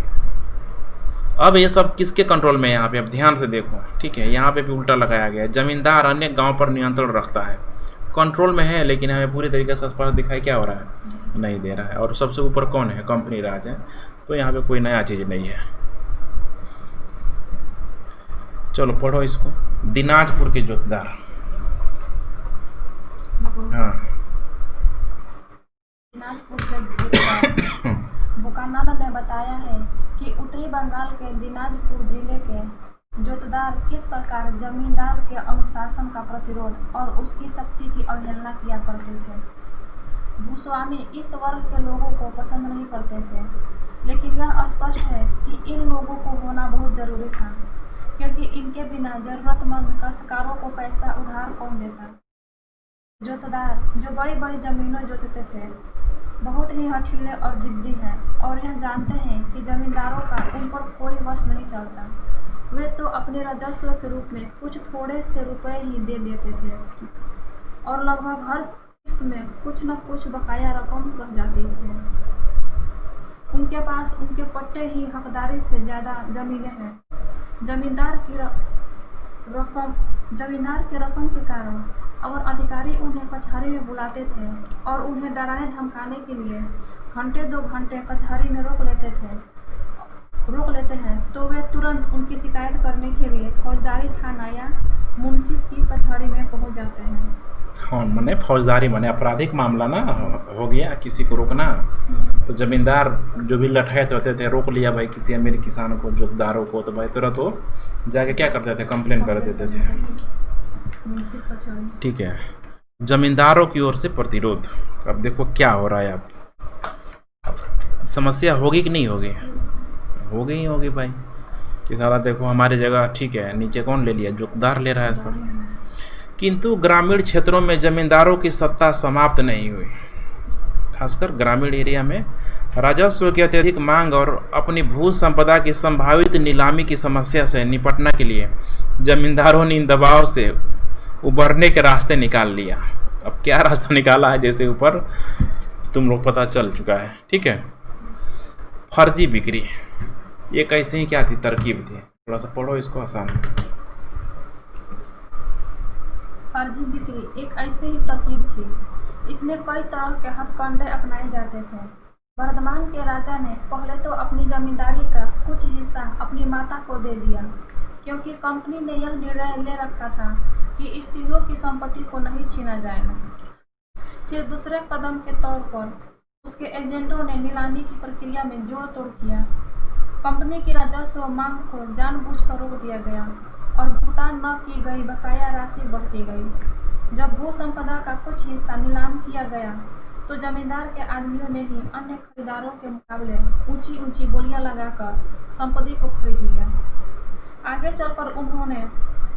अब ये सब किसके कंट्रोल में है यहाँ पे? अब ध्यान से देखो, ठीक है, यहाँ पे भी उल्टा लगाया गया है। जमींदार अन्य गांव पर नियंत्रण रखता है, कंट्रोल में है, लेकिन हमें पूरी तरीके से स्पष्ट दिखाई क्या हो रहा है? नहीं दे रहा है। और सबसे ऊपर कौन है? कंपनी राज है। तो यहाँ पे कोई नया चीज़ नहीं है। चलो पढ़ो इसको। दिनाजपुर के जोतदार। हाँ, दिनाजपुर के जोतदार बुकानन ने बताया है कि उत्तरी बंगाल के दिनाजपुर जिले के जोतदार किस प्रकार जमींदार के अनुशासन का प्रतिरोध और उसकी शक्ति की अवहेलना किया करते थे। भूस्वामी इस वर्ग के लोगों को पसंद नहीं करते थे, लेकिन यह स्पष्ट है कि इन लोगों को होना बहुत जरूरी था, क्योंकि इनके बिना जरूरतमंद काश्तकारों को पैसा उधार कौन देता। जोतदार जो बड़ी बड़ी जमीनें जोतते थे बहुत ही हठीले और जिद्दी हैं, और यह जानते हैं कि जमींदारों का उन पर कोई वश नहीं चलता। वे तो अपने राजस्व के रूप में कुछ थोड़े से रुपए ही दे देते थे, और लगभग हर किस्त में कुछ न कुछ बकाया रकम रह जाती थी। उनके पास उनके पट्टे ही हकदारी से ज़्यादा जमीनें हैं। जमींदार की रकम के कारण अगर अधिकारी उन्हें कचहरी में बुलाते थे और उन्हें डराने धमकाने के लिए घंटे 2 घंटे कचहरी में रोक लेते हैं, तो वे तुरंत उनकी शिकायत करने के लिए फौजदारी थाना या मुंसिफ की कचहरी में पहुंच जाते हैं। हाँ, मैंने फौजदारी मैंने आपराधिक मामला ना हो गया, किसी को रोकना, तो जमींदार जो भी लठैत होते थे, रोक लिया भाई किसी अमीर किसान को, जोतदारों को, तो भाई तुरंत वो जाके क्या करते थे? कंप्लेन कर देते थे। ठीक है, जमींदारों की ओर से प्रतिरोध। अब देखो क्या हो रहा है। अब समस्या होगी कि नहीं होगी? होगी ही होगी भाई, कि सारा देखो हमारी जगह, ठीक है, नीचे कौन ले लिया? जोतदार ले रहा है सब। किंतु ग्रामीण क्षेत्रों में जमींदारों की सत्ता समाप्त नहीं हुई। खासकर ग्रामीण एरिया में राजस्व की अत्यधिक मांग और अपनी भू संपदा की संभावित नीलामी की समस्या से निपटने के लिए जमींदारों ने इन दबाव से उबरने के रास्ते निकाल लिया। अब क्या रास्ता निकाला है? जैसे ऊपर तुम लोग पता चल चुका है, ठीक है। फर्जी बिक्री, ये कैसे ही क्या थी? तरकीब थी। थोड़ा सा पढ़ो इसको, आसान। फर्जी बिक्री एक ऐसी ही तरकीब थी। इसमें कई तरह के हथकंडे अपनाए जाते थे। वर्धमान के राजा ने पहले तो अपनी जमींदारी का कुछ हिस्सा अपनी माता को दे दिया, क्योंकि कंपनी ने यह निर्णय ले रखा था कि स्त्रियों की संपत्ति को नहीं छीना जाएगा। फिर दूसरे कदम के तौर पर उसके एजेंटों ने नीलामी की प्रक्रिया में जोड़ तोड़ किया। कंपनी की राजस्व मांग को जानबूझकर रोक दिया गया और भुगतान न की गई बकाया राशि बढ़ती गई। जब भू संपदा का कुछ हिस्सा नीलाम किया गया तो जमींदार के आदमियों ने ही अन्य खरीदारों के मुकाबले ऊंची ऊंची बोलियां लगाकर संपत्ति को खरीद लिया। आगे चलकर उन्होंने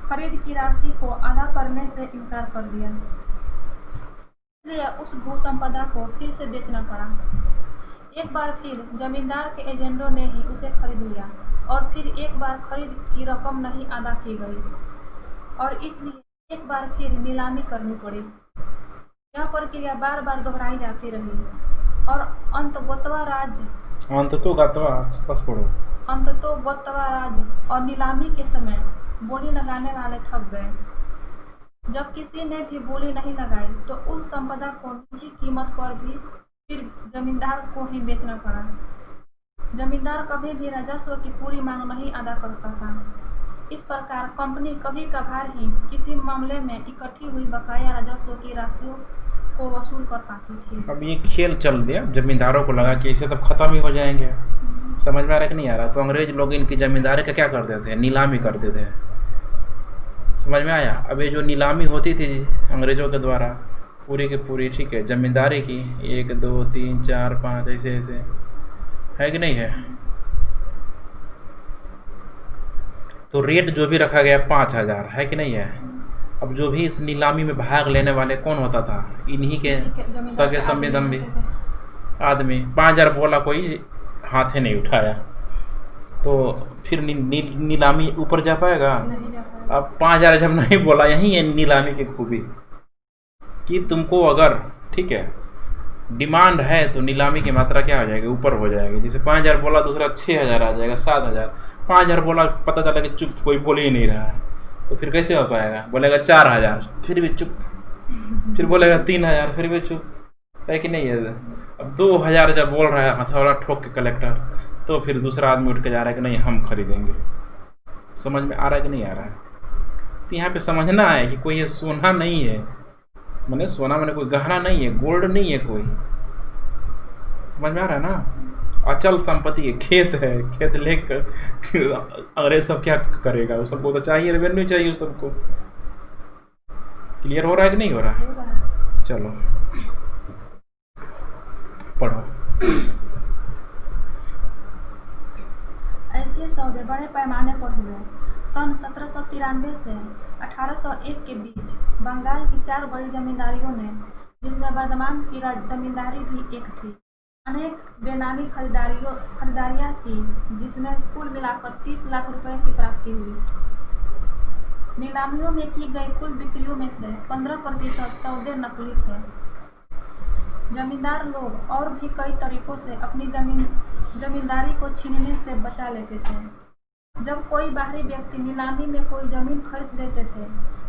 खरीद की राशि को अदा करने से इनकार कर दिया, इसलिए उस भू संपदा को फिर से बेचना पड़ा। एक बार फिर जमींदार के एजेंटों ने ही उसे खरीद लिया और फिर एक बार खरीद की रकम नहीं अदा की गई और इसलिए एक बार फिर नीलामी करनी पड़ी। यह प्रक्रिया बार बार दोहराई जाती रही और अंततोगत्वा राज और नीलामी के समय बोली लगाने वाले थक गए। जब किसी ने भी बोली नहीं लगाई तो उस संपदा को निजी कीमत पर भी फिर जमींदार को ही बेचना पड़ा। जमींदार कभी भी राजस्व की पूरी मांग नहीं अदा करता था। इस प्रकार कंपनी कभी कभार ही किसी मामले में इकट्ठी हुई बकाया राजस्व की राशियों को वसूल कर पाती थी। अब ये खेल चल दिया, जमींदारों को लगा कि इसे तो ख़त्म ही हो जाएंगे। समझ में आ रहा है कि नहीं आ रहा? तो अंग्रेज लोग इनकी जमींदारी का क्या करते थे? नीलामी करते थे। समझ में आया? अब ये जो नीलामी होती थी अंग्रेज़ों के द्वारा पूरी की पूरी, ठीक है, जमींदारी की 1 2 3 4 5 ऐसे ऐसे, है कि नहीं है? तो रेट जो भी रखा गया 5000 है कि नहीं है? अब जो भी इस नीलामी में भाग लेने वाले कौन होता था? इन्हीं के सगे संवेदम्बी आदमी। 5000 बोला, कोई हाथ ही नहीं उठाया, तो फिर नीलामी ऊपर जा पाएगा? अब 5000 जब नहीं बोला, यही है नीलामी की खूबी कि तुमको अगर, ठीक है, डिमांड है तो नीलामी की मात्रा क्या हो जाएगी? ऊपर हो जाएगी। जैसे 5000 बोला, दूसरा 6000 आ जाएगा, 7000। 5000 बोला, पता चला कि चुप, कोई बोल ही नहीं रहा है, तो फिर कैसे हो पाएगा? बोलेगा 4000, फिर भी चुप, फिर बोलेगा 3000, फिर भी चुप, है कि नहीं है? अब 2000 जब बोल रहा है हथौड़ा ठोक के कलेक्टर, तो फिर दूसरा आदमी उठ के जा रहा है कि नहीं हम खरीदेंगे। समझ में आ रहा है कि नहीं आ रहा है? तो यहाँ पे समझना है कि कोई ये सोना नहीं है, मैंने सोना मैंने कोई गहना नहीं है, गोल्ड नहीं है कोई। समझ में आ रहा है ना? अचल संपत्ति है, खेत है, खेत लेकर अंग्रेज सब क्या करेगा? वो सबको तो चाहिए, रेवेन्यू चाहिए उस सबको। क्लियर हो रहा है कि नहीं हो रहा है? चलो पढ़ो। ऐसे सौदे बड़े पैमाने पर हुए। सन 1793 से 1801 के बीच बंगाल की 4 बड़ी जमींदारियों ने, जिसमें वर्धमान की जमींदारी भी एक थी, अनेक बेनामी खरीदारियां की, जिसमें कुल मिलाकर 30 लाख रुपए की प्राप्ति हुई। नीलामियों में की गई कुल बिक्रियों में से 15% सौदे नकली थे। जमींदार लोग और भी कई तरीकों से अपनी जमींदारी को छीनने से बचा लेते थे। जब कोई बाहरी व्यक्ति नीलामी में कोई जमीन खरीद लेते थे,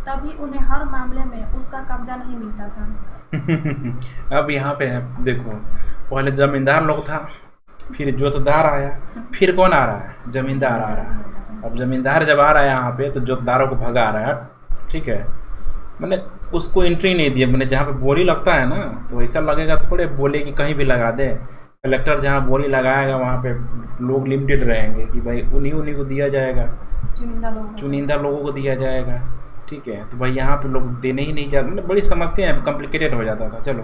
तभी उन्हें हर मामले में उसका कब्जा नहीं मिलता था। अब यहाँ पे है, देखो, पहले जमींदार लोग था, फिर जोतदार आया, फिर कौन आ रहा है? जमींदार आ रहा है। अब जमींदार जब आ रहा है यहाँ पे, तो जोतदारों को भगा रहा है, ठीक है, मैंने उसको एंट्री नहीं दी। मैंने जहाँ पे बोली लगता है ना, तो ऐसा लगेगा थोड़े बोले कि कहीं भी लगा दे। कलेक्टर जहाँ बोली लगाएगा वहाँ पे लोग लिमिटेड रहेंगे कि भाई उन्हीं को दिया जाएगा, चुनिंदा लोगों को दिया जाएगा, ठीक है। तो भाई यहाँ पे लोग देने ही नहीं जाते, मतलब बड़ी समस्याएं, कॉम्प्लिकेटेड हो जाता था। चलो,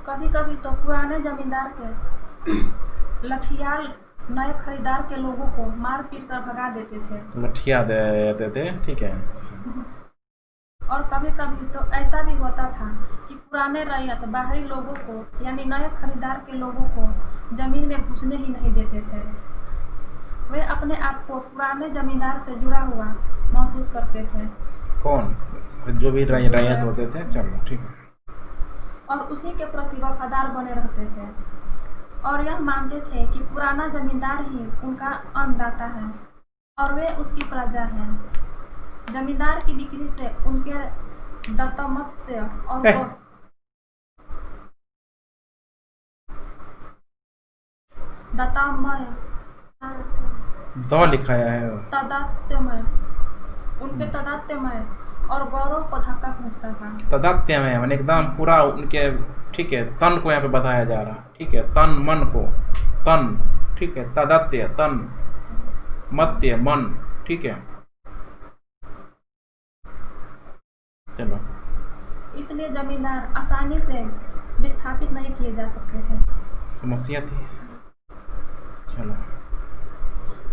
कभी कभी तो पुराने जमींदार के लठियाल नए खरीदार के लोगों को मार पीट कर भगा देते थे, लठिया देते थे, ठीक है। और कभी कभी तो ऐसा भी होता था कि पुराने रैयत बाहरी लोगों को, यानी नए खरीदार के लोगों को जमीन में घुसने ही नहीं देते थे। वे अपने आप को पुराने जमींदार से जुड़ा हुआ महसूस करते थे। कौन? जो भी रैयत होते थे, चलो ठीक है। और उसी के प्रति वफादार बने रहते थे और यह मानते थे कि पुराना जमींदार ही उनका अन्नदाता है और वे उसकी प्रजा हैं। जमींदार की बिक्री से, उनके दत्तमत से और दत्तामय दो लिखाया है, तदात्म्य, उनके तदात्म्य और गौरव को धक्का पहुंचता था। तदात्म्य माने एकदम पूरा उनके, ठीक है, तन को यहाँ पे बताया जा रहा, ठीक है, तन मन को, तन, ठीक है, तदात्म्य तन, मत्य मन, ठीक है। चलो, इसलिए जमींदार आसानी से विस्थापित नहीं किए जा सकते थे, समस्या थी। चलो,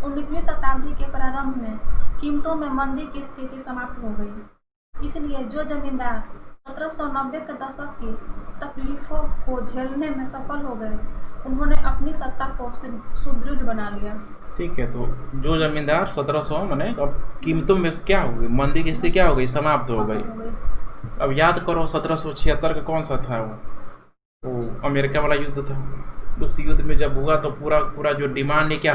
19वीं शताब्दी के प्रारंभ में कीमतों में मंदी की स्थिति समाप्त हो गई। इसलिए जो जमींदार 1790 के दशक की तकलीफों को झेलने में सफल हो गए, उन्होंने अपनी सत्ता को सुदृढ़ बना लिया। ठीक है, तो जो जमींदार 1700 मैंने अब कीमतों में क्या हो गई, मंदी की स्थिति क्या हो गई, समाप्त हो गई। अब याद करो 1776 का कौन सा था वो अमेरिका वाला युद्ध था। उस युद्ध में जब हुआ तो पूरा जो डिमांड है क्या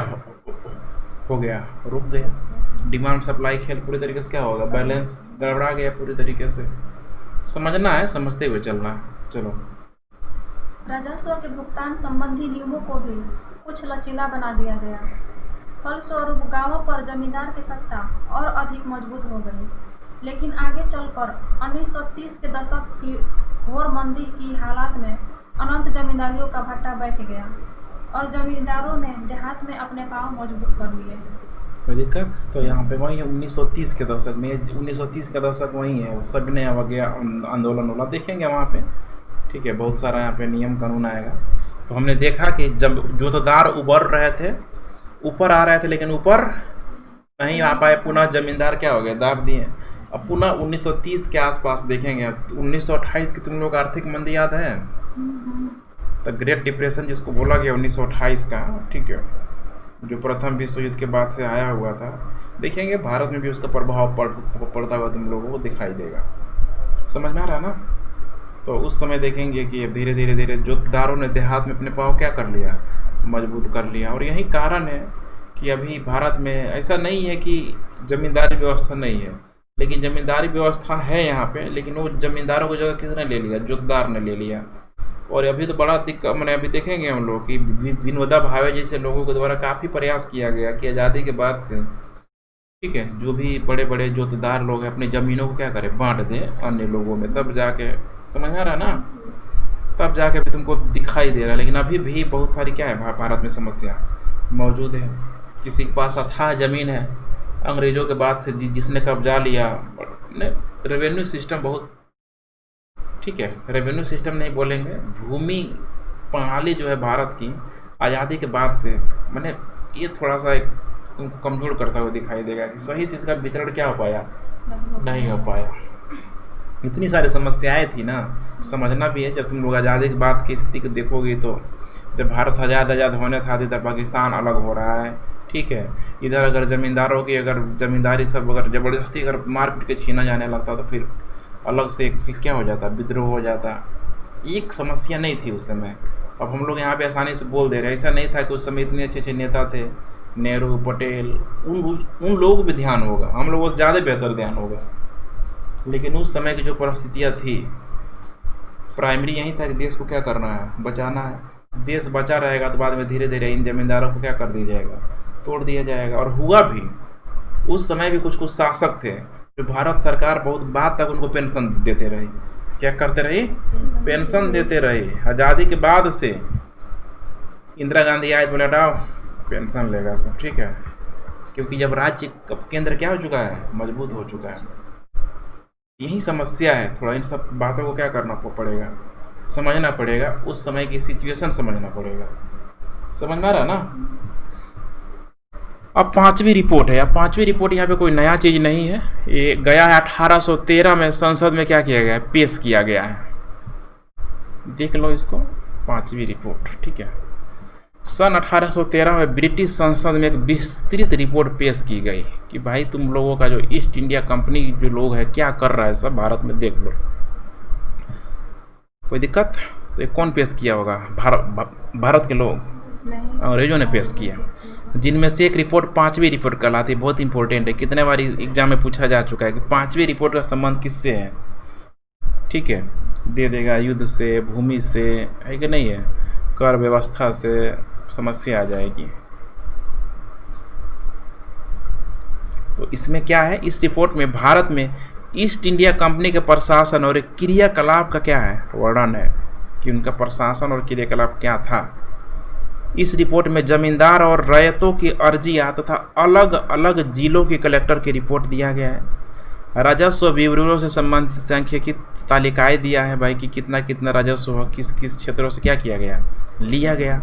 हो गया, रुक गया। डिमांड सप्लाई खेल पूरी तरीके से क्या होगा, बैलेंस गड़बड़ा गया पूरी तरीके से। समझना है, समझते हुए चलना है। चलो, राजस्व के भुगतान संबंधी नियमों को भी कुछ लचीला बना दिया गया। फलस्वरूप गांवों पर जमींदार की सत्ता और अधिक मजबूत हो गई। लेकिन आगे चलकर 1930 के दशक की घोर मंदी की हालात में अनंत जमींदारियों का भट्टा बैठ गया और जमींदारों ने देहात में अपने पांव मजबूत कर लिए। कोई दिक्कत? तो यहाँ पे वही है 1930 के दशक में, 1930 का दशक वही है, सभी नया वगैरह आंदोलन वाला देखेंगे वहाँ पे। ठीक है, बहुत सारा यहाँ पे नियम कानून आएगा। तो हमने देखा कि जब जोतदार उबर रहे थे, ऊपर आ रहे थे, लेकिन ऊपर नहीं आ पाए, पुनः जमींदार क्या हो गए, दाब दिए। अब पुनः 1930 के आसपास देखेंगे। अब 1928 की तुम लोग आर्थिक मंदी याद है, तो ग्रेट डिप्रेशन जिसको बोला गया 1928 का, ठीक है, जो प्रथम विश्व युद्ध के बाद से आया हुआ था। देखेंगे भारत में भी उसका प्रभाव पड़ता हुआ तुम लोगों को दिखाई देगा। समझ में आ रहा है ना? तो उस समय देखेंगे कि अब धीरे धीरे जोतदारों ने देहात में अपने पाँव क्या कर लिया, मजबूत कर लिया। और यही कारण है कि अभी भारत में ऐसा नहीं है कि जमींदारी व्यवस्था नहीं है, लेकिन जमींदारी व्यवस्था है यहाँ पे, लेकिन वो जमींदारों की जगह किसने ले लिया, जोतदार ने ले लिया। और अभी तो बड़ा दिक्कत, मैंने अभी देखेंगे हम लोग कि विनोदा भावे जैसे लोगों के द्वारा काफ़ी प्रयास किया गया कि आज़ादी के बाद से, ठीक है, जो भी बड़े बड़े जोतदार लोग हैं अपनी ज़मीनों को क्या करें, बांट दें अन्य लोगों में, तब जाके समझ आ रहा है ना, तब जाके भी तुमको दिखाई दे रहा है। लेकिन अभी भी बहुत सारी क्या है भारत में समस्या मौजूद है। किसी के पास अथाह ज़मीन है, अंग्रेज़ों के बाद से जिसने कब्जा लिया, रेवेन्यू सिस्टम बहुत, ठीक है, रेवेन्यू सिस्टम नहीं बोलेंगे, भूमि प्रणाली जो है भारत की आज़ादी के बाद से, मैंने ये थोड़ा सा एक तुमको कमज़ोर करता हुआ दिखाई देगा कि सही से इसका वितरण क्या हो पाया, नहीं हो पाया। इतनी सारी समस्याएं थी ना, समझना भी है। जब तुम लोग आज़ादी के बाद की स्थिति को देखोगे तो जब भारत आज़ाद होने था, इधर पाकिस्तान अलग हो रहा है, ठीक है, इधर अगर ज़मींदारों की अगर ज़मींदारी सब अगर ज़बरदस्ती अगर मार पीट के छीना जाने लगता तो फिर अलग से क्या हो जाता, विद्रोह हो जाता। एक समस्या नहीं थी उस समय। अब हम लोग यहाँ पे आसानी से बोल दे रहे हैं, ऐसा नहीं था कि उस समय इतने अच्छे नेता थे, नेहरू, पटेल, उन लोगों को भी ध्यान होगा, हम लोगों से ज़्यादा बेहतर ध्यान होगा। लेकिन उस समय की जो परिस्थितियाँ थी, प्राइमरी यही था कि देश को क्या करना है, बचाना है। देश बचा रहेगा तो बाद में धीरे धीरे इन जमींदारों को क्या कर दिया जाएगा, तोड़ दिया जाएगा। और हुआ भी। उस समय भी कुछ शासक थे जो भारत सरकार बहुत बाद तक उनको पेंशन देते रही। क्या करते रही, पेंशन देते रही। आज़ादी के बाद से इंदिरा गांधी आए, बोले डाओ पेंशन लेगा सब, ठीक है, क्योंकि जब राज्य केंद्र क्या हो चुका है, मजबूत हो चुका है। यही समस्या है। थोड़ा इन सब बातों को क्या करना पड़ेगा, समझना पड़ेगा, उस समय की सिचुएशन समझना पड़ेगा। समझ में आ रहा है ना? अब पांचवी रिपोर्ट है। अब पांचवी रिपोर्ट यहाँ पे कोई नया चीज़ नहीं है, ये गया है 1813 में संसद में क्या किया गया है, पेश किया गया है। देख लो इसको, पांचवी रिपोर्ट, ठीक है। सन 1813 में ब्रिटिश संसद में एक विस्तृत रिपोर्ट पेश की गई कि भाई तुम लोगों का जो ईस्ट इंडिया कंपनी जो लोग है क्या कर रहा है सब भारत में, देख लो। कोई दिक्कत? तो ये कौन पेश किया होगा, भारत के लोग, अंग्रेजों ने पेश किया, जिनमें से एक रिपोर्ट पांचवी रिपोर्ट कहलाती है। बहुत इंपॉर्टेंट है, कितने बार एग्जाम में पूछा जा चुका है कि पांचवी रिपोर्ट का संबंध किससे है, ठीक है, दे देगा युद्ध से, भूमि से, है कि नहीं है, कर व्यवस्था से समस्या आ जाएगी। तो इसमें क्या है, इस रिपोर्ट में भारत में ईस्ट इंडिया कंपनी के प्रशासन और क्रियाकलाप का क्या है, वर्णन है कि उनका प्रशासन और क्रियाकलाप क्या था। इस रिपोर्ट में जमींदार और रैयतों की अर्जियां तथा अलग अलग जिलों के कलेक्टर की रिपोर्ट दिया गया है। राजस्व विवरणों से संबंधित सांख्यिकी तालिकाएं दिया है भाई कि कितना कितना राजस्व किस किस क्षेत्रों से क्या किया गया, लिया गया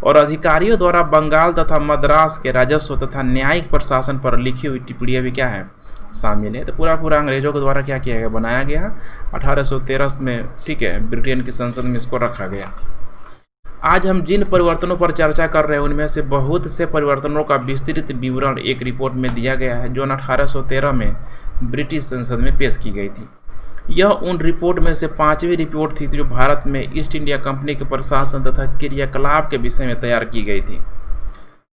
और अधिकारियों द्वारा बंगाल तथा मद्रास के राजस्व तथा न्यायिक प्रशासन पर लिखी हुई टिप्पणियाँ भी क्या है, शामिल है। तो पूरा अंग्रेजों के द्वारा क्या किया गया, बनाया गया 1813 में, ठीक है, ब्रिटेन की संसद में इसको रखा गया। आज हम जिन परिवर्तनों पर चर्चा कर रहे हैं उनमें से बहुत से परिवर्तनों का विस्तृत विवरण एक रिपोर्ट में दिया गया है जो 1813 में ब्रिटिश संसद में पेश की गई थी। यह उन रिपोर्ट में से 5वीं रिपोर्ट थी जो भारत में ईस्ट इंडिया कंपनी के प्रशासन तथा क्रियाकलाप के विषय में तैयार की गई थी।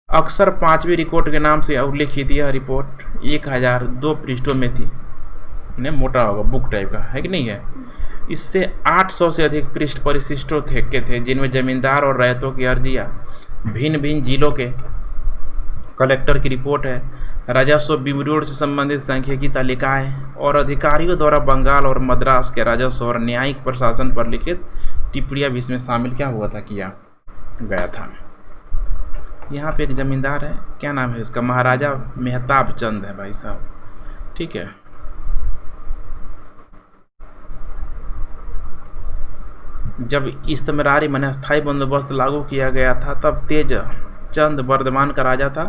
अक्सर 5वीं रिपोर्ट के नाम से उल्लेखित यह रिपोर्ट 1002 पृष्ठों में थी। इन्हें मोटा होगा, बुक टाइप का है कि नहीं है। इससे 800 से अधिक पृष्ठ परिशिष्टों थे जिनमें जमींदार और रैयतों की अर्जियाँ, भिन्न भिन्न जिलों के कलेक्टर की रिपोर्ट है, राजस्व विवरण से संबंधित सांख्यिकी तालिकाएं और अधिकारियों द्वारा बंगाल और मद्रास के राजस्व और न्यायिक प्रशासन पर लिखित टिप्पणियाँ भी इसमें शामिल क्या हुआ था, किया गया था। यहाँ पे एक जमींदार है, क्या नाम है इसका, महाराजा मेहताब चंद है भाई साहब, ठीक है। जब इस्तमरारी माने अस्थायी बंदोबस्त लागू किया गया था तब तेज चंद बर्धमान का राजा था।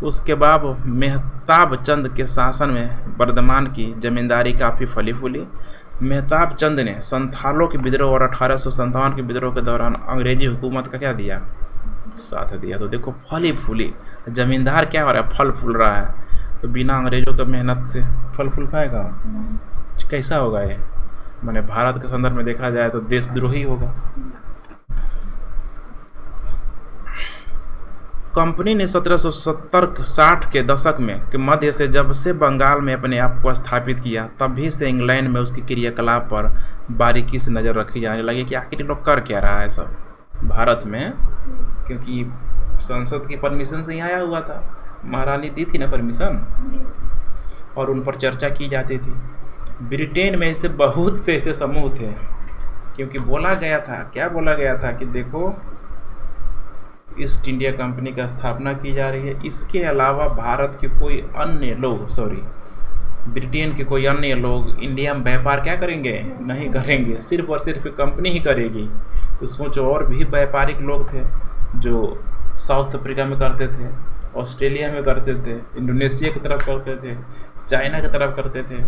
उसके बाद मेहताब चंद के शासन में बर्धमान की जमींदारी काफ़ी फली फूली। मेहताब चंद ने संथालों के विद्रोह और 1857 के विद्रोह के दौरान अंग्रेजी हुकूमत का क्या दिया, साथ दिया। तो देखो फली फूली जमींदार क्या हो रहा है, फल फूल रहा है। तो बिना अंग्रेजों के मेहनत से फल फूल पाएगा, कैसा होगा ये, माने भारत के संदर्भ में देखा जाए तो देशद्रोही होगा। कंपनी ने 1770-60 के दशक में के मध्य से जब से बंगाल में अपने आप को स्थापित किया तभी से इंग्लैंड में उसके क्रियाकलाप पर बारीकी से नज़र रखी जाने लगी कि आखिर लोग कर क्या रहा है सब भारत में, क्योंकि संसद की परमिशन से ही आया हुआ था, महारानी दी थी ना परमिशन, और उन पर चर्चा की जाती थी। ब्रिटेन में ऐसे बहुत से ऐसे समूह थे, क्योंकि बोला गया था, क्या बोला गया था कि देखो ईस्ट इंडिया कंपनी की स्थापना की जा रही है, इसके अलावा भारत के कोई अन्य लोग, ब्रिटेन के कोई अन्य लोग इंडिया में व्यापार क्या करेंगे, नहीं करेंगे, सिर्फ और सिर्फ कंपनी ही करेगी। तो सोचो, और भी व्यापारिक लोग थे जो साउथ अफ्रीका में करते थे, ऑस्ट्रेलिया में करते थे, इंडोनेशिया की तरफ करते थे, चाइना की तरफ करते थे।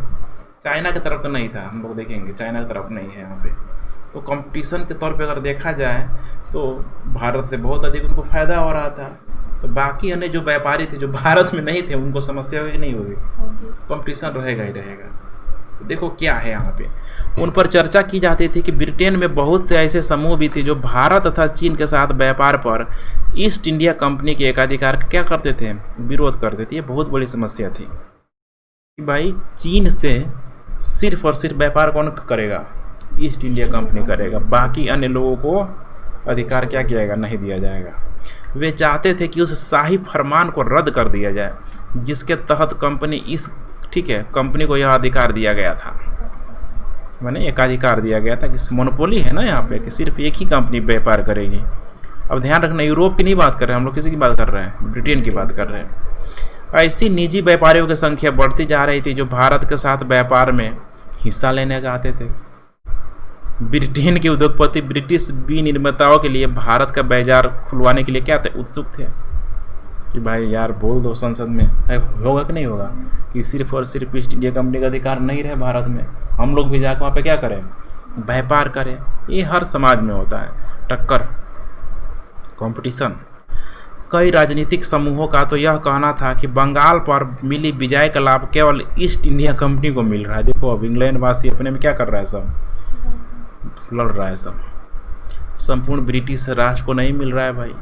चाइना की तरफ तो नहीं था, हम लोग देखेंगे चाइना की तरफ नहीं है यहाँ पे। तो कंपटीशन के तौर पे अगर देखा जाए तो भारत से बहुत अधिक उनको फ़ायदा हो रहा था। तो बाकी अन्य जो व्यापारी थे जो भारत में नहीं थे उनको समस्या होगी नहीं होगी, कंपटीशन रहेगा ही रहेगा। तो देखो क्या है यहाँ पे, उन पर चर्चा की जाती थी कि ब्रिटेन में बहुत से ऐसे समूह भी थे जो भारत तथा चीन के साथ व्यापार पर ईस्ट इंडिया कंपनी के एकाधिकार का क्या करते थे, विरोध करते थे। ये बहुत बड़ी समस्या थी कि भाई चीन से सिर्फ और सिर्फ व्यापार कौन करेगा, ईस्ट इंडिया कंपनी करेगा, बाकी अन्य लोगों को अधिकार क्या किया जाएगा, नहीं दिया जाएगा। वे चाहते थे कि उस शाही फरमान को रद्द कर दिया जाए जिसके तहत कंपनी कंपनी को यह अधिकार दिया गया था, माने एकाधिकार दिया गया था कि मोनोपोली है ना यहाँ पे कि सिर्फ एक ही कंपनी व्यापार करेगी। अब ध्यान रखना, यूरोप की नहीं बात कर रहे हैं हम लोग, किसी की बात कर रहे हैं, ब्रिटेन की बात कर रहे हैं। ऐसी निजी व्यापारियों की संख्या बढ़ती जा रही थी जो भारत के साथ व्यापार में हिस्सा लेना चाहते थे। ब्रिटेन के उद्योगपति ब्रिटिश विनिर्माताओं के लिए भारत का बाजार खुलवाने के लिए क्या थे, उत्सुक थे कि भाई यार बोल दो संसद में, होगा कि नहीं होगा कि सिर्फ और सिर्फ ईस्ट इंडिया कंपनी का अधिकार नहीं रहे भारत में, हम लोग भी जाकर वहाँ पे क्या करें, व्यापार करें। ये हर समाज में होता है, टक्कर, कंपटीशन। कई राजनीतिक समूहों का तो यह कहना था कि बंगाल पर मिली विजय का लाभ केवल ईस्ट इंडिया कंपनी को मिल रहा है। देखो अब इंग्लैंड वासी अपने में क्या कर रहा है, सब लड़ रहा है, सब संपूर्ण ब्रिटिश राष्ट्र को नहीं मिल रहा है भाई।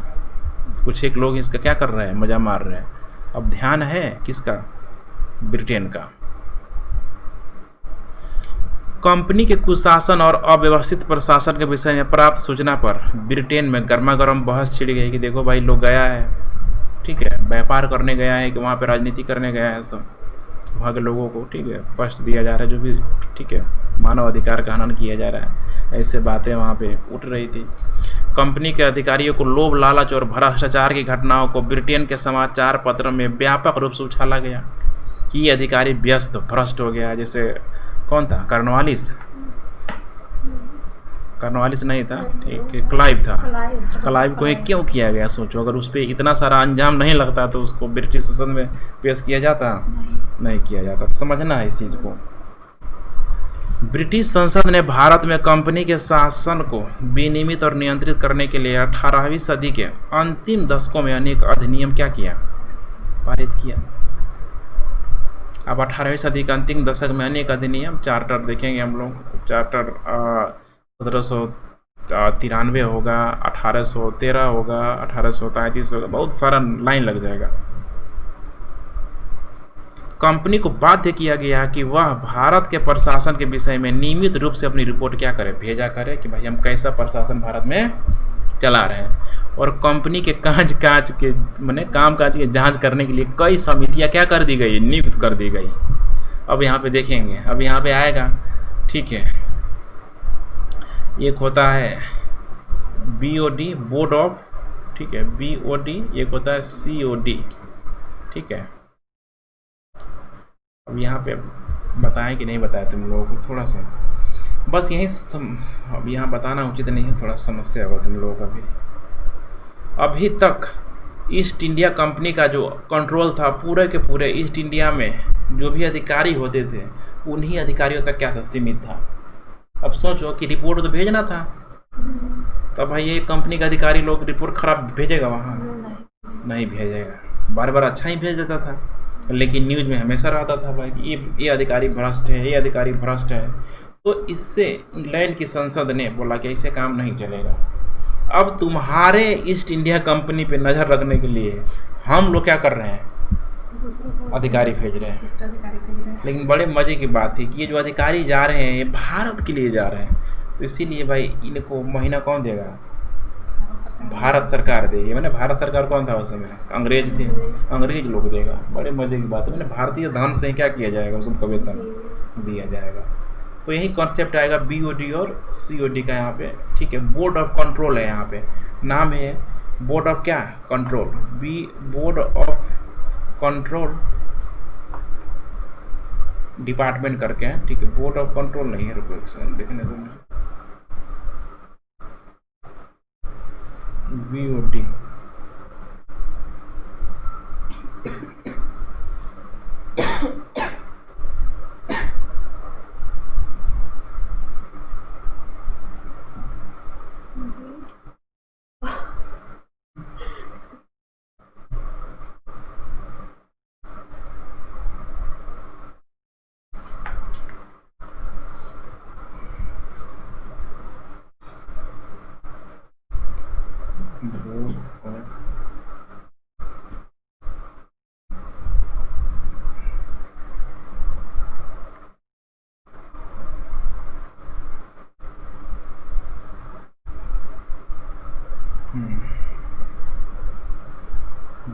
कुछ एक लोग इसका क्या कर रहे हैं, मजा मार रहे हैं। अब ध्यान है किसका, ब्रिटेन का। कंपनी के कुशासन और अव्यवस्थित प्रशासन के विषय में प्राप्त सूचना पर ब्रिटेन में गर्मा गर्म बहस छिड़ गई कि देखो भाई लोग गया है, ठीक है, व्यापार करने गया है कि वहाँ पे राजनीति करने गया है, सब वहाँ के लोगों को ठीक है कष्ट दिया जा रहा है, जो भी ठीक है मानव अधिकार का हनन किया जा रहा है, ऐसे बातें वहाँ पे उठ रही थी। कंपनी के अधिकारियों को लोभ लालच और भ्रष्टाचार की घटनाओं को ब्रिटेन के समाचार पत्रों में व्यापक रूप से उछाला गया कि ये अधिकारी व्यस्त भ्रष्ट हो गया। जैसे कौन था, कॉर्नवालिस नहीं था, ठीक है, क्लाइव था। क्लाइव। क्लाइव को ये क्यों किया गया सोचो, अगर उस पर इतना सारा अंजाम नहीं लगता तो उसको ब्रिटिश संसद में पेश किया जाता? नहीं किया जाता। समझना है इस चीज़ को। ब्रिटिश संसद ने भारत में कंपनी के शासन को विनियमित और नियंत्रित करने के लिए 18वीं सदी के अंतिम दशकों में अनेक अधिनियम क्या किया? पारित किया। अब 18वीं सदी के अंतिम दशक में अनेक अधिनियम, चार्टर देखेंगे हम लोग। चार्टर 1793 होगा, 1813 होगा, 1833 होगा, बहुत सारा लाइन लग जाएगा। कंपनी को बाध्य किया गया कि वह भारत के प्रशासन के विषय में नियमित रूप से अपनी रिपोर्ट क्या करे? भेजा करे कि भाई हम कैसा प्रशासन भारत में चला रहे हैं। और कंपनी के काज के माने काम काज की जांच करने के लिए कई समितियां क्या कर दी गई? नियुक्त कर दी गई। अब यहाँ पे देखेंगे, अब यहाँ पे आएगा, ठीक है। एक होता है BOD, बोर्ड ऑफ, ठीक है, BOD। एक होता है COD, ठीक है। अब यहाँ पे बताएं कि नहीं बताया तुम लोगों को, थोड़ा सा बस यही अब यहाँ बताना उचित नहीं है, थोड़ा समस्या होगा तुम लोगों का भी। अभी तक ईस्ट इंडिया कंपनी का जो कंट्रोल था पूरे के पूरे ईस्ट इंडिया में जो भी अधिकारी होते थे उन्हीं अधिकारियों तक क्या था? सीमित था। अब सोचो कि रिपोर्ट तो भेजना था, तो भाई ये कंपनी का अधिकारी लोग रिपोर्ट खराब भेजेगा वहाँ? नहीं भेजेगा। बार बार अच्छा ही भेज देता था, लेकिन न्यूज़ में हमेशा रहता था भाई ये अधिकारी भ्रष्ट है, ये अधिकारी भ्रष्ट है। तो इससे इंग्लैंड की संसद ने बोला कि ऐसे काम नहीं चलेगा। अब तुम्हारे ईस्ट इंडिया कंपनी पे नज़र रखने के लिए हम लोग क्या कर रहे हैं? अधिकारी भेज रहे हैं। लेकिन बड़े मज़े की बात थी कि ये जो अधिकारी जा रहे हैं ये भारत के लिए जा रहे हैं, तो इसीलिए भाई इनको महीना कौन देगा? भारत सरकार देगी। मैंने भारत सरकार कौन था उस समय? अंग्रेज थे, अंग्रेज लोग देगा। बड़े मजे की बात है। मैंने भारतीय धन से क्या किया जाएगा? उसको वेतन दिया जाएगा। तो यही कॉन्सेप्ट आएगा BOD और COD का यहाँ पे, ठीक है। बोर्ड ऑफ कंट्रोल है, यहाँ पे नाम है बोर्ड ऑफ क्या? Control. Board of control department करके है, ठीक है। बोर्ड ऑफ कंट्रोल नहीं है, रुको एक सेकंड देखने दो मुझे। BOD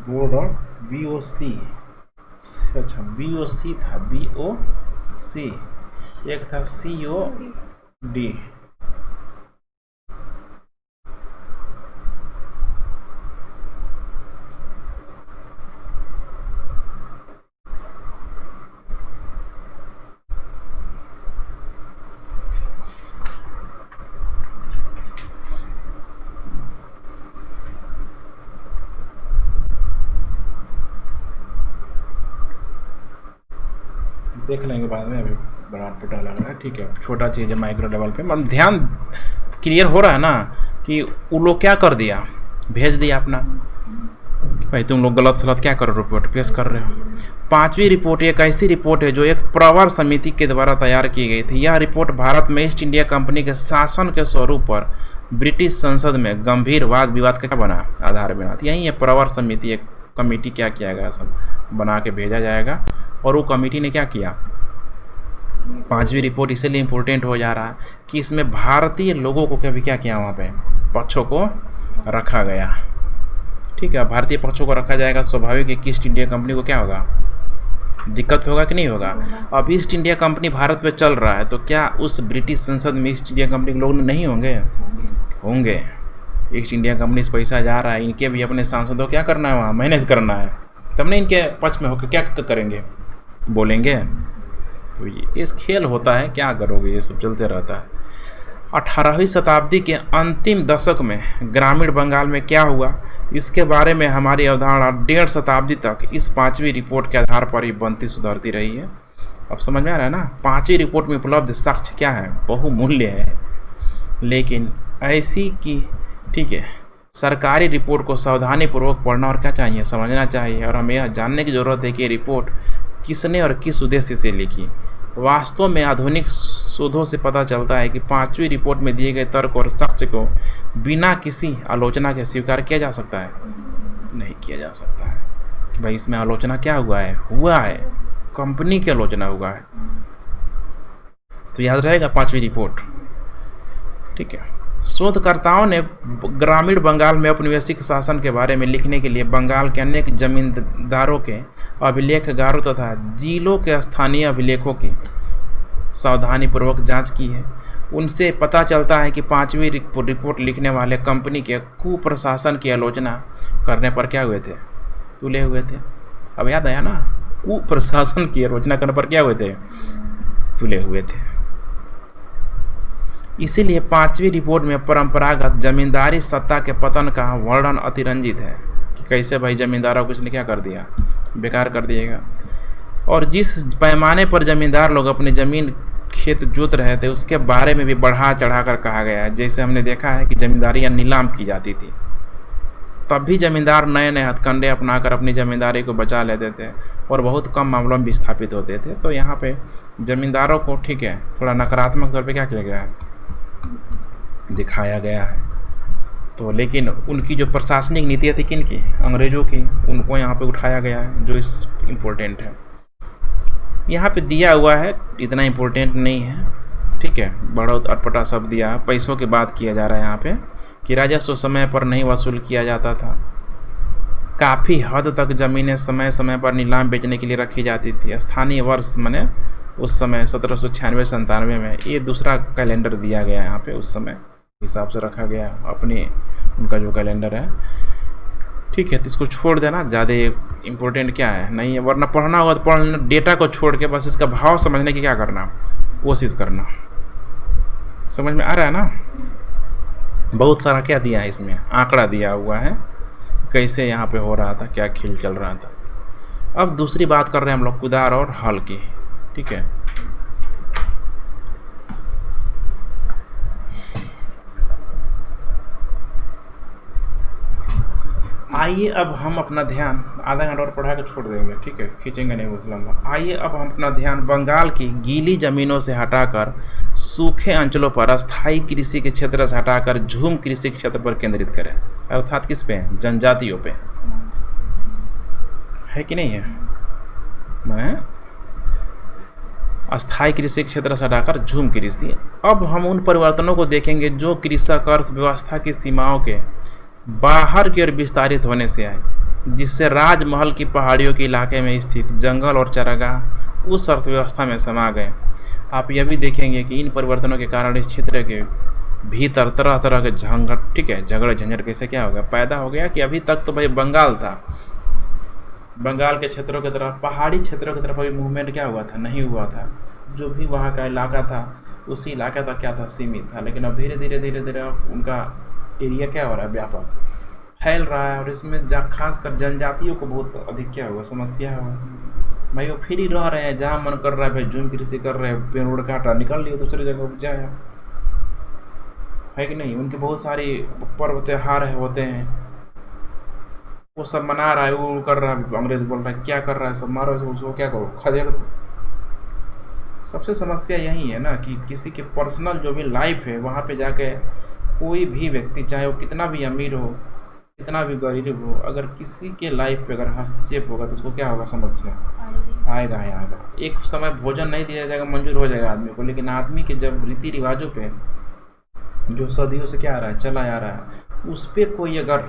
board of BOC। अच्छा BOC था, BOC। एक था COD। देख लेंगे बाद में, अभी बड़ा पुटा लग रहा है, ठीक है। छोटा चीज़ है माइक्रो लेवल पे, मतलब ध्यान क्लियर हो रहा है ना कि वो लोग क्या कर दिया? भेज दिया अपना, भाई तुम लोग गलत सलत क्या करो, रिपोर्ट पेश कर रहे हो। 5वीं रिपोर्ट एक ऐसी रिपोर्ट है जो एक प्रवर समिति के द्वारा तैयार की गई थी। यह रिपोर्ट भारत में ईस्ट इंडिया कंपनी के शासन के स्वरूप पर ब्रिटिश संसद में गंभीर वाद विवाद का बना आधार बना। यही है प्रवर समिति, एक कमेटी क्या किया गया, सब बना के भेजा जाएगा। और वो कमेटी ने क्या किया? 5वीं रिपोर्ट इसलिए इम्पोर्टेंट हो जा रहा है कि इसमें भारतीय लोगों को क्या किया? वहाँ पे पक्षों को रखा गया, ठीक है। भारतीय पक्षों को रखा जाएगा। स्वाभाविक है कि ईस्ट इंडिया कंपनी को क्या होगा? दिक्कत होगा कि नहीं होगा? अब ईस्ट इंडिया कंपनी भारत पे चल रहा है, तो क्या उस ब्रिटिश संसद में ईस्ट इंडिया कंपनी के लोग नहीं होंगे? होंगे। ईस्ट इंडिया कंपनी से पैसा जा रहा है, इनके भी अपने सांसदों क्या करना है? वहाँ मैनेज करना है, तब नहीं इनके पक्ष में होकर क्या करेंगे? बोलेंगे। तो ये इस खेल होता है, क्या करोगे? ये सब चलते रहता है। 18वीं शताब्दी के अंतिम दशक में ग्रामीण बंगाल में क्या हुआ, इसके बारे में हमारी अवधारणा 1.5 शताब्दी तक इस 5वीं रिपोर्ट के आधार पर ही बनती सुधरती रही है। अब समझ में आ रहा है ना, 5वीं रिपोर्ट में उपलब्ध साक्ष्य क्या है, बहुमूल्य है। लेकिन ऐसी कि ठीक है, सरकारी रिपोर्ट को सावधानीपूर्वक पढ़ना और क्या चाहिए, समझना चाहिए, और हमें यह जानने की ज़रूरत है कि ये रिपोर्ट किसने और किस उद्देश्य से लिखी। वास्तव में आधुनिक शोधों से पता चलता है कि 5वीं रिपोर्ट में दिए गए तर्क और साक्ष्य को बिना किसी आलोचना के स्वीकार किया जा सकता है, नहीं किया जा सकता है कि भाई इसमें आलोचना क्या हुआ है, कंपनी की आलोचना हुआ है। तो याद रहेगा 5वीं रिपोर्ट, ठीक है। शोधकर्ताओं ने ग्रामीण बंगाल में औपनिवेशिक शासन के बारे में लिखने के लिए बंगाल के अनेक जमींदारों के अभिलेखगारों तथा जिलों के स्थानीय अभिलेखों की सावधानीपूर्वक जांच की है। उनसे पता चलता है कि 5वीं रिपोर्ट लिखने वाले कंपनी के कुप्रशासन की आलोचना करने पर क्या हुए थे, तुले हुए थे। अब याद आया ना, कुप्रशासन की आलोचना करने पर क्या हुए थे, तुले हुए थे। इसीलिए 5वीं रिपोर्ट में परंपरागत जमींदारी सत्ता के पतन का वर्णन अतिरंजित है कि कैसे भाई जमींदारों को इसने क्या कर दिया, बेकार कर दिएगा। और जिस पैमाने पर जमींदार लोग अपनी ज़मीन खेत जोत रहे थे उसके बारे में भी बढ़ा चढ़ा कर कहा गया है। जैसे हमने देखा है कि जमींदारियाँ नीलाम की जाती थी, तब भी जमींदार नए नए हथकंडे अपनाकर अपनी ज़मींदारी को बचा लेते थे और बहुत कम मामलों में विस्थापित होते थे। तो यहाँ पे ज़मींदारों को ठीक है थोड़ा नकारात्मक तौर पे क्या किया गया है, दिखाया गया है। तो लेकिन उनकी जो प्रशासनिक नीतियाँ थी किन की, अंग्रेज़ों की, उनको यहाँ पे उठाया गया है, जो इस इम्पोर्टेंट है। यहाँ पे दिया हुआ है, इतना इम्पोर्टेंट नहीं है, ठीक है, बड़ा अटपटा शब्द दिया, पैसों की बात किया जा रहा है यहाँ पे कि राजस्व समय पर नहीं वसूल किया जाता था। काफ़ी हद तक ज़मीनें समय समय पर नीलाम बेचने के लिए रखी जाती थी। स्थानीय वर्ष माने उस समय 1796-97 में ये दूसरा कैलेंडर दिया गया है यहाँ पे, उस समय हिसाब से रखा गया अपनी उनका जो कैलेंडर है, ठीक है। तो इसको छोड़ देना, ज़्यादा इम्पोर्टेंट क्या है नहीं है, वरना पढ़ना होगा तो पढ़ना, डेटा को छोड़ के बस इसका भाव समझने की क्या करना, कोशिश करना। समझ में आ रहा है ना। बहुत सारा क्या दिया है इसमें, आंकड़ा दिया हुआ है कैसे यहाँ पे हो रहा था, क्या खेल चल रहा था। अब दूसरी बात कर रहे हैं हम लोग कुदार और हल की, ठीक है। आइए अब हम अपना ध्यान, आधा घंटा और पढ़ा के छोड़ देंगे, ठीक है, खींचेंगे नहीं बहुत लंबा। आइए अब हम अपना ध्यान बंगाल की गीली ज़मीनों से हटाकर सूखे अंचलों पर, अस्थायी कृषि के क्षेत्र से हटाकर झूम कृषि क्षेत्र पर केंद्रित करें। अर्थात किस पे, जनजातियों पे, है कि नहीं है। मैं अस्थायी कृषि क्षेत्र से हटाकर झूम कृषि। अब हम उन परिवर्तनों को देखेंगे जो कृषक अर्थव्यवस्था की सीमाओं के बाहर की ओर विस्तारित होने से आए, जिससे राजमहल की पहाड़ियों के इलाके में स्थित जंगल और चारागाह उस अर्थव्यवस्था में समा गए। आप यह भी देखेंगे कि इन परिवर्तनों के कारण इस क्षेत्र के भीतर तरह तरह के झंझट, ठीक है, झगड़े झंझट कैसे क्या हो गया, पैदा हो गया कि अभी तक तो भाई बंगाल था, बंगाल के क्षेत्रों की तरफ, पहाड़ी क्षेत्रों की तरफ अभी मूवमेंट क्या हुआ था, नहीं हुआ था। जो भी वहाँ का इलाका था उसी इलाके तक क्या था, सीमित था। लेकिन अब धीरे धीरे उनका एरिया क्या हो रहा है, व्यापक फैल रहा है। और इसमें खासकर जनजातियों को बहुत अधिक क्या हुआ, समस्या हुआ। भाई वो फिर ही रह रहे हैं, जहाँ मन कर रहा है भाई झूम कृषि कर रहे हैं, पेड़ उड़ काटा, निकल लिए दूसरी जगह उपजाया, है कि नहीं। उनके बहुत सारे पर्व त्योहार होते हैं, वो सब मना रहा है, वो कर रहा है, अंग्रेज बोल रहा है क्या कर रहा है, सब मारो उसको, क्या करो, खदेड़ दो। सबसे समस्या यही है ना कि किसी के पर्सनल जो भी लाइफ है वहाँ पे जाके कोई भी व्यक्ति, चाहे वो कितना भी अमीर हो, कितना भी गरीब हो, अगर किसी के लाइफ पे अगर हस्तक्षेप होगा तो उसको क्या होगा, समस्या आएगा ही आएगा। एक समय भोजन नहीं दिया जाएगा, मंजूर हो जाएगा आदमी को, लेकिन आदमी के जब रीति रिवाजों पे जो सदियों से क्या आ रहा है, चला आ रहा है, उस पर कोई अगर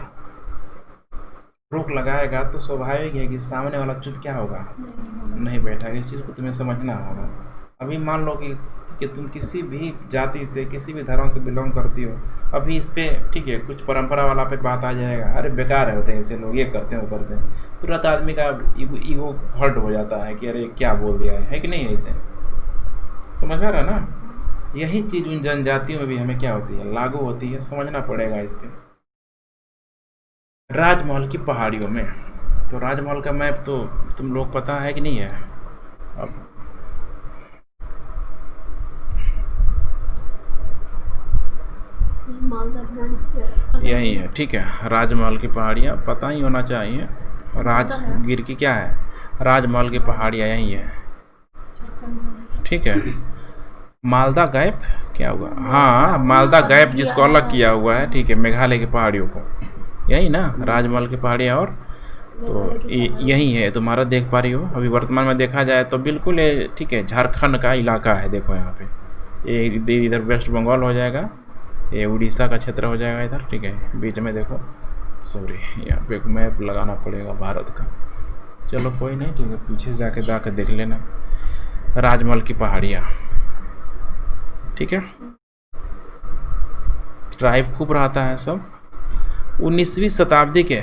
रोक लगाएगा तो स्वाभाविक है कि सामने वाला चुप क्या होगा, नहीं बैठेगा। इस चीज़ को तुम्हें समझना होगा। अभी मान लो कि तुम किसी भी जाति से, किसी भी धर्म से बिलोंग करती हो, अभी इस पर ठीक है कुछ परंपरा वाला पे बात आ जाएगा, अरे बेकार होते हैं ऐसे लोग, ये करते हैं वो करते हैं, तुरंत आदमी का ईगो हर्ट हो जाता है कि अरे क्या बोल दिया है कि नहीं, ऐसे समझ में आ रहा है ना। यही चीज़ उन जनजातियों में भी हमें क्या होती है, लागू होती है, समझना पड़ेगा इसके। राजमहल की पहाड़ियों में, तो राजमहल का मैप तो तुम लोग पता है कि नहीं है? अब मालदा ध्यान से यही है, ठीक है, राजमहल की पहाड़ियाँ पता ही होना चाहिए। राजगीर की क्या है, राजमहल की पहाड़ियाँ यही है, ठीक है। मालदा गैप क्या हुआ, हाँ मालदा गैप जिसको अलग किया हुआ है, ठीक है, मेघालय की पहाड़ियों को, यही ना राजमहल की पहाड़ियाँ। और तो यही है तुम्हारा, देख पा रही हो अभी वर्तमान में देखा जाए तो बिल्कुल ये, ठीक है, झारखंड का इलाका है, देखो यहाँ पे ये इधर वेस्ट बंगाल हो जाएगा, ये उड़ीसा का क्षेत्र हो जाएगा इधर, ठीक है, बीच में देखो, सॉरी यहाँ पे एक मैप लगाना पड़ेगा भारत का, चलो कोई नहीं, ठीक है, पीछे जाके देख लेना राजमहल की पहाड़ियाँ, ठीक है। ट्राइब खूब रहता है सब। 19वीं शताब्दी के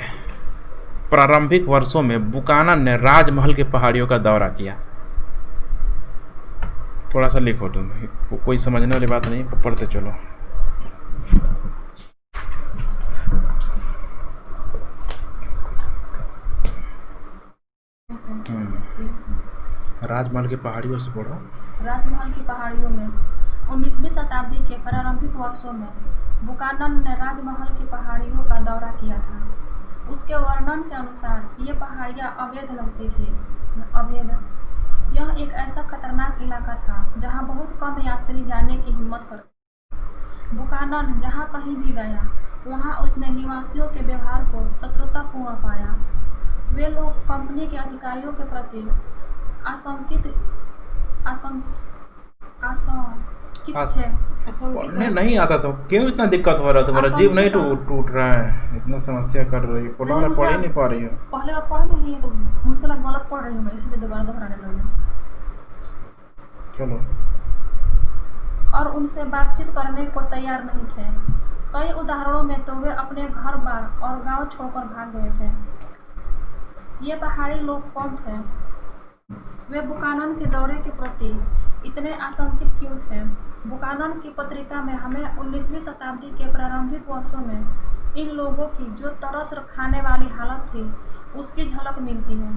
प्रारंभिक वर्षों में बुकानन ने राजमहल की पहाड़ियों का दौरा किया। थोड़ा सा लिखो तुम, कोई समझने वाली बात नहीं, पढ़ते चलो। राजमहल की पहाड़ियों से पढ़ो। राजमहल की पहाड़ियों में 19वीं शताब्दी के प्रारंभिक वर्षों में बुकानन ने राजमहल की पहाड़ियों का दौरा किया था। उसके वर्णन के अनुसार ये पहाड़ियाँ अवैध लगती थी। यह एक ऐसा खतरनाक इलाका था जहाँ बहुत कम यात्री जाने की हिम्मत करते। बुकानन जहाँ कहीं भी गया वहाँ उसने निवासियों के व्यवहार को शत्रुतापूर्ण पाया। वे लोग कंपनी के अधिकारियों के प्रति आशंकित थे। पढ़ने नहीं आता तो क्यों इतना दिक्कत हो रहा है, तुम्हारा जीव नहीं टूट रहा है, इतना समस्या कर रही है, पढ़ ही नहीं पा रही हो। पहले बार पढ़ रही है तो मुझको लगा गलत पढ़ रही हूँ मैं, इसलिए दोबारा दोहराने लगी। चलो। और उनसे बातचीत करने को तैयार नहीं थे। कई उदाहरणों में तो वे अपने घर बार और गांव छोड़कर भाग गए थे। ये पहाड़ी लोग कौन थे? वे बुकानन के दौरे के प्रति इतने आशंकित क्यों थे? बुकानन की पत्रिका में हमें 19वीं शताब्दी के प्रारंभिक वर्षों में इन लोगों की जो तरस खाने वाली हालत थी उसकी झलक मिलती है।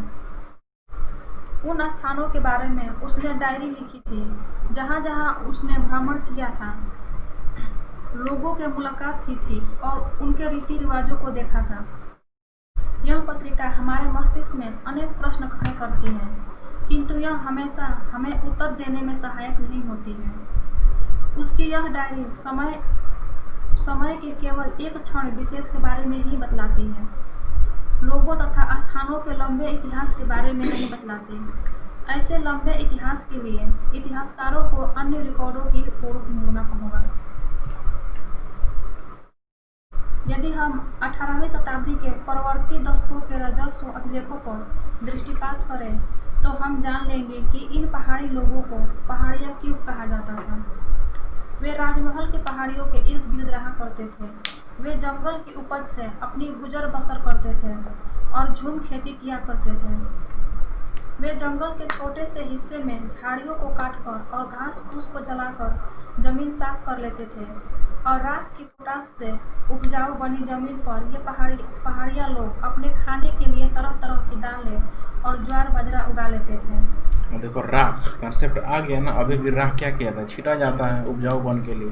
उन स्थानों के बारे में उसने डायरी लिखी थी जहाँ जहाँ उसने भ्रमण किया था, लोगों के मुलाकात की थी और उनके रीति रिवाजों को देखा था। यह पत्रिका हमारे मस्तिष्क में अनेक प्रश्न खड़े करती है, किंतु यह हमेशा हमें उत्तर देने में सहायक नहीं होती है। उसकी यह डायरी समय के केवल एक क्षण विशेष के बारे में ही बतलाती है, लोगों तथा स्थानों के लंबे इतिहास के बारे में नहीं बतलाती। ऐसे लंबे इतिहास के लिए इतिहासकारों को अन्य रिकॉर्डों की ओर मुड़ना होगा। यदि हम 18वीं शताब्दी के परवर्ती दशकों के राजस्व अभिलेखों पर दृष्टिपात करें तो हम जान लेंगे कि इन पहाड़ी लोगों को पहाड़िया क्यों कहा जाता था। वे राजमहल की पहाड़ियों के इर्द गिर्द रहा करते थे। वे जंगल की उपज से अपनी गुजर बसर करते थे और झूम खेती किया करते थे। वे जंगल के छोटे से हिस्से में झाड़ियों को काटकर और घास फूस को जलाकर जमीन साफ कर लेते थे और राख की पोटाश से उपजाऊ बनी जमीन पर ये पहाड़िया लोग अपने खाने के लिए तरह तरह की दालें और ज्वार बाजरा उगा लेते थे। देखो राख कंसेप्ट आ गया ना, अभी भी राख क्या किया था, छीटा जाता है उपजाऊ बन के लिए।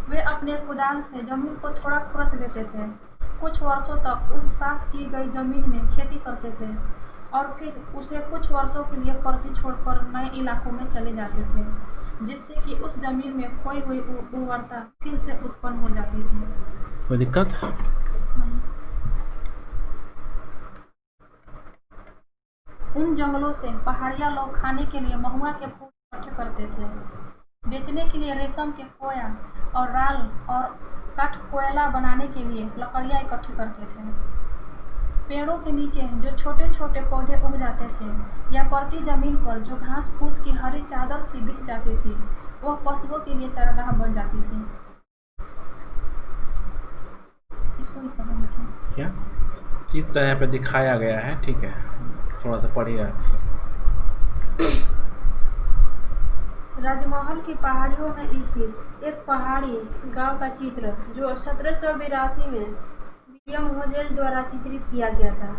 वे अपने कुदाल से जमीन को थोड़ा खुरच देते थे। कुछ वर्षों तक उस साफ की गई जमीन में खेती करते थे और फिर उसे कुछ वर्षों के लिए परती छोड़कर नए इलाकों में चले जाते थे, जिससे कि उस जमीन में खोई हुई उर्वरता फिर से उत्पन्न हो जाती थी। कोई दिक्कत नहीं। उन जंगलों से पहाड़िया लोग खाने के लिए महुआ के फूल इकट्ठे करते थे, बेचने के लिए रेशम के कोया और राल और काठ कोयला बनाने के लिए लकड़ियाँ इकट्ठी करते थे। पेड़ों के नीचे जो छोटे छोटे पौधे उग जाते थे या परती जमीन पर जो घास फूस की हरी चादर सी बिछ जाती थी, वह पशुओं के लिए चारागाह बन जाती थी। इसको ही पढ़ना चाहिए। क्या चित्र यहाँ पे दिखाया गया है, ठीक है, थोड़ा सा पढ़िए आप। राजमहल की पहाड़ियों में स्थित एक पहाड़ी गांव का चित्र जो 1782 में विलियम होजेज द्वारा चित्रित किया गया था।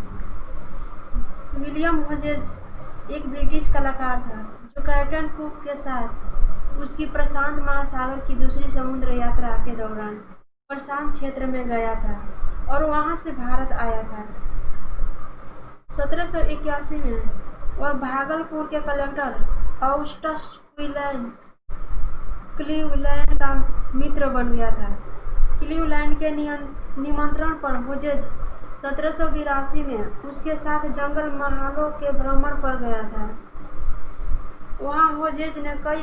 विलियम होजेज एक ब्रिटिश कलाकार था जो कैप्टन कुक के साथ उसकी प्रशांत महासागर की दूसरी समुद्र यात्रा के दौरान प्रशांत क्षेत्र में गया था और वहां से भारत आया था। 1781 में वह भागलपुर के कलेक्टर ऑगस्टस क्लीवलैंड का मित्र बन गया था। क्लीवलैंड के निमंत्रण पर होजेज 1782 में उसके साथ जंगल महलों के भ्रमण पर गया था। वहां होजेज ने कई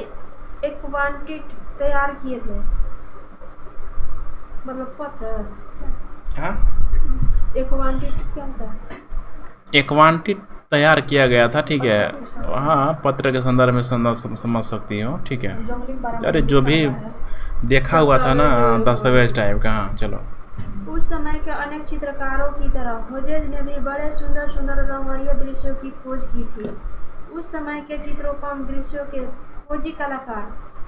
एक्वांटिट तैयार किए थे, मतलब पत्र। हाँ, एक्वांटिट क्या होता है? एक्वांटिट तैयार किया गया था, ठीक है। हाँ, पत्र के संदर्भ में समझ सकती हो, ठीक है। जंगली के बारे में अरे जो भी देखा हुआ था ना दस्तावेज टाइप का। हाँ चलो। उस समय के अनेक चित्रकारों की तरह होजेज ने भी बड़े सुंदर सुंदर रमणीय दृश्यों की खोज की थी। उस समय के चित्रोपम दृश्यों के खोजी कलाकार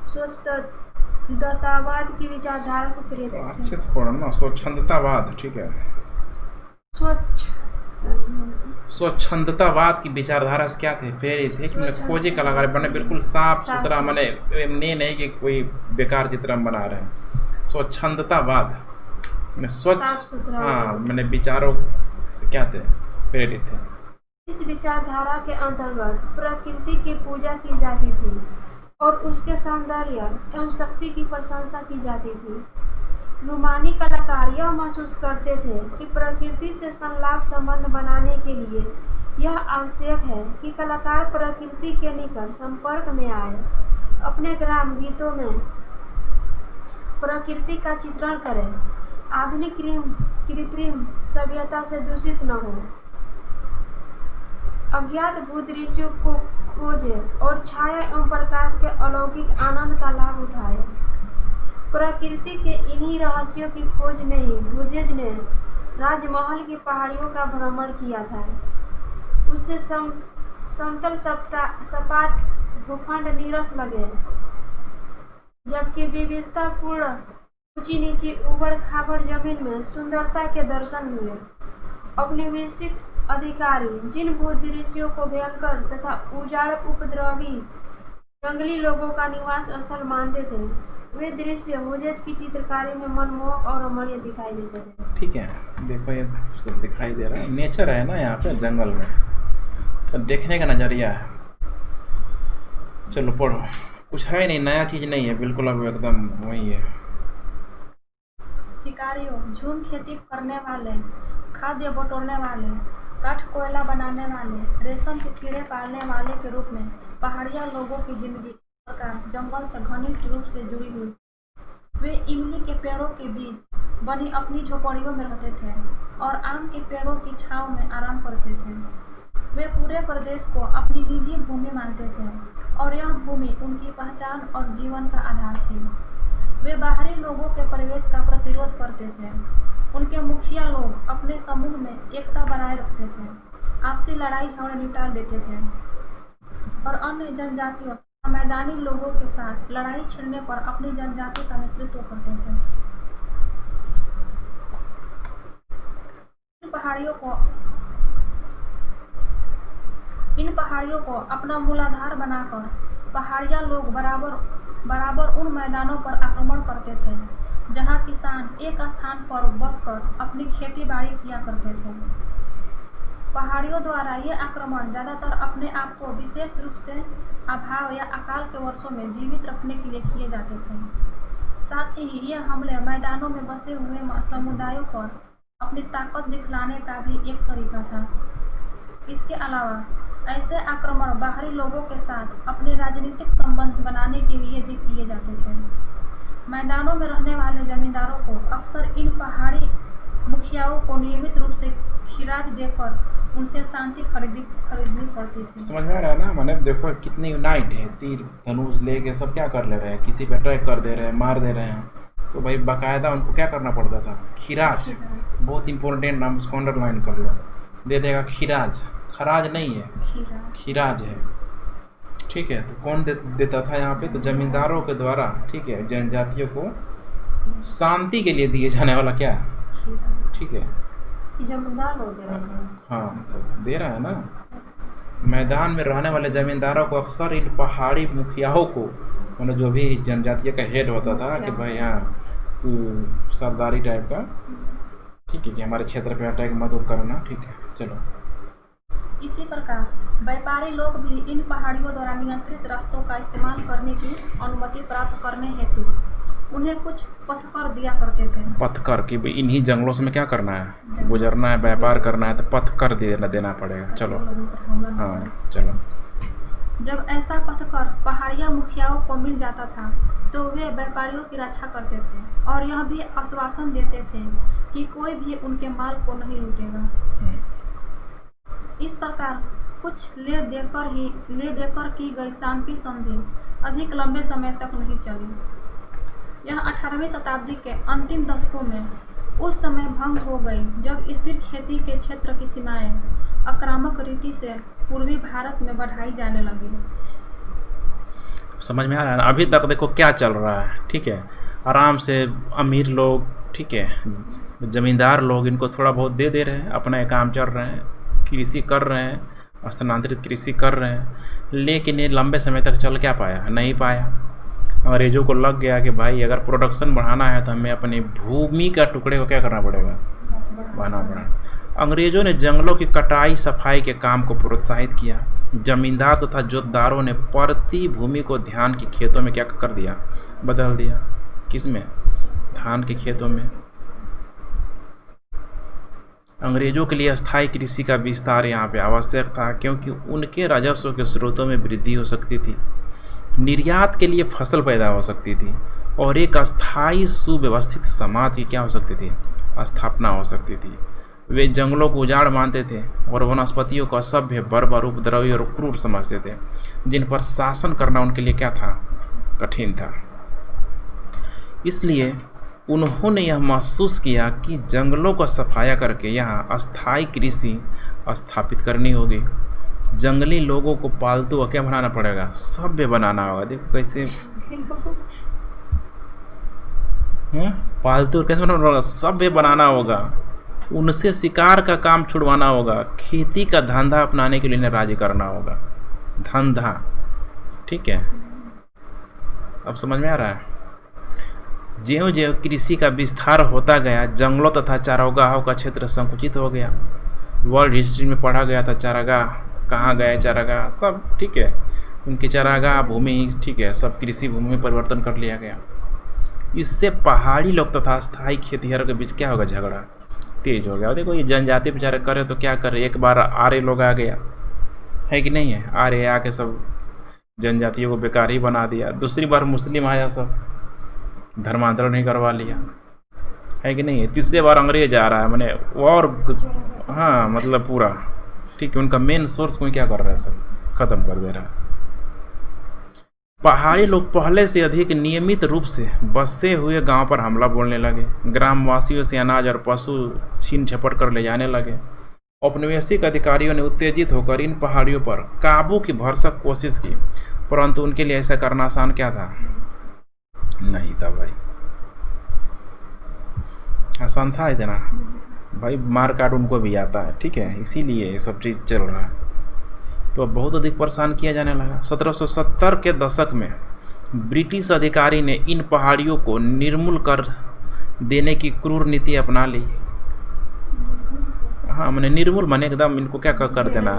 स्वच्छंदतावाद की विचारधारा से प्रेरित थे। अच्छे से पढ़ो ना, स्वच्छंदतावाद, ठीक है। स्वच्छंदतावाद की विचारधारा से क्या थे, प्रेरित थे कि मैंने खोजी कलाकार बने, बिल्कुल साफ सुथरा, मैंने नहीं कि कोई बेकार चित्र हम बना रहे हैं। स्वच्छंदतावाद मैंने स्वच्छ, हाँ, मैंने विचारों से क्या थे, प्रेरित थे। इस विचारधारा के अंतर्गत प्रकृति की पूजा की जाती थी और उसके सौंदर्य एवं शक्ति की प्रशंसा की जाती थी। रूमानी कलाकार यह महसूस करते थे कि प्रकृति से संलाप संबंध बनाने के लिए यह आवश्यक है कि कलाकार प्रकृति के निकट संपर्क में आए, अपने ग्राम गीतों में प्रकृति का चित्रण करें, आधुनिक कृत्रिम सभ्यता से दूषित न हो, अज्ञात भूदृश्यों को खोजे और छाया एवं प्रकाश के अलौकिक आनंद का लाभ उठाए। प्रकृति के इन्हीं रहस्यों की खोज में ही होजेज ने राजमहल की पहाड़ियों का भ्रमण किया था। उससे समतल सपाट भूखंड नीरस लगे, जबकि विविधतापूर्ण ऊंची नीची उबड़ खाबड़ जमीन में सुंदरता के दर्शन हुए। औपनिवेशिक अधिकारी जिन भूदृश्यों को भयंकर तथा उजाड़ उपद्रवी जंगली लोगों का निवास स्थल मानते थे, वे दृश्य होजेज की चित्रकारी में मनमोहक और रमणीय दिखाई देते थे। ठीक है, देखो ये सब दिखाई दे रहा है, नेचर है ना यहाँ पे जंगल में, तो देखने का नज़रिया है। चलो पढ़ो, कुछ है नहीं, नया चीज़ नहीं है, बिल्कुल अब एकदम वही है। शिकारियों, झूम खेती करने वाले, खाद्य बटोरने वाले, काठ कोयला बनाने वाले, रेशम के कीड़े पालने वाले के रूप में पहाड़िया लोगों की जिंदगी प्रकार जंगल से घनिष्ठ रूप से जुड़ी हुई। वे इमली के पेड़ों के बीच बनी अपनी झोपड़ियों में रहते थे और आम के पेड़ों की छांव में आराम करते थे। वे पूरे प्रदेश को अपनी निजी भूमि मानते थे और यह भूमि उनकी पहचान और जीवन का आधार थी। वे बाहरी लोगों के प्रवेश का प्रतिरोध करते थे। उनके मुखिया लोग अपने समूह में एकता बनाए रखते थे, आपसी लड़ाई झगड़े निपटा देते थे और अन्य जनजातियों मैदानी लोगों के साथ लड़ाई छिड़ने पर अपनी जनजाति का नेतृत्व करते थे। इन पहाड़ियों को अपना मूलाधार बनाकर पहाड़िया लोग बराबर उन मैदानों पर आक्रमण करते थे जहां किसान एक स्थान पर बसकर अपनी खेती बाड़ी किया करते थे। पहाड़ियों द्वारा ये आक्रमण ज्यादातर अपने आप को विशेष रूप से अभाव या अकाल के वर्षों में जीवित रखने के लिए किए जाते थे। साथ ही ये हमले मैदानों में बसे हुए समुदायों पर अपनी ताकत दिखलाने का भी एक तरीका था। इसके अलावा ऐसे आक्रमण बाहरी लोगों के साथ अपने राजनीतिक संबंध बनाने के लिए भी किए जाते थे। मैदानों में रहने वाले जमींदारों को अक्सर इन पहाड़ी मुखियाओं को नियमित रूप से खिराज देकर उनसे शांति खरीदनी पड़ती थी। समझ में आ रहा है ना, मैंने देखो कितनी यूनाइट है, तीर धनुष लेके सब क्या कर ले रहे हैं, किसी पे अटैक कर दे रहे हैं, मार दे रहे हैं, तो भाई बाकायदा उनको क्या करना पड़ता था, खिराज। बहुत इंपॉर्टेंट नाम, उसको अंडरलाइन कर लो, दे देगा खिराज, खराज नहीं है, खिराज है। ठीक है, तो कौन देता था यहाँ पे? तो जमींदारों के द्वारा, ठीक है, जनजातियों को शांति के लिए दिए जाने वाला क्या, ठीक है, ये जमींदार लोग दे रहे थे। हाँ तो दे रहा है ना। मैदान में रहने वाले जमींदारों को अक्सर इन पहाड़ी मुखियाओं को, मतलब जो भी जनजातीय का हेड होता था कि भाई यहाँ सरदारी टाइप का, ठीक है, कि हमारे क्षेत्र पे अटैक मत करना, ठीक है, चलो। इसी प्रकार व्यापारी लोग भी इन पहाड़ियों द्वारा नियंत्रित रास्तों का इस्तेमाल करने की अनुमति प्राप्त करने हेतु उन्हें कुछ पथकर दिया करते थे। पथकर कि भाई इन्हीं जंगलों से में क्या करना है, गुजरना है, व्यापार करना है, तो पथकर देना पड़ेगा, चलो। हाँ चलो। जब ऐसा पथकर पहाड़िया मुखियाओं को मिल जाता था तो वे व्यापारियों की रक्षा करते थे और यह भी आश्वासन देते थे कि कोई भी उनके माल को नहीं लूटेगा। इस प्रकार कुछ ले देकर की गई शांति संधि अधिक लंबे समय तक नहीं चली। यह 18वीं शताब्दी के अंतिम दशकों में उस समय भंग हो गई जब स्थिर खेती के क्षेत्र की सीमाएं आक्रामक रीति से पूर्वी भारत में बढ़ाई जाने लगी। समझ में आ रहा है ना? अभी तक देखो क्या चल रहा है, ठीक है, आराम से अमीर लोग, ठीक है, जमींदार लोग इनको थोड़ा बहुत दे रहे हैं, अपना ये काम चल रहे हैं, कृषि कर रहे हैं, स्थानांतरित कृषि कर रहे हैं, लेकिन ये लंबे समय तक चल क्या पाया, नहीं पाया। अंग्रेज़ों को लग गया कि भाई अगर प्रोडक्शन बढ़ाना है तो हमें अपनी भूमि का टुकड़े को क्या करना पड़ेगा, बढ़ाना पड़ेगा। अंग्रेज़ों ने जंगलों की कटाई सफाई के काम को प्रोत्साहित किया। जमींदार तथा जोतदारों ने प्रति भूमि को धान के खेतों में क्या कर दिया, बदल दिया। किस में? धान के खेतों में। अंग्रेज़ों के लिए अस्थायी कृषि का विस्तार यहाँ पे आवश्यक था क्योंकि उनके राजस्व के स्रोतों में वृद्धि हो सकती थी, निर्यात के लिए फसल पैदा हो सकती थी और एक अस्थायी सुव्यवस्थित समाज की क्या हो सकती थी, स्थापना हो सकती थी। वे जंगलों को उजाड़ मानते थे और वनस्पतियों को असभ्य, बर्बर, उपद्रवी और क्रूर समझते थे, जिन पर शासन करना उनके लिए क्या था, कठिन था। इसलिए उन्होंने यह महसूस किया कि जंगलों को सफाया करके यहाँ अस्थायी कृषि स्थापित करनी होगी। जंगली लोगों को पालतू और क्या बनाना पड़ेगा, सभ्य बनाना होगा। देखो कैसे पालतू कैसे बनाना होगा, सभ्य बनाना होगा। उनसे शिकार का काम छुड़वाना होगा, खेती का धंधा अपनाने के लिए इन्हें राजी करना होगा, धंधा, ठीक है। अब समझ में आ रहा है? ज्यों ज्यों कृषि का विस्तार होता गया, जंगलों तथा चारागाहों का क्षेत्र संकुचित हो गया। वर्ल्ड हिस्ट्री में पढ़ा गया था चारागाह कहाँ गए, चारागाह सब, ठीक है, उनकी चारागाह भूमि, ठीक है, सब कृषि भूमि में परिवर्तन कर लिया गया। इससे पहाड़ी लोग तथा स्थायी खेतिहरों के बीच क्या होगा, झगड़ा तेज हो गया। देखो ये जनजाति बेचारे करे तो क्या करे, एक बार आर्य लोग आ गया है कि नहीं है, आर्य आके सब जनजातियों को बेकार ही बना दिया। दूसरी बार मुस्लिम आया, सब धर्मांतरण नहीं करवा लिया, है कि नहीं है। तीसरी बार अंग्रेज आ रहा है, मैंने और हाँ मतलब पूरा, ठीक है, उनका मेन सोर्स कोई क्या कर रहा है, सब खत्म कर दे रहा है। पहाड़ी लोग पहले से अधिक नियमित रूप से बसे हुए गांव पर हमला बोलने लगे। ग्रामवासियों से अनाज और पशु छीन झपट कर ले जाने लगे। औपनिवेशिक अधिकारियों ने उत्तेजित होकर इन पहाड़ियों पर काबू की भरसक कोशिश की, परंतु उनके लिए ऐसा करना आसान क्या था, नहीं था भाई, आसान था इतना भाई, मार काट उनको भी आता है, ठीक है, इसीलिए ये सब चीज़ चल रहा है। तो अब बहुत अधिक परेशान किया जाने लगा। 1770 के दशक में ब्रिटिश अधिकारी ने इन पहाड़ियों को निर्मूल कर देने की क्रूर नीति अपना ली। हाँ मैंने निर्मूल माने एकदम इनको क्या कर देना,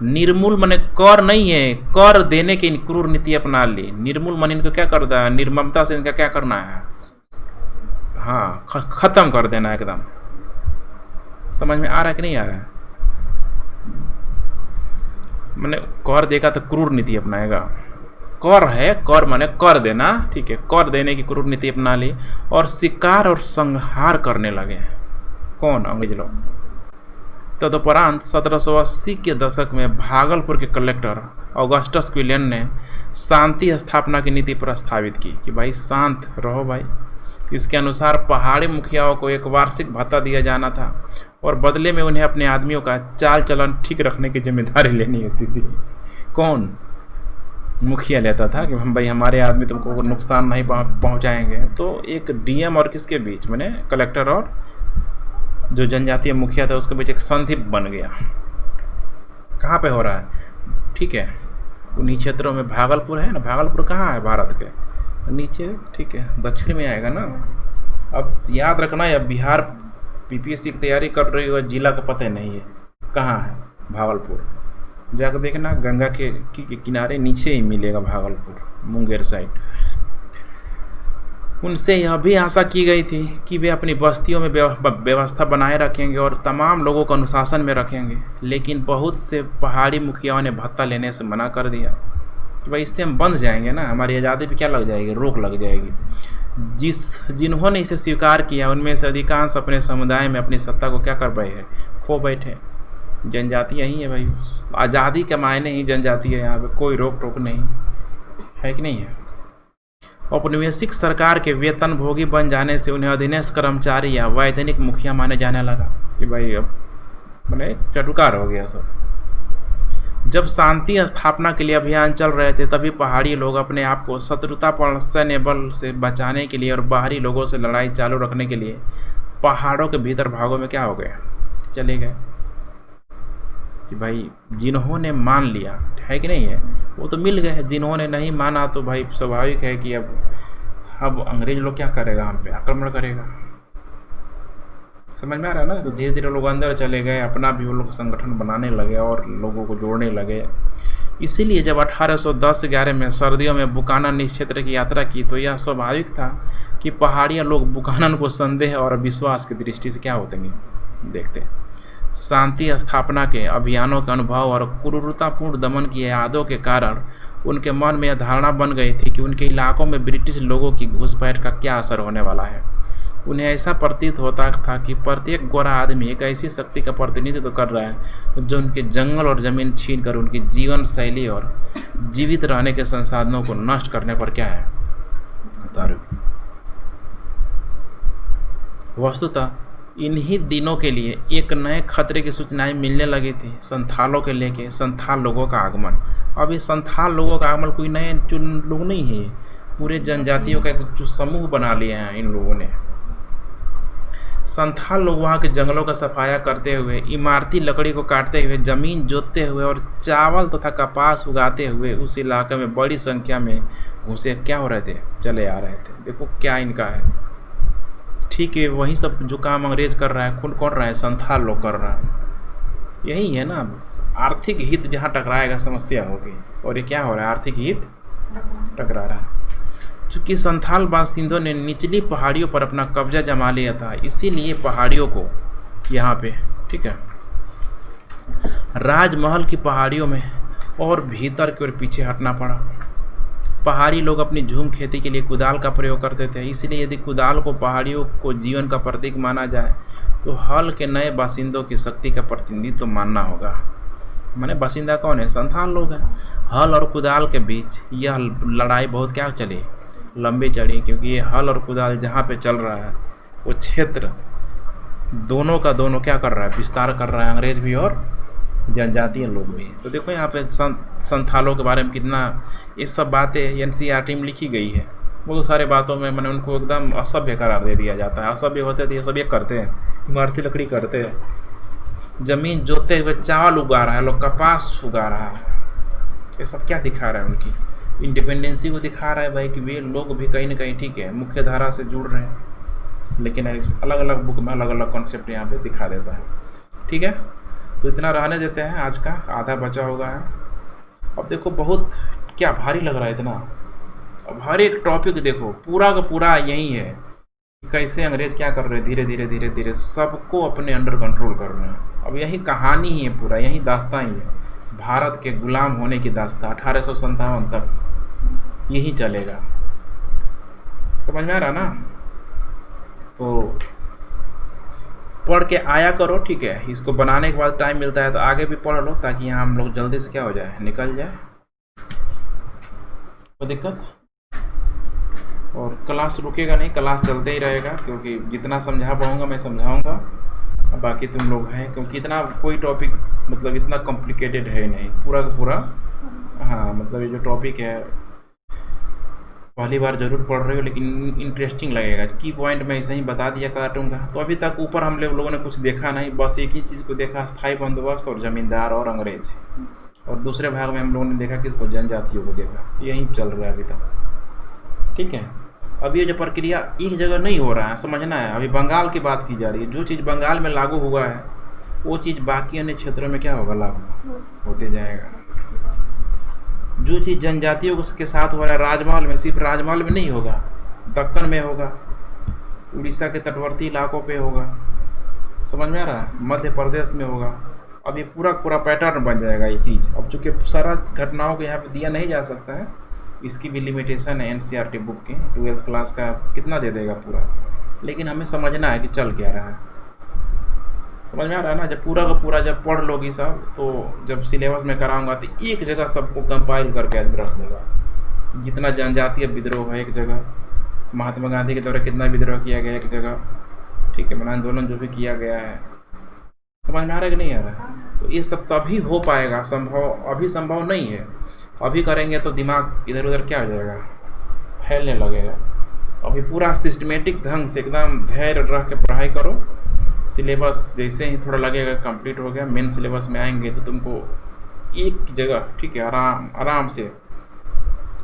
निर्मूल माने कर नहीं है, कर देने की क्रूर नीति अपना ली। निर्मूल माने इनको क्या कर देना, निर्ममता से इनका क्या करना है, हाँ खत्म कर देना एकदम। समझ में आ रहा है कि नहीं आ रहा है? मैंने कर देगा तो क्रूर नीति अपनाएगा, कर है, कर माने कर देना, ठीक है, कर देने की क्रूर नीति अपना ली और शिकार और संहार करने लगे। कौन? अंग्रेज लोग। तदुपरांत 1780 के दशक में भागलपुर के कलेक्टर ऑगस्टस क्विलिन ने शांति स्थापना की नीति प्रस्तावित की कि भाई शांत रहो भाई। इसके अनुसार पहाड़ी मुखियाओं को एक वार्षिक भत्ता दिया जाना था और बदले में उन्हें अपने आदमियों का चाल चलन ठीक रखने की जिम्मेदारी लेनी होती थी। कौन? मुखिया लेता था कि हम भाई हमारे आदमी तुमको नुकसान नहीं पहुंचाएंगे। तो एक डीएम और किसके बीच, मैंने कलेक्टर और जो जनजातीय मुखिया था उसके बीच एक संधि बन गया। कहाँ पे हो रहा है, ठीक है, उन्हीं क्षेत्रों में। भागलपुर है ना, भागलपुर कहाँ है भारत के नीचे, ठीक है, दक्षिण में आएगा ना। अब याद रखना, या बिहार पीपीएससी की तैयारी कर रही हो, जिला का पता नहीं है कहाँ है भागलपुर, जाकर देखना, गंगा के किनारे नीचे ही मिलेगा भागलपुर, मुंगेर साइड। उनसे यह भी आशा की गई थी कि वे अपनी बस्तियों में व्यवस्था बनाए रखेंगे और तमाम लोगों को अनुशासन में रखेंगे, लेकिन बहुत से पहाड़ी मुखियाओं ने भत्ता लेने से मना कर दिया कि भाई इससे हम बंध जाएंगे ना, हमारी आज़ादी पे क्या लग जाएगी, रोक लग जाएगी। जिन्होंने इसे स्वीकार किया उनमें से अधिकांश अपने समुदाय में अपनी सत्ता को क्या कर बैठे, खो बैठे। जनजाति यही है भाई, आज़ादी के मायने ही जनजाति है, यहाँ पे कोई रोक टोक नहीं है कि नहीं है। औपनिवेशिक सरकार के वेतन भोगी बन जाने से उन्हें अधीनस्थ कर्मचारी या वैधानिक मुखिया माने जाने लगा कि भाई अब मैंने चटुकार हो गया सब। जब शांति स्थापना के लिए अभियान चल रहे थे तभी पहाड़ी लोग अपने आप को शत्रुतापूर्ण सैन्य बल से बचाने के लिए और बाहरी लोगों से लड़ाई चालू रखने के लिए पहाड़ों के भीतर भागों में क्या हो गए, चले गए। कि भाई जिन्होंने मान लिया है कि नहीं है वो तो मिल गए, जिन्होंने नहीं माना तो भाई स्वाभाविक है कि अब अंग्रेज लोग क्या करेगा, हम पे आक्रमण करेगा। समझ में आ रहा है ना। तो धीरे धीरे लोग अंदर चले गए, अपना भी वो लोग संगठन बनाने लगे और लोगों को जोड़ने लगे। इसीलिए जब 1810-11 में सर्दियों में बुकानन इस क्षेत्र की यात्रा की तो यह स्वाभाविक था कि पहाड़िया लोग बुकानन को संदेह और विश्वास की दृष्टि से क्या होते देखते। शांति स्थापना के अभियानों के अनुभव और क्रूरतापूर्ण दमन की यादों के कारण उनके मन में यह धारणा बन गई थी कि उनके इलाकों में ब्रिटिश लोगों की घुसपैठ का क्या असर होने वाला है। उन्हें ऐसा प्रतीत होता था कि प्रत्येक गोरा आदमी एक ऐसी शक्ति का प्रतिनिधित्व कर रहा है जो उनके जंगल और ज़मीन छीन कर उनकी जीवन शैली और जीवित रहने के संसाधनों को नष्ट करने पर क्या है उतारू। वस्तुतः इन्हीं दिनों के लिए एक नए खतरे की सूचनाएं मिलने लगी थी, संथालों के लेके संथाल लोगों का आगमन। अब ये संथाल लोगों का आगमन कोई नए लोग नहीं है, पूरे जनजातियों का एक समूह बना लिया है इन लोगों ने। संथाल लोग वहाँ के जंगलों का सफाया करते हुए, इमारती लकड़ी को काटते हुए, जमीन जोतते हुए और चावल तथा कपास उगाते हुए उस इलाके में बड़ी संख्या में घुसे क्या हो रहे थे, चले आ रहे थे। देखो क्या इनका है, ठीक है, वही सब जो काम अंग्रेज कर रहा है, कौन रहा है, संथाल लोग कर रहा है। यही है ना, आर्थिक हित जहाँ टकराएगा समस्या होगी। और ये क्या हो रहा है, आर्थिक हित टकरा रहा है। चूँकि संथाल बासिंदों ने निचली पहाड़ियों पर अपना कब्जा जमा लिया था, इसीलिए पहाड़ियों को यहाँ पे, ठीक है, राजमहल की पहाड़ियों में और भीतर की ओर पीछे हटना पड़ा। पहाड़ी लोग अपनी झूम खेती के लिए कुदाल का प्रयोग करते थे, इसलिए यदि कुदाल को पहाड़ियों को जीवन का प्रतीक माना जाए तो हल के नए बासिंदों की शक्ति का प्रतिनिधित्व मानना होगा। माने बासिंदा कौन है, संथाल लोग हैं। हल और कुदाल के बीच यह लड़ाई बहुत क्या चली, लंबी चली, क्योंकि ये हल और कुदाल जहाँ पे चल रहा है वो क्षेत्र दोनों का दोनों क्या कर रहा है, विस्तार कर रहा है, अंग्रेज भी और जनजातीय लोग भी। तो देखो यहाँ पे संथालों के बारे में कितना ये सब बातें एनसीईआरटी में लिखी गई है। बहुत सारे बातों में मैंने उनको एकदम असभ्य करार दे दिया जाता है। असभ्य होते थे, ये सब ये करते हैं, इमारती लकड़ी करते हैं, जमीन जोते हुए चावल उगा रहा है, लोग कपास उगा रहा है। ये सब क्या दिखा रहा है, उनकी इंडिपेंडेंसी को दिखा रहा है भाई कि वे लोग भी कहीं ना कहीं, ठीक है, मुख्य धारा से जुड़ रहे हैं। लेकिन अलग अलग बुक में अलग अलग कॉन्सेप्ट यहाँ पे दिखा देता है। ठीक है, तो इतना रहने देते हैं, आज का आधा बचा होगा है। अब देखो बहुत क्या भारी लग रहा है इतना। अब हर एक टॉपिक देखो पूरा का पूरा यही है, कैसे अंग्रेज क्या कर रहे हैं, धीरे धीरे धीरे धीरे सबको अपने अंडर कंट्रोल कर रहे हैं। अब यही कहानी ही है, पूरा यही दास्तां ही है, भारत के गुलाम होने की दास्तां 1857 तक यही चलेगा। समझ में आ रहा ना। तो पढ़ के आया करो, ठीक है, इसको बनाने के बाद टाइम मिलता है तो आगे भी पढ़ लो, ताकि यहाँ हम लोग जल्दी से क्या हो जाए, निकल जाए, कोई दिक्कत। और क्लास रुकेगा नहीं, क्लास चलते ही रहेगा, क्योंकि जितना समझा पाऊँगा मैं समझाऊँगा, बाकी तुम लोग हैं, क्योंकि इतना कोई टॉपिक मतलब इतना कॉम्प्लिकेटेड है नहीं, पूरा का पूरा हाँ मतलब ये जो टॉपिक है पहली बार ज़रूर पढ़ रहे हो, लेकिन इंटरेस्टिंग लगेगा। की पॉइंट मैं ऐसे ही बता दिया काटूंगा। तो अभी तक ऊपर हम लोगों ने कुछ देखा नहीं, बस एक ही चीज़ को देखा, स्थायी बंदोबस्त और ज़मींदार और अंग्रेज। और दूसरे भाग में हम लोगों ने देखा किसको, जनजातियों को देखा। यही चल रहा है अभी तक, ठीक है। अब ये जो प्रक्रिया एक जगह नहीं हो रहा है, समझना है। अभी बंगाल की बात की जा रही है। जो चीज़ बंगाल में लागू हुआ है वो चीज़ बाकी अन्य क्षेत्रों में क्या होगा, लागू होते जाएगा। जो चीज़ जनजातियों के साथ हो रहा है राजमहल में, सिर्फ राजमहल में नहीं होगा, दक्कन में होगा, उड़ीसा के तटवर्ती इलाकों पे होगा, समझ में आ रहा है, मध्य प्रदेश में होगा। अब ये पूरा पैटर्न बन जाएगा ये चीज़। अब चूँकि सारा घटनाओं को यहाँ पे दिया नहीं जा सकता है, इसकी भी लिमिटेशन है एनसीईआरटी बुक की। 12th क्लास का कितना दे देगा पूरा, लेकिन हमें समझना है कि चल क्या रहा है। समझ में आ रहा है ना। जब पूरा का पूरा जब पढ़ लोगी सब, तो जब सिलेबस में कराऊंगा तो एक जगह सबको कंपाइल करके आदमी रख देगा। जितना जनजातीय विद्रोह है एक जगह, महात्मा गांधी के द्वारा कितना विद्रोह किया गया एक जगह, ठीक है, आंदोलन जो भी किया गया है, समझ में आ रहा है कि नहीं आ रहा है। तो ये सब तभी हो पाएगा संभव, अभी संभव नहीं है। अभी करेंगे तो दिमाग इधर उधर क्या हो जाएगा, फैलने लगेगा। अभी पूरा सिस्टमेटिक ढंग से एकदम धैर्य रख के पढ़ाई करो। सिलेबस जैसे ही थोड़ा लगेगा कंप्लीट हो गया, मेन सिलेबस में आएंगे तो तुमको एक जगह, ठीक है, आराम से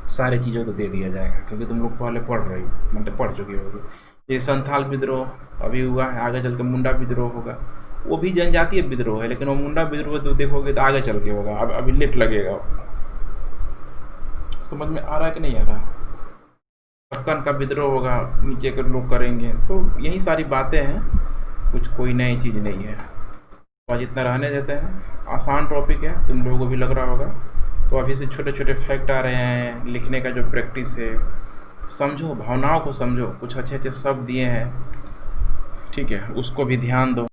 सारी चीज़ों को दे दिया जाएगा, क्योंकि तुम लोग पहले पढ़ रही हो, मतलब पढ़ चुकी होगी। ये संथाल विद्रोह अभी हुआ है, आगे चल के मुंडा विद्रोह होगा। वो भी जनजातीय विद्रोह है, लेकिन वो मुंडा विद्रोह तो देखोगे तो आगे चल के होगा, अब अभी लेट लगेगा। समझ में आ रहा है कि नहीं आ रहा। दक्कन का विद्रोह होगा, नीचे के लोग करेंगे। तो यही सारी बातें हैं, कुछ कोई नई चीज़ नहीं है। तो आज इतना रहने देते हैं। आसान टॉपिक है, तुम लोगों को भी लग रहा होगा। तो अभी से छोटे छोटे फैक्ट आ रहे हैं, लिखने का जो प्रैक्टिस है, समझो, भावनाओं को समझो, कुछ अच्छे अच्छे शब्द दिए हैं, ठीक है, उसको भी ध्यान दो।